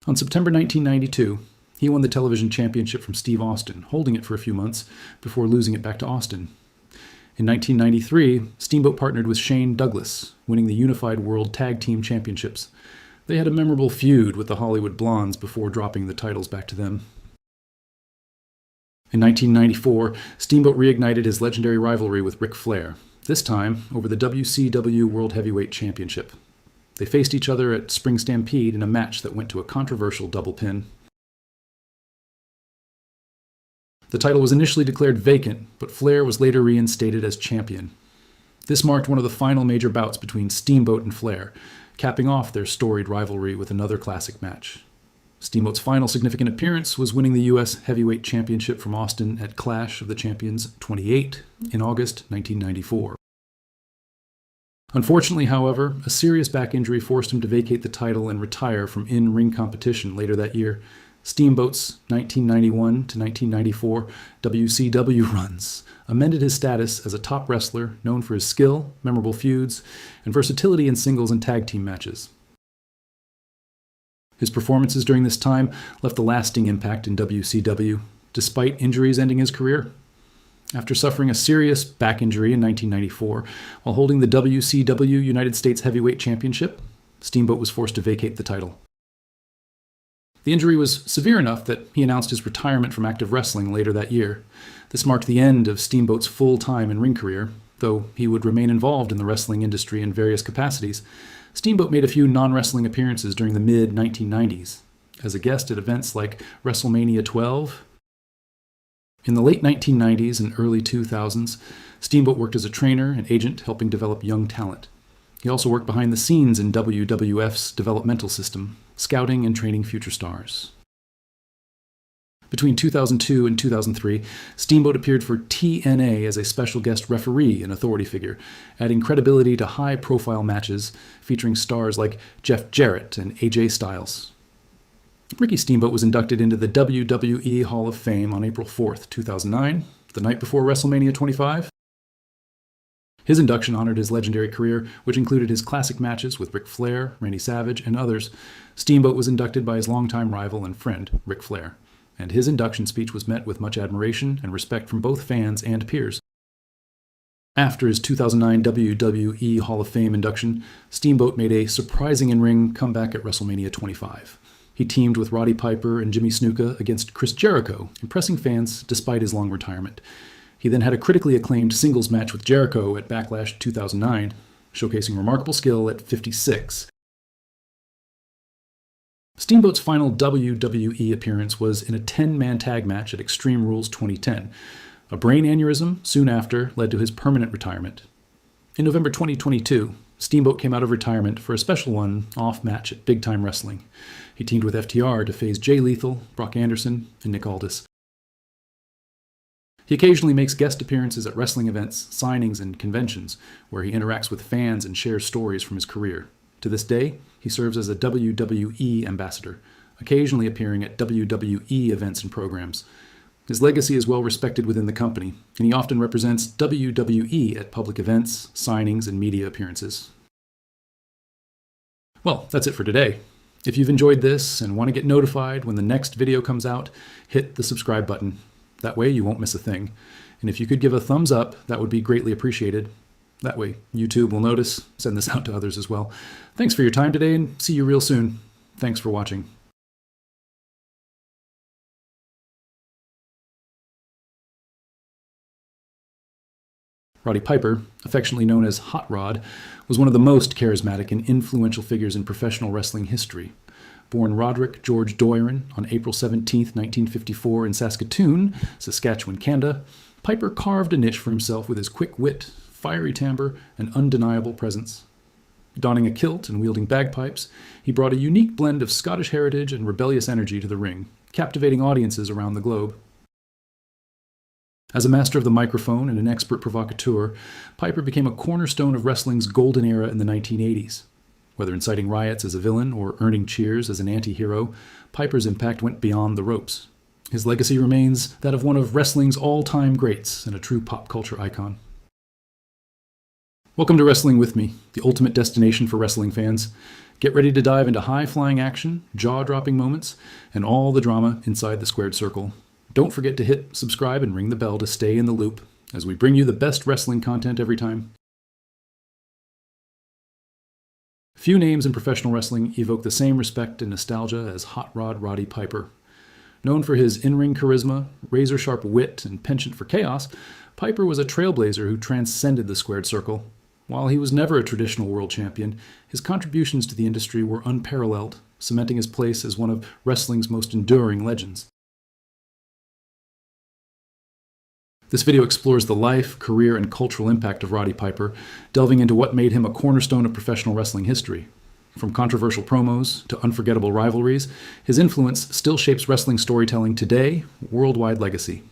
On September 1992, he won the television championship from Steve Austin, holding it for a few months before losing it back to Austin. In 1993, Steamboat partnered with Shane Douglas, winning the Unified World Tag Team Championships. They had a memorable feud with the Hollywood Blondes before dropping the titles back to them. In 1994, Steamboat reignited his legendary rivalry with Ric Flair, this time over the WCW World Heavyweight Championship. They faced each other at Spring Stampede in a match that went to a controversial double pin. The title was initially declared vacant, but Flair was later reinstated as champion. This marked one of the final major bouts between Steamboat and Flair, capping off their storied rivalry with another classic match. Steamboat's final significant appearance was winning the U.S. Heavyweight Championship from Austin at Clash of the Champions 28 in August 1994. Unfortunately, however, a serious back injury forced him to vacate the title and retire from in-ring competition later that year. Steamboat's 1991 to 1994 WCW runs amended his status as a top wrestler known for his skill, memorable feuds, and versatility in singles and tag team matches. His performances during this time left a lasting impact in WCW, despite injuries ending his career. After suffering a serious back injury in 1994 while holding the WCW United States Heavyweight Championship, Steamboat was forced to vacate the title. The injury was severe enough that he announced his retirement from active wrestling later that year. This marked the end of Steamboat's full-time in-ring career, Though he would remain involved in the wrestling industry in various capacities, Steamboat made a few non-wrestling appearances during the mid-1990s, as a guest at events like WrestleMania 12. In the late 1990s and early 2000s, Steamboat worked as a trainer and agent helping develop young talent. He also worked behind the scenes in WWF's developmental system, scouting and training future stars. Between 2002 and 2003, Steamboat appeared for TNA as a special guest referee and authority figure, adding credibility to high-profile matches featuring stars like Jeff Jarrett and AJ Styles. Ricky Steamboat was inducted into the WWE Hall of Fame on April 4th, 2009, the night before WrestleMania 25. His induction honored his legendary career, which included his classic matches with Ric Flair, Randy Savage, and others. Steamboat was inducted by his longtime rival and friend, Ric Flair, and his induction speech was met with much admiration and respect from both fans and peers. After his 2009 WWE Hall of Fame induction, Steamboat made a surprising in-ring comeback at WrestleMania 25. He teamed with Roddy Piper and Jimmy Snuka against Chris Jericho, impressing fans despite his long retirement. He then had a critically acclaimed singles match with Jericho at Backlash 2009, showcasing remarkable skill at 56. Steamboat's final WWE appearance was in a 10-man tag match at Extreme Rules 2010. A brain aneurysm soon after led to his permanent retirement. In November 2022, Steamboat came out of retirement for a special one-off match at Big Time Wrestling. He teamed with FTR to face Jay Lethal, Brock Anderson, and Nick Aldis. He occasionally makes guest appearances at wrestling events, signings, and conventions, where he interacts with fans and shares stories from his career. To this day, he serves as a WWE ambassador, occasionally appearing at WWE events and programs. His legacy is well respected within the company, and he often represents WWE at public events, signings, and media appearances. Well, that's it for today. If you've enjoyed this and want to get notified when the next video comes out, hit the subscribe button. That way you won't miss a thing. And if you could give a thumbs up, that would be greatly appreciated. That way YouTube will notice, send this out to others as well. Thanks for your time today, and see you real soon. Thanks for watching. Roddy Piper, affectionately known as Hot Rod, was one of the most charismatic and influential figures in professional wrestling history. Born Roderick George Doiron on April 17, 1954 in Saskatoon, Saskatchewan, Canada, Piper carved a niche for himself with his quick wit, fiery timbre, and undeniable presence. Donning a kilt and wielding bagpipes, he brought a unique blend of Scottish heritage and rebellious energy to the ring, captivating audiences around the globe. As a master of the microphone and an expert provocateur, Piper became a cornerstone of wrestling's golden era in the 1980s. Whether inciting riots as a villain or earning cheers as an anti-hero, Piper's impact went beyond the ropes. His legacy remains that of one of wrestling's all-time greats and a true pop culture icon. Welcome to Wrestling With Me, the ultimate destination for wrestling fans. Get ready to dive into high-flying action, jaw-dropping moments, and all the drama inside the squared circle. Don't forget to hit subscribe and ring the bell to stay in the loop as we bring you the best wrestling content every time. Few names in professional wrestling evoke the same respect and nostalgia as Hot Rod Roddy Piper. Known for his in-ring charisma, razor-sharp wit, and penchant for chaos, Piper was a trailblazer who transcended the squared circle. While he was never a traditional world champion, his contributions to the industry were unparalleled, cementing his place as one of wrestling's most enduring legends. This video explores the life, career, and cultural impact of Roddy Piper, delving into what made him a cornerstone of professional wrestling history. From controversial promos to unforgettable rivalries, his influence still shapes wrestling storytelling today, worldwide legacy.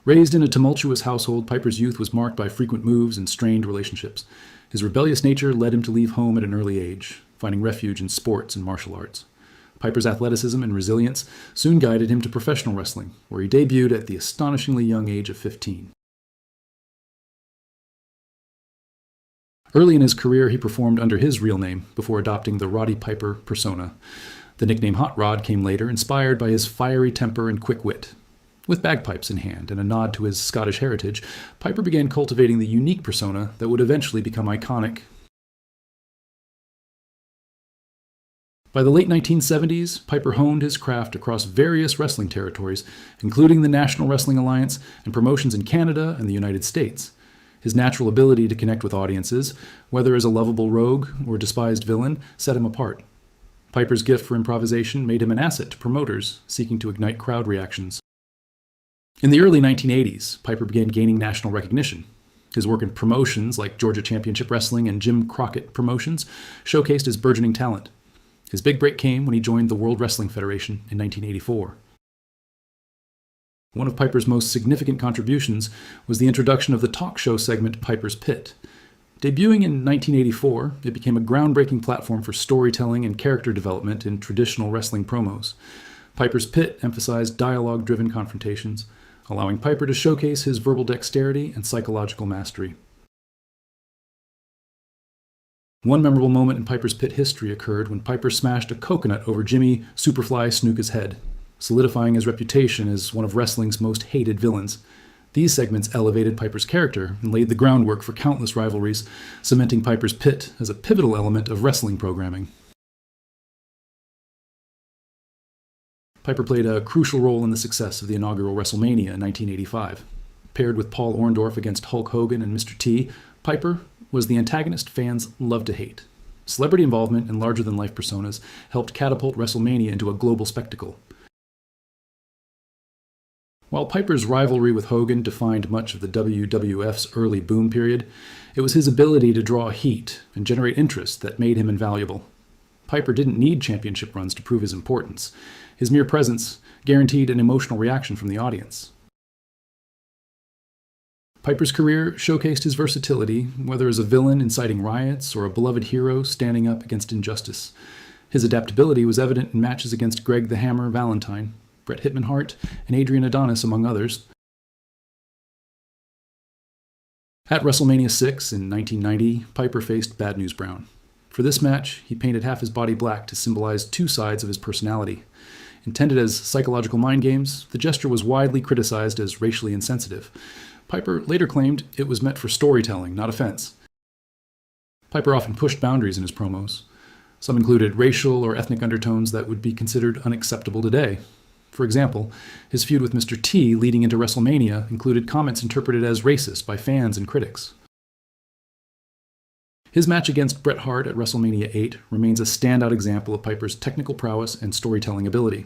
Raised in a tumultuous household, Piper's youth was marked by frequent moves and strained relationships. His rebellious nature led him to leave home at an early age, finding refuge in sports and martial arts. Piper's athleticism and resilience soon guided him to professional wrestling, where he debuted at the astonishingly young age of 15. Early in his career, he performed under his real name before adopting the Roddy Piper persona. The nickname Hot Rod came later, inspired by his fiery temper and quick wit. With bagpipes in hand and a nod to his Scottish heritage, Piper began cultivating the unique persona that would eventually become iconic. By the late 1970s, Piper honed his craft across various wrestling territories, including the National Wrestling Alliance and promotions in Canada and the United States. His natural ability to connect with audiences, whether as a lovable rogue or despised villain, set him apart. Piper's gift for improvisation made him an asset to promoters seeking to ignite crowd reactions. In the early 1980s, Piper began gaining national recognition. His work in promotions like Georgia Championship Wrestling and Jim Crockett Promotions showcased his burgeoning talent. His big break came when he joined the World Wrestling Federation in 1984. One of Piper's most significant contributions was the introduction of the talk show segment Piper's Pit. Debuting in 1984, it became a groundbreaking platform for storytelling and character development in traditional wrestling promos. Piper's Pit emphasized dialogue-driven confrontations, allowing Piper to showcase his verbal dexterity and psychological mastery. One memorable moment in Piper's Pit history occurred when Piper smashed a coconut over Jimmy Superfly Snuka's head, solidifying his reputation as one of wrestling's most hated villains. These segments elevated Piper's character and laid the groundwork for countless rivalries, cementing Piper's Pit as a pivotal element of wrestling programming. Piper played a crucial role in the success of the inaugural WrestleMania in 1985. Paired with Paul Orndorff against Hulk Hogan and Mr. T, Piper was the antagonist fans loved to hate. Celebrity involvement and larger-than-life personas helped catapult WrestleMania into a global spectacle. While Piper's rivalry with Hogan defined much of the WWF's early boom period, it was his ability to draw heat and generate interest that made him invaluable. Piper didn't need championship runs to prove his importance. His mere presence guaranteed an emotional reaction from the audience. Piper's career showcased his versatility, whether as a villain inciting riots or a beloved hero standing up against injustice. His adaptability was evident in matches against Greg the Hammer Valentine, Bret Hitman Hart, and Adrian Adonis, among others. At WrestleMania 6 in 1990, Piper faced Bad News Brown. For this match, he painted half his body black to symbolize two sides of his personality. Intended as psychological mind games, the gesture was widely criticized as racially insensitive. Piper later claimed it was meant for storytelling, not offense. Piper often pushed boundaries in his promos. Some included racial or ethnic undertones that would be considered unacceptable today. For example, his feud with Mr. T leading into WrestleMania included comments interpreted as racist by fans and critics. His match against Bret Hart at WrestleMania 8 remains a standout example of Piper's technical prowess and storytelling ability.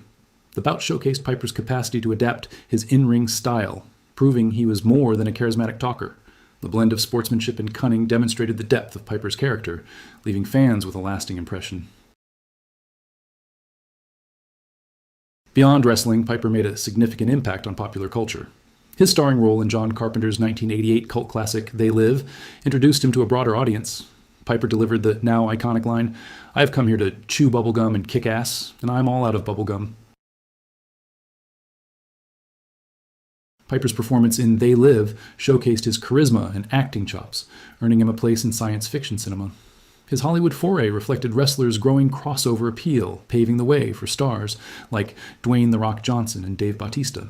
The bout showcased Piper's capacity to adapt his in-ring style, proving he was more than a charismatic talker. The blend of sportsmanship and cunning demonstrated the depth of Piper's character, leaving fans with a lasting impression. Beyond wrestling, Piper made a significant impact on popular culture. His starring role in John Carpenter's 1988 cult classic They Live introduced him to a broader audience. Piper delivered the now iconic line, "I have come here to chew bubblegum and kick ass, and I'm all out of bubblegum." Piper's performance in They Live showcased his charisma and acting chops, earning him a place in science fiction cinema. His Hollywood foray reflected wrestlers' growing crossover appeal, paving the way for stars like Dwayne "The Rock" Johnson and Dave Bautista.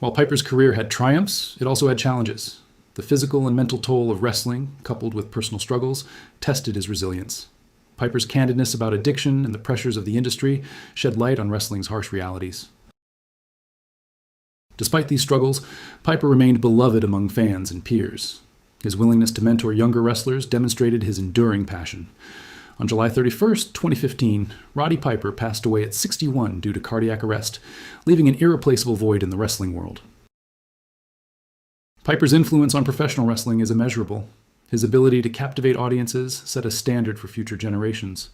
While Piper's career had triumphs, it also had challenges. The physical and mental toll of wrestling, coupled with personal struggles, tested his resilience. Piper's candidness about addiction and the pressures of the industry shed light on wrestling's harsh realities. Despite these struggles, Piper remained beloved among fans and peers. His willingness to mentor younger wrestlers demonstrated his enduring passion. On July 31st, 2015, Roddy Piper passed away at 61 due to cardiac arrest, leaving an irreplaceable void in the wrestling world. Piper's influence on professional wrestling is immeasurable. His ability to captivate audiences set a standard for future generations.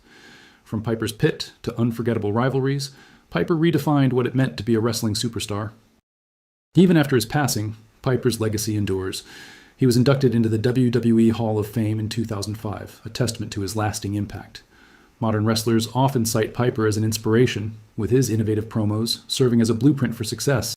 From Piper's Pit to unforgettable rivalries, Piper redefined what it meant to be a wrestling superstar. Even after his passing, Piper's legacy endures. He was inducted into the WWE Hall of Fame in 2005, a testament to his lasting impact. Modern wrestlers often cite Piper as an inspiration, with his innovative promos serving as a blueprint for success.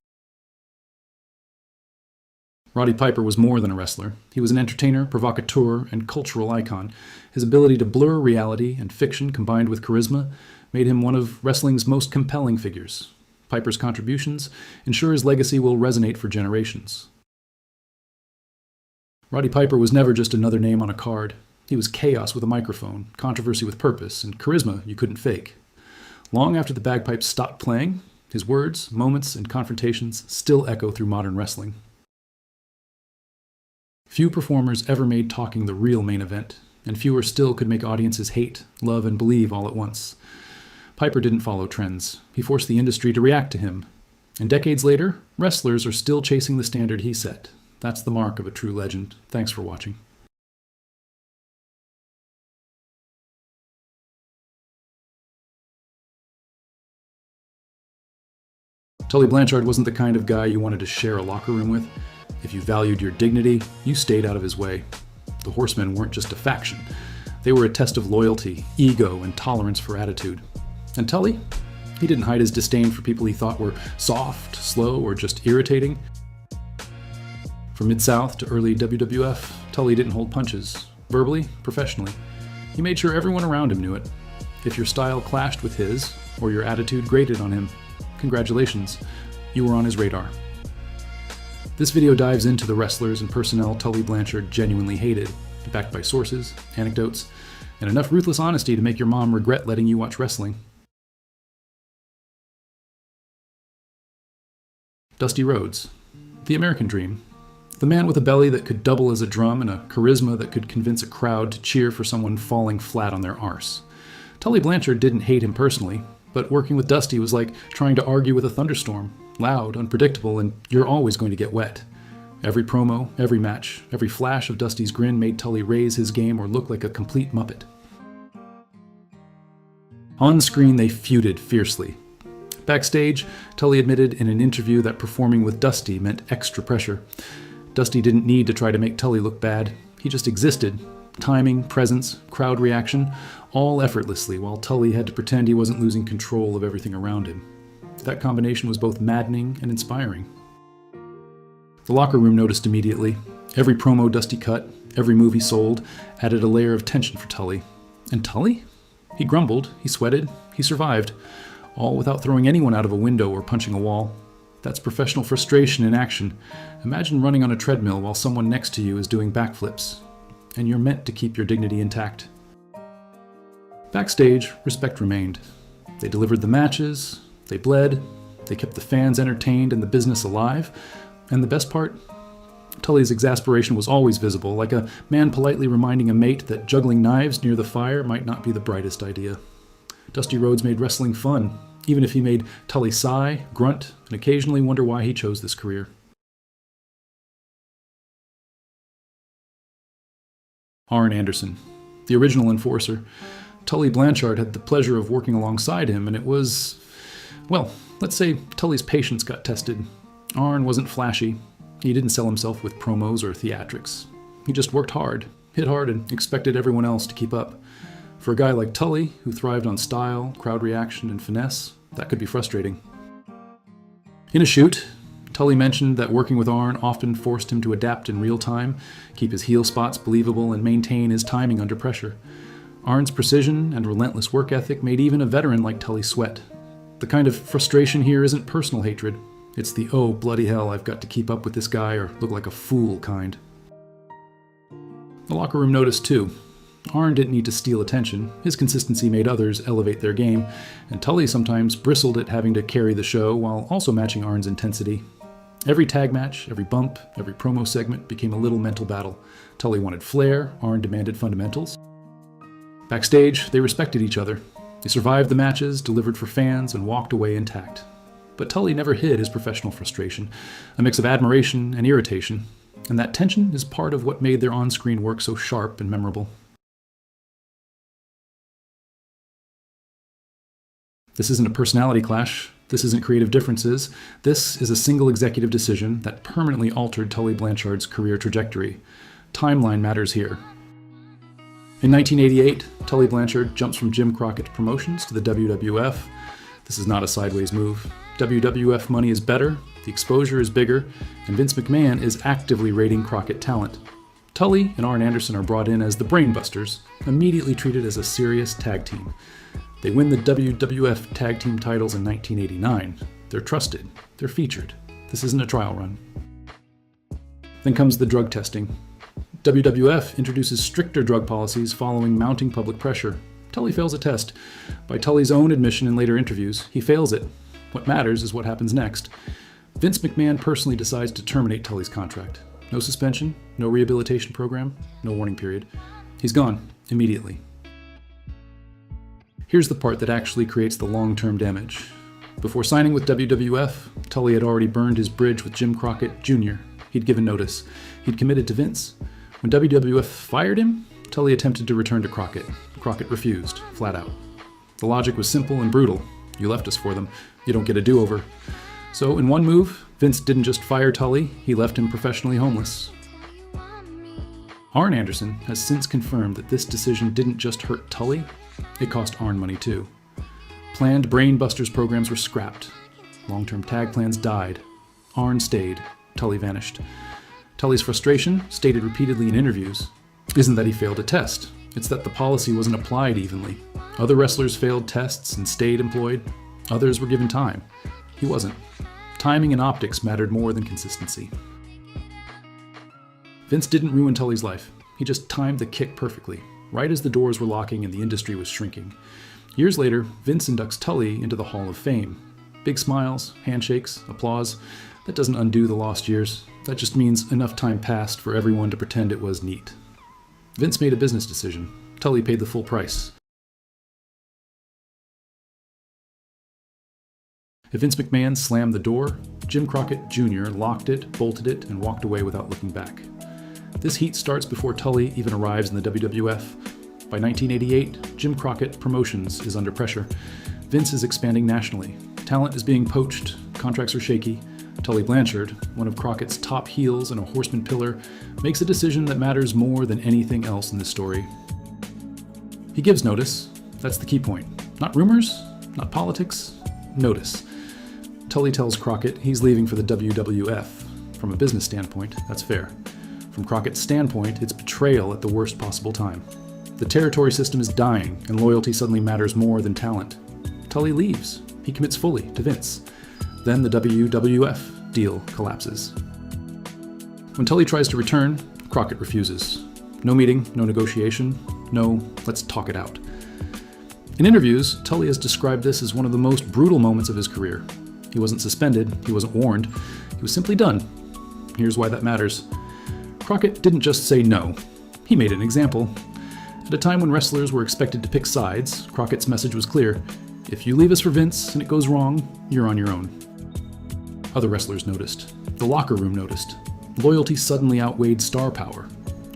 Roddy Piper was more than a wrestler. He was an entertainer, provocateur, and cultural icon. His ability to blur reality and fiction combined with charisma made him one of wrestling's most compelling figures. Piper's contributions ensure his legacy will resonate for generations. Roddy Piper was never just another name on a card. He was chaos with a microphone, controversy with purpose, and charisma you couldn't fake. Long after the bagpipes stopped playing, his words, moments, and confrontations still echo through modern wrestling. Few performers ever made talking the real main event, and fewer still could make audiences hate, love, and believe all at once. Piper didn't follow trends. He forced the industry to react to him. And decades later, wrestlers are still chasing the standard he set. That's the mark of a true legend. Thanks for watching. Tully Blanchard wasn't the kind of guy you wanted to share a locker room with. If you valued your dignity, you stayed out of his way. The Horsemen weren't just a faction. They were a test of loyalty, ego, and tolerance for attitude. And Tully? He didn't hide his disdain for people he thought were soft, slow, or just irritating. From Mid-South to early WWF, Tully didn't hold punches. Verbally, professionally. He made sure everyone around him knew it. If your style clashed with his, or your attitude grated on him, congratulations, you were on his radar. This video dives into the wrestlers and personnel Tully Blanchard genuinely hated, backed by sources, anecdotes, and enough ruthless honesty to make your mom regret letting you watch wrestling. Dusty Rhodes, the American Dream. The man with a belly that could double as a drum and a charisma that could convince a crowd to cheer for someone falling flat on their arse. Tully Blanchard didn't hate him personally, but working with Dusty was like trying to argue with a thunderstorm. Loud, unpredictable, and you're always going to get wet. Every promo, every match, every flash of Dusty's grin made Tully raise his game or look like a complete muppet. On screen, they feuded fiercely. Backstage, Tully admitted in an interview that performing with Dusty meant extra pressure. Dusty didn't need to try to make Tully look bad. He just existed. Timing, presence, crowd reaction, all effortlessly, while Tully had to pretend he wasn't losing control of everything around him. That combination was both maddening and inspiring. The locker room noticed immediately. Every promo Dusty cut, every move he sold, added a layer of tension for Tully. And Tully? He grumbled, he sweated, he survived, all without throwing anyone out of a window or punching a wall. That's professional frustration in action. Imagine running on a treadmill while someone next to you is doing backflips. And you're meant to keep your dignity intact. Backstage, respect remained. They delivered the matches, they bled, they kept the fans entertained and the business alive. And the best part? Tully's exasperation was always visible, like a man politely reminding a mate that juggling knives near the fire might not be the brightest idea. Dusty Rhodes made wrestling fun, even if he made Tully sigh, grunt, and occasionally wonder why he chose this career. Arn Anderson, the original enforcer. Tully Blanchard had the pleasure of working alongside him, and it was, well, let's say Tully's patience got tested. Arn wasn't flashy. He didn't sell himself with promos or theatrics. He just worked hard, hit hard, and expected everyone else to keep up. For a guy like Tully, who thrived on style, crowd reaction, and finesse, that could be frustrating. In a shoot, Tully mentioned that working with Arn often forced him to adapt in real time, keep his heel spots believable, and maintain his timing under pressure. Arn's precision and relentless work ethic made even a veteran like Tully sweat. The kind of frustration here isn't personal hatred. It's the, oh, bloody hell, I've got to keep up with this guy or look like a fool kind. The locker room noticed too. Arn didn't need to steal attention. His consistency made others elevate their game, and Tully sometimes bristled at having to carry the show while also matching Arn's intensity. Every tag match, every bump, every promo segment became a little mental battle. Tully wanted flair, Arn demanded fundamentals. Backstage, they respected each other. They survived the matches, delivered for fans, and walked away intact. But Tully never hid his professional frustration, a mix of admiration and irritation, and that tension is part of what made their on-screen work so sharp and memorable. This isn't a personality clash. This isn't creative differences. This is a single executive decision that permanently altered Tully Blanchard's career trajectory. Timeline matters here. In 1988, Tully Blanchard jumps from Jim Crockett Promotions to the WWF. This is not a sideways move. WWF money is better, the exposure is bigger, and Vince McMahon is actively rating Crockett talent. Tully and Arn Anderson are brought in as the Brainbusters, immediately treated as a serious tag team. They win the WWF Tag Team titles in 1989. They're trusted. They're featured. This isn't a trial run. Then comes the drug testing. WWF introduces stricter drug policies following mounting public pressure. Tully fails a test. By Tully's own admission in later interviews, he fails it. What matters is what happens next. Vince McMahon personally decides to terminate Tully's contract. No suspension, no rehabilitation program, no warning period. He's gone immediately. Here's the part that actually creates the long-term damage. Before signing with WWF, Tully had already burned his bridge with Jim Crockett Jr. He'd given notice. He'd committed to Vince. When WWF fired him, Tully attempted to return to Crockett. Crockett refused, flat out. The logic was simple and brutal. You left us for them. You don't get a do-over. So in one move, Vince didn't just fire Tully, he left him professionally homeless. Arn Anderson has since confirmed that this decision didn't just hurt Tully, it cost Arn money too. Planned Brain Busters programs were scrapped. Long-term tag plans died. Arn stayed. Tully vanished. Tully's frustration, stated repeatedly in interviews, isn't that he failed a test. It's that the policy wasn't applied evenly. Other wrestlers failed tests and stayed employed. Others were given time. He wasn't. Timing and optics mattered more than consistency. Vince didn't ruin Tully's life. He just timed the kick perfectly, right as the doors were locking and the industry was shrinking. Years later, Vince inducts Tully into the Hall of Fame. Big smiles, handshakes, applause. That doesn't undo the lost years. That just means enough time passed for everyone to pretend it was neat. Vince made a business decision. Tully paid the full price. If Vince McMahon slammed the door, Jim Crockett Jr. locked it, bolted it, and walked away without looking back. This heat starts before Tully even arrives in the WWF. By 1988, Jim Crockett Promotions is under pressure. Vince is expanding nationally. Talent is being poached. Contracts are shaky. Tully Blanchard, one of Crockett's top heels and a Horseman pillar, makes a decision that matters more than anything else in this story. He gives notice. That's the key point. Not rumors, not politics, notice. Tully tells Crockett he's leaving for the WWF. From a business standpoint, that's fair. From Crockett's standpoint, it's betrayal at the worst possible time. The territory system is dying, and loyalty suddenly matters more than talent. Tully leaves. He commits fully to Vince. Then the WWF deal collapses. When Tully tries to return, Crockett refuses. No meeting, no negotiation, no let's talk it out. In interviews, Tully has described this as one of the most brutal moments of his career. He wasn't suspended, he wasn't warned, he was simply done. Here's why that matters. Crockett didn't just say no, he made an example. At a time when wrestlers were expected to pick sides, Crockett's message was clear. If you leave us for Vince and it goes wrong, you're on your own. Other wrestlers noticed. The locker room noticed. Loyalty suddenly outweighed star power.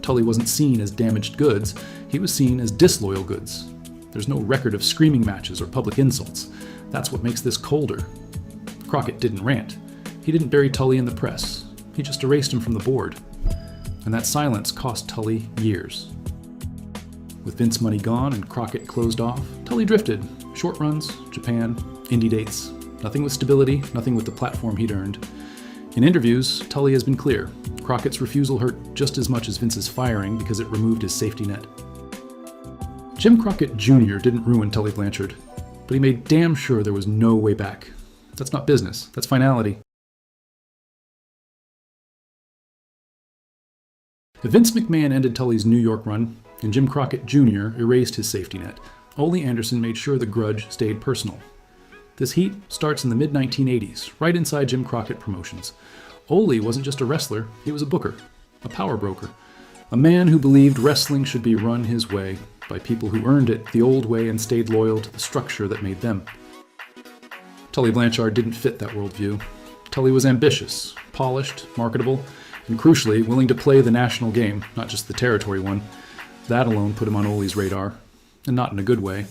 Tully wasn't seen as damaged goods, he was seen as disloyal goods. There's no record of screaming matches or public insults. That's what makes this colder. Crockett didn't rant. He didn't bury Tully in the press. He just erased him from the board. And that silence cost Tully years. With Vince money gone and Crockett closed off, Tully drifted. Short runs, Japan, indie dates. Nothing with stability, nothing with the platform he'd earned. In interviews, Tully has been clear. Crockett's refusal hurt just as much as Vince's firing because it removed his safety net. Jim Crockett Jr. didn't ruin Tully Blanchard, but he made damn sure there was no way back. That's not business, that's finality. If Vince McMahon ended Tully's New York run, and Jim Crockett Jr. erased his safety net, Ole Anderson made sure the grudge stayed personal. This heat starts in the mid-1980s, right inside Jim Crockett Promotions. Ole wasn't just a wrestler, he was a booker, a power broker, a man who believed wrestling should be run his way, by people who earned it the old way and stayed loyal to the structure that made them. Tully Blanchard didn't fit that worldview. Tully was ambitious, polished, marketable, and crucially, willing to play the national game, not just the territory one. That alone put him on Ole's radar, and not in a good way.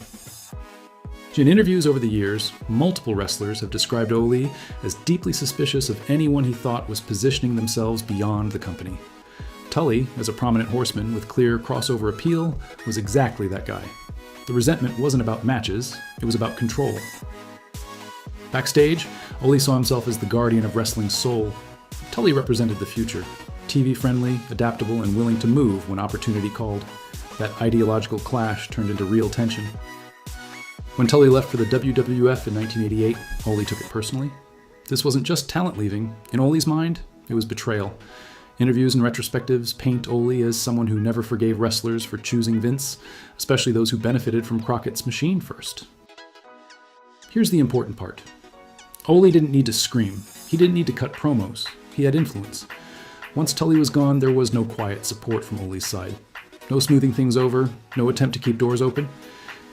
In interviews over the years, multiple wrestlers have described Ole as deeply suspicious of anyone he thought was positioning themselves beyond the company. Tully, as a prominent horseman with clear crossover appeal, was exactly that guy. The resentment wasn't about matches, it was about control. Backstage, Ole saw himself as the guardian of wrestling's soul. Tully represented the future, TV-friendly, adaptable, and willing to move when opportunity called. That ideological clash turned into real tension. When Tully left for the WWF in 1988, Ole took it personally. This wasn't just talent leaving. In Ole's mind, it was betrayal. Interviews and retrospectives paint Ole as someone who never forgave wrestlers for choosing Vince, especially those who benefited from Crockett's machine first. Here's the important part. Ole didn't need to scream. He didn't need to cut promos. He had influence. Once Tully was gone, there was no quiet support from Ole's side. No smoothing things over, no attempt to keep doors open.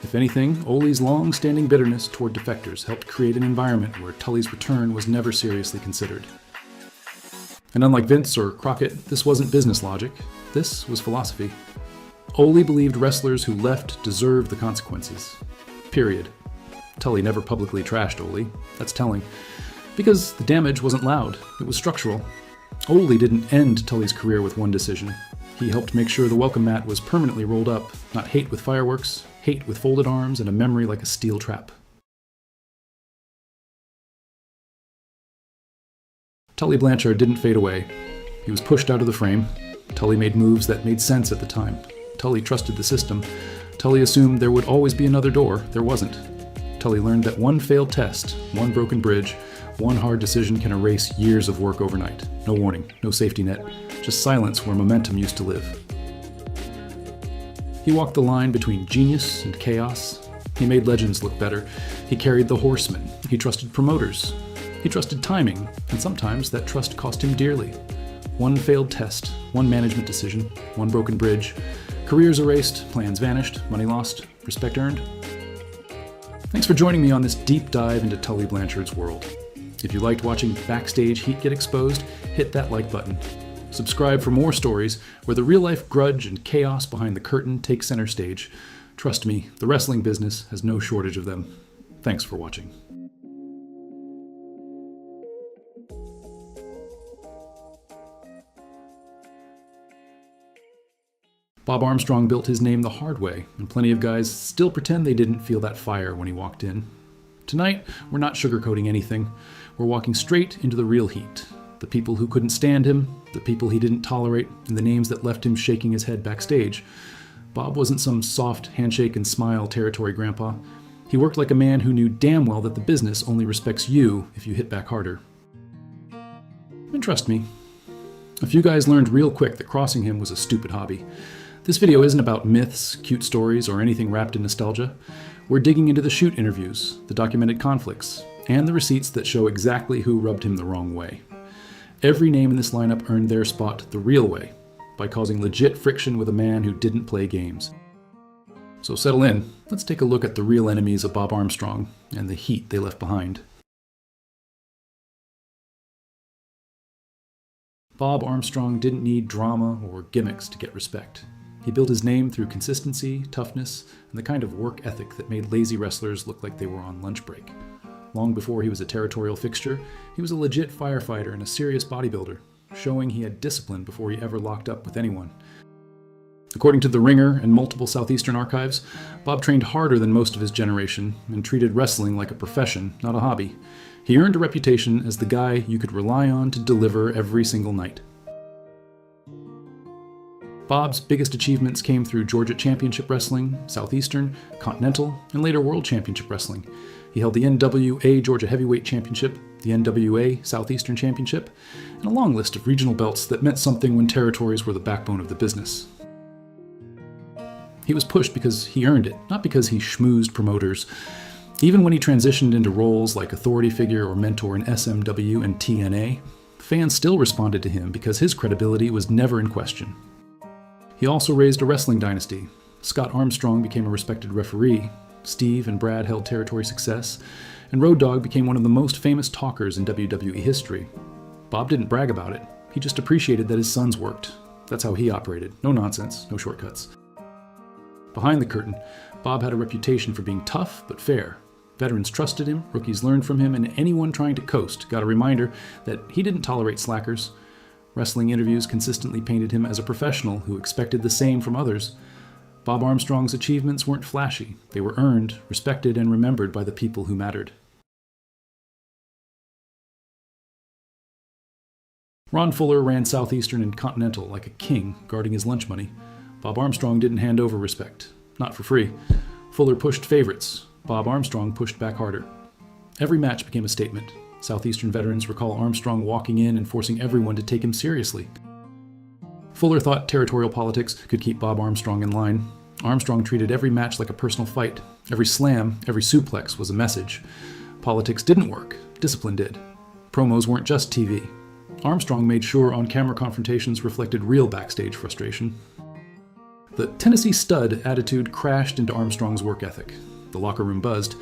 If anything, Ole's long-standing bitterness toward defectors helped create an environment where Tully's return was never seriously considered. And unlike Vince or Crockett, this wasn't business logic. This was philosophy. Ole believed wrestlers who left deserved the consequences. Period. Tully never publicly trashed Ole. That's telling. Because the damage wasn't loud, it was structural. Ole didn't end Tully's career with one decision. He helped make sure the welcome mat was permanently rolled up, not hate with fireworks, hate with folded arms, and a memory like a steel trap. Tully Blanchard didn't fade away. He was pushed out of the frame. Tully made moves that made sense at the time. Tully trusted the system. Tully assumed there would always be another door. There wasn't. Tully learned that one failed test, one broken bridge, one hard decision can erase years of work overnight. No warning, no safety net, just silence where momentum used to live. He walked the line between genius and chaos. He made legends look better. He carried the horsemen. He trusted promoters. He trusted timing, and sometimes that trust cost him dearly. One failed test, one management decision, one broken bridge. Careers erased, plans vanished, money lost, respect earned. Thanks for joining me on this deep dive into Tully Blanchard's world. If you liked watching backstage heat get exposed, hit that like button. Subscribe for more stories where the real-life grudge and chaos behind the curtain take center stage. Trust me, the wrestling business has no shortage of them. Thanks for watching. Bob Armstrong built his name the hard way, and plenty of guys still pretend they didn't feel that fire when he walked in. Tonight, we're not sugarcoating anything. We're walking straight into the real heat. The people who couldn't stand him, the people he didn't tolerate, and the names that left him shaking his head backstage. Bob wasn't some soft handshake and smile territory grandpa. He worked like a man who knew damn well that the business only respects you if you hit back harder. And trust me, a few guys learned real quick that crossing him was a stupid hobby. This video isn't about myths, cute stories, or anything wrapped in nostalgia. We're digging into the shoot interviews, the documented conflicts, and the receipts that show exactly who rubbed him the wrong way. Every name in this lineup earned their spot the real way, by causing legit friction with a man who didn't play games. So settle in, let's take a look at the real enemies of Bob Armstrong and the heat they left behind. Bob Armstrong didn't need drama or gimmicks to get respect. He built his name through consistency, toughness, and the kind of work ethic that made lazy wrestlers look like they were on lunch break. Long before he was a territorial fixture, he was a legit firefighter and a serious bodybuilder, showing he had discipline before he ever locked up with anyone. According to The Ringer and multiple Southeastern archives, Bob trained harder than most of his generation and treated wrestling like a profession, not a hobby. He earned a reputation as the guy you could rely on to deliver every single night. Bob's biggest achievements came through Georgia Championship Wrestling, Southeastern, Continental, and later World Championship Wrestling. He held the NWA Georgia Heavyweight Championship, the NWA Southeastern Championship, and a long list of regional belts that meant something when territories were the backbone of the business. He was pushed because he earned it, not because he schmoozed promoters. Even when he transitioned into roles like authority figure or mentor in SMW and TNA, fans still responded to him because his credibility was never in question. He also raised a wrestling dynasty. Scott Armstrong became a respected referee, Steve and Brad held territory success, and Road Dogg became one of the most famous talkers in WWE history. Bob didn't brag about it, he just appreciated that his sons worked. That's how he operated. No nonsense, no shortcuts. Behind the curtain, Bob had a reputation for being tough but fair. Veterans trusted him, rookies learned from him, and anyone trying to coast got a reminder that he didn't tolerate slackers. Wrestling interviews consistently painted him as a professional who expected the same from others. Bob Armstrong's achievements weren't flashy. They were earned, respected, and remembered by the people who mattered. Ron Fuller ran Southeastern and Continental like a king, guarding his lunch money. Bob Armstrong didn't hand over respect. Not for free. Fuller pushed favorites. Bob Armstrong pushed back harder. Every match became a statement. Southeastern veterans recall Armstrong walking in and forcing everyone to take him seriously. Fuller thought territorial politics could keep Bob Armstrong in line. Armstrong treated every match like a personal fight. Every slam, every suplex was a message. Politics didn't work. Discipline did. Promos weren't just TV. Armstrong made sure on-camera confrontations reflected real backstage frustration. The Tennessee stud attitude crashed into Armstrong's work ethic. The locker room buzzed.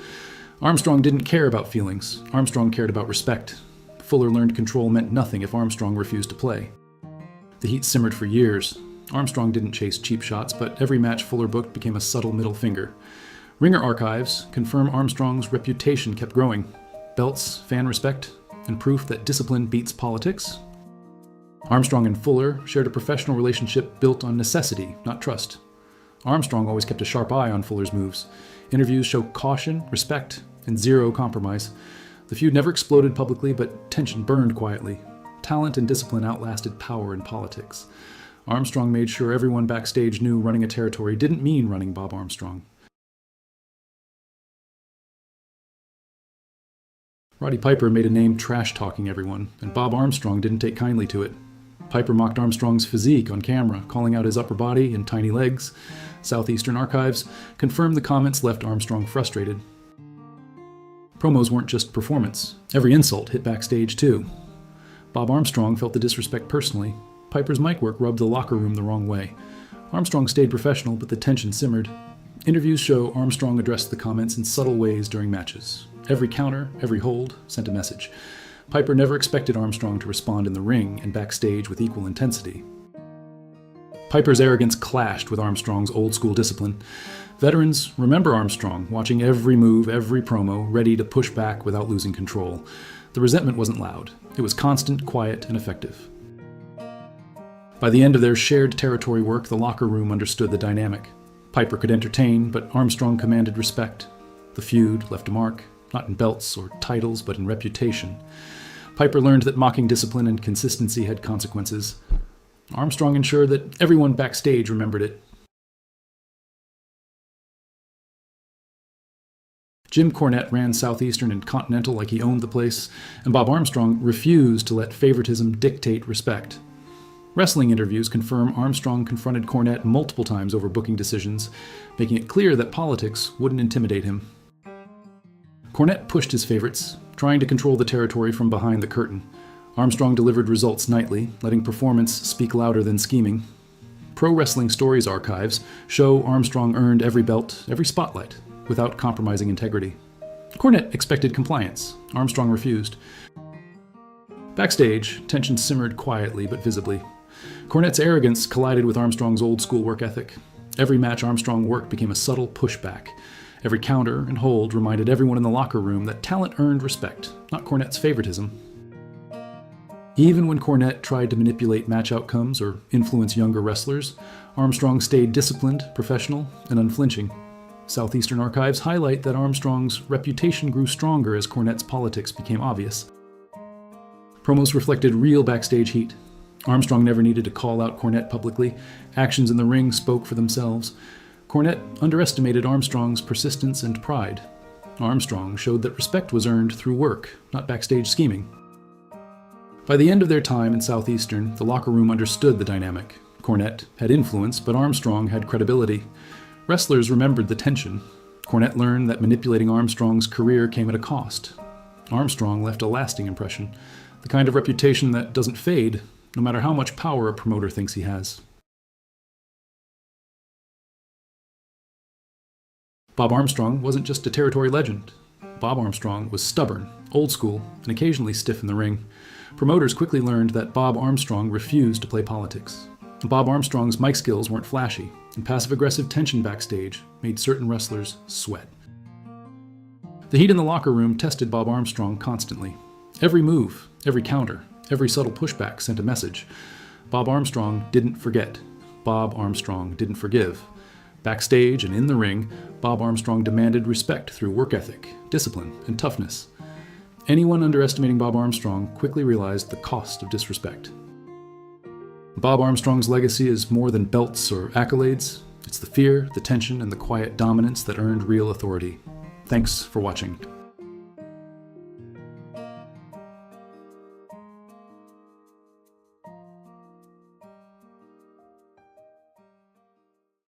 Armstrong didn't care about feelings. Armstrong cared about respect. Fuller learned control meant nothing if Armstrong refused to play. The heat simmered for years. Armstrong didn't chase cheap shots, but every match Fuller booked became a subtle middle finger. Ringer archives confirm Armstrong's reputation kept growing. Belts, fan respect, and proof that discipline beats politics. Armstrong and Fuller shared a professional relationship built on necessity, not trust. Armstrong always kept a sharp eye on Fuller's moves. Interviews show caution, respect, and zero compromise. The feud never exploded publicly, but tension burned quietly. Talent and discipline outlasted power in politics. Armstrong made sure everyone backstage knew running a territory didn't mean running Bob Armstrong. Roddy Piper made a name trash-talking everyone, and Bob Armstrong didn't take kindly to it. Piper mocked Armstrong's physique on camera, calling out his upper body and tiny legs. Southeastern archives confirmed the comments left Armstrong frustrated. Promos weren't just performance. Every insult hit backstage, too. Bob Armstrong felt the disrespect personally. Piper's mic work rubbed the locker room the wrong way. Armstrong stayed professional, but the tension simmered. Interviews show Armstrong addressed the comments in subtle ways during matches. Every counter, every hold, sent a message. Piper never expected Armstrong to respond in the ring and backstage with equal intensity. Piper's arrogance clashed with Armstrong's old-school discipline. Veterans remember Armstrong, watching every move, every promo, ready to push back without losing control. The resentment wasn't loud. It was constant, quiet, and effective. By the end of their shared territory work, the locker room understood the dynamic. Piper could entertain, but Armstrong commanded respect. The feud left a mark, not in belts or titles, but in reputation. Piper learned that mocking discipline and consistency had consequences. Armstrong ensured that everyone backstage remembered it. Jim Cornette ran Southeastern and Continental like he owned the place, and Bob Armstrong refused to let favoritism dictate respect. Wrestling interviews confirm Armstrong confronted Cornette multiple times over booking decisions, making it clear that politics wouldn't intimidate him. Cornette pushed his favorites, trying to control the territory from behind the curtain. Armstrong delivered results nightly, letting performance speak louder than scheming. Pro Wrestling Stories archives show Armstrong earned every belt, every spotlight, without compromising integrity. Cornette expected compliance. Armstrong refused. Backstage, tension simmered quietly but visibly. Cornette's arrogance collided with Armstrong's old-school work ethic. Every match Armstrong worked became a subtle pushback. Every counter and hold reminded everyone in the locker room that talent earned respect, not Cornette's favoritism. Even when Cornette tried to manipulate match outcomes or influence younger wrestlers, Armstrong stayed disciplined, professional, and unflinching. Southeastern archives highlight that Armstrong's reputation grew stronger as Cornette's politics became obvious. Promos reflected real backstage heat. Armstrong never needed to call out Cornette publicly. Actions in the ring spoke for themselves. Cornette underestimated Armstrong's persistence and pride. Armstrong showed that respect was earned through work, not backstage scheming. By the end of their time in Southeastern, the locker room understood the dynamic. Cornette had influence, but Armstrong had credibility. Wrestlers remembered the tension. Cornette learned that manipulating Armstrong's career came at a cost. Armstrong left a lasting impression, the kind of reputation that doesn't fade, no matter how much power a promoter thinks he has. Bob Armstrong wasn't just a territory legend. Bob Armstrong was stubborn, old school, and occasionally stiff in the ring. Promoters quickly learned that Bob Armstrong refused to play politics. Bob Armstrong's mic skills weren't flashy, and passive-aggressive tension backstage made certain wrestlers sweat. The heat in the locker room tested Bob Armstrong constantly. Every move, every counter, every subtle pushback sent a message. Bob Armstrong didn't forget. Bob Armstrong didn't forgive. Backstage and in the ring, Bob Armstrong demanded respect through work ethic, discipline, and toughness. Anyone underestimating Bob Armstrong quickly realized the cost of disrespect. Bob Armstrong's legacy is more than belts or accolades. It's the fear, the tension, and the quiet dominance that earned real authority. Thanks for watching.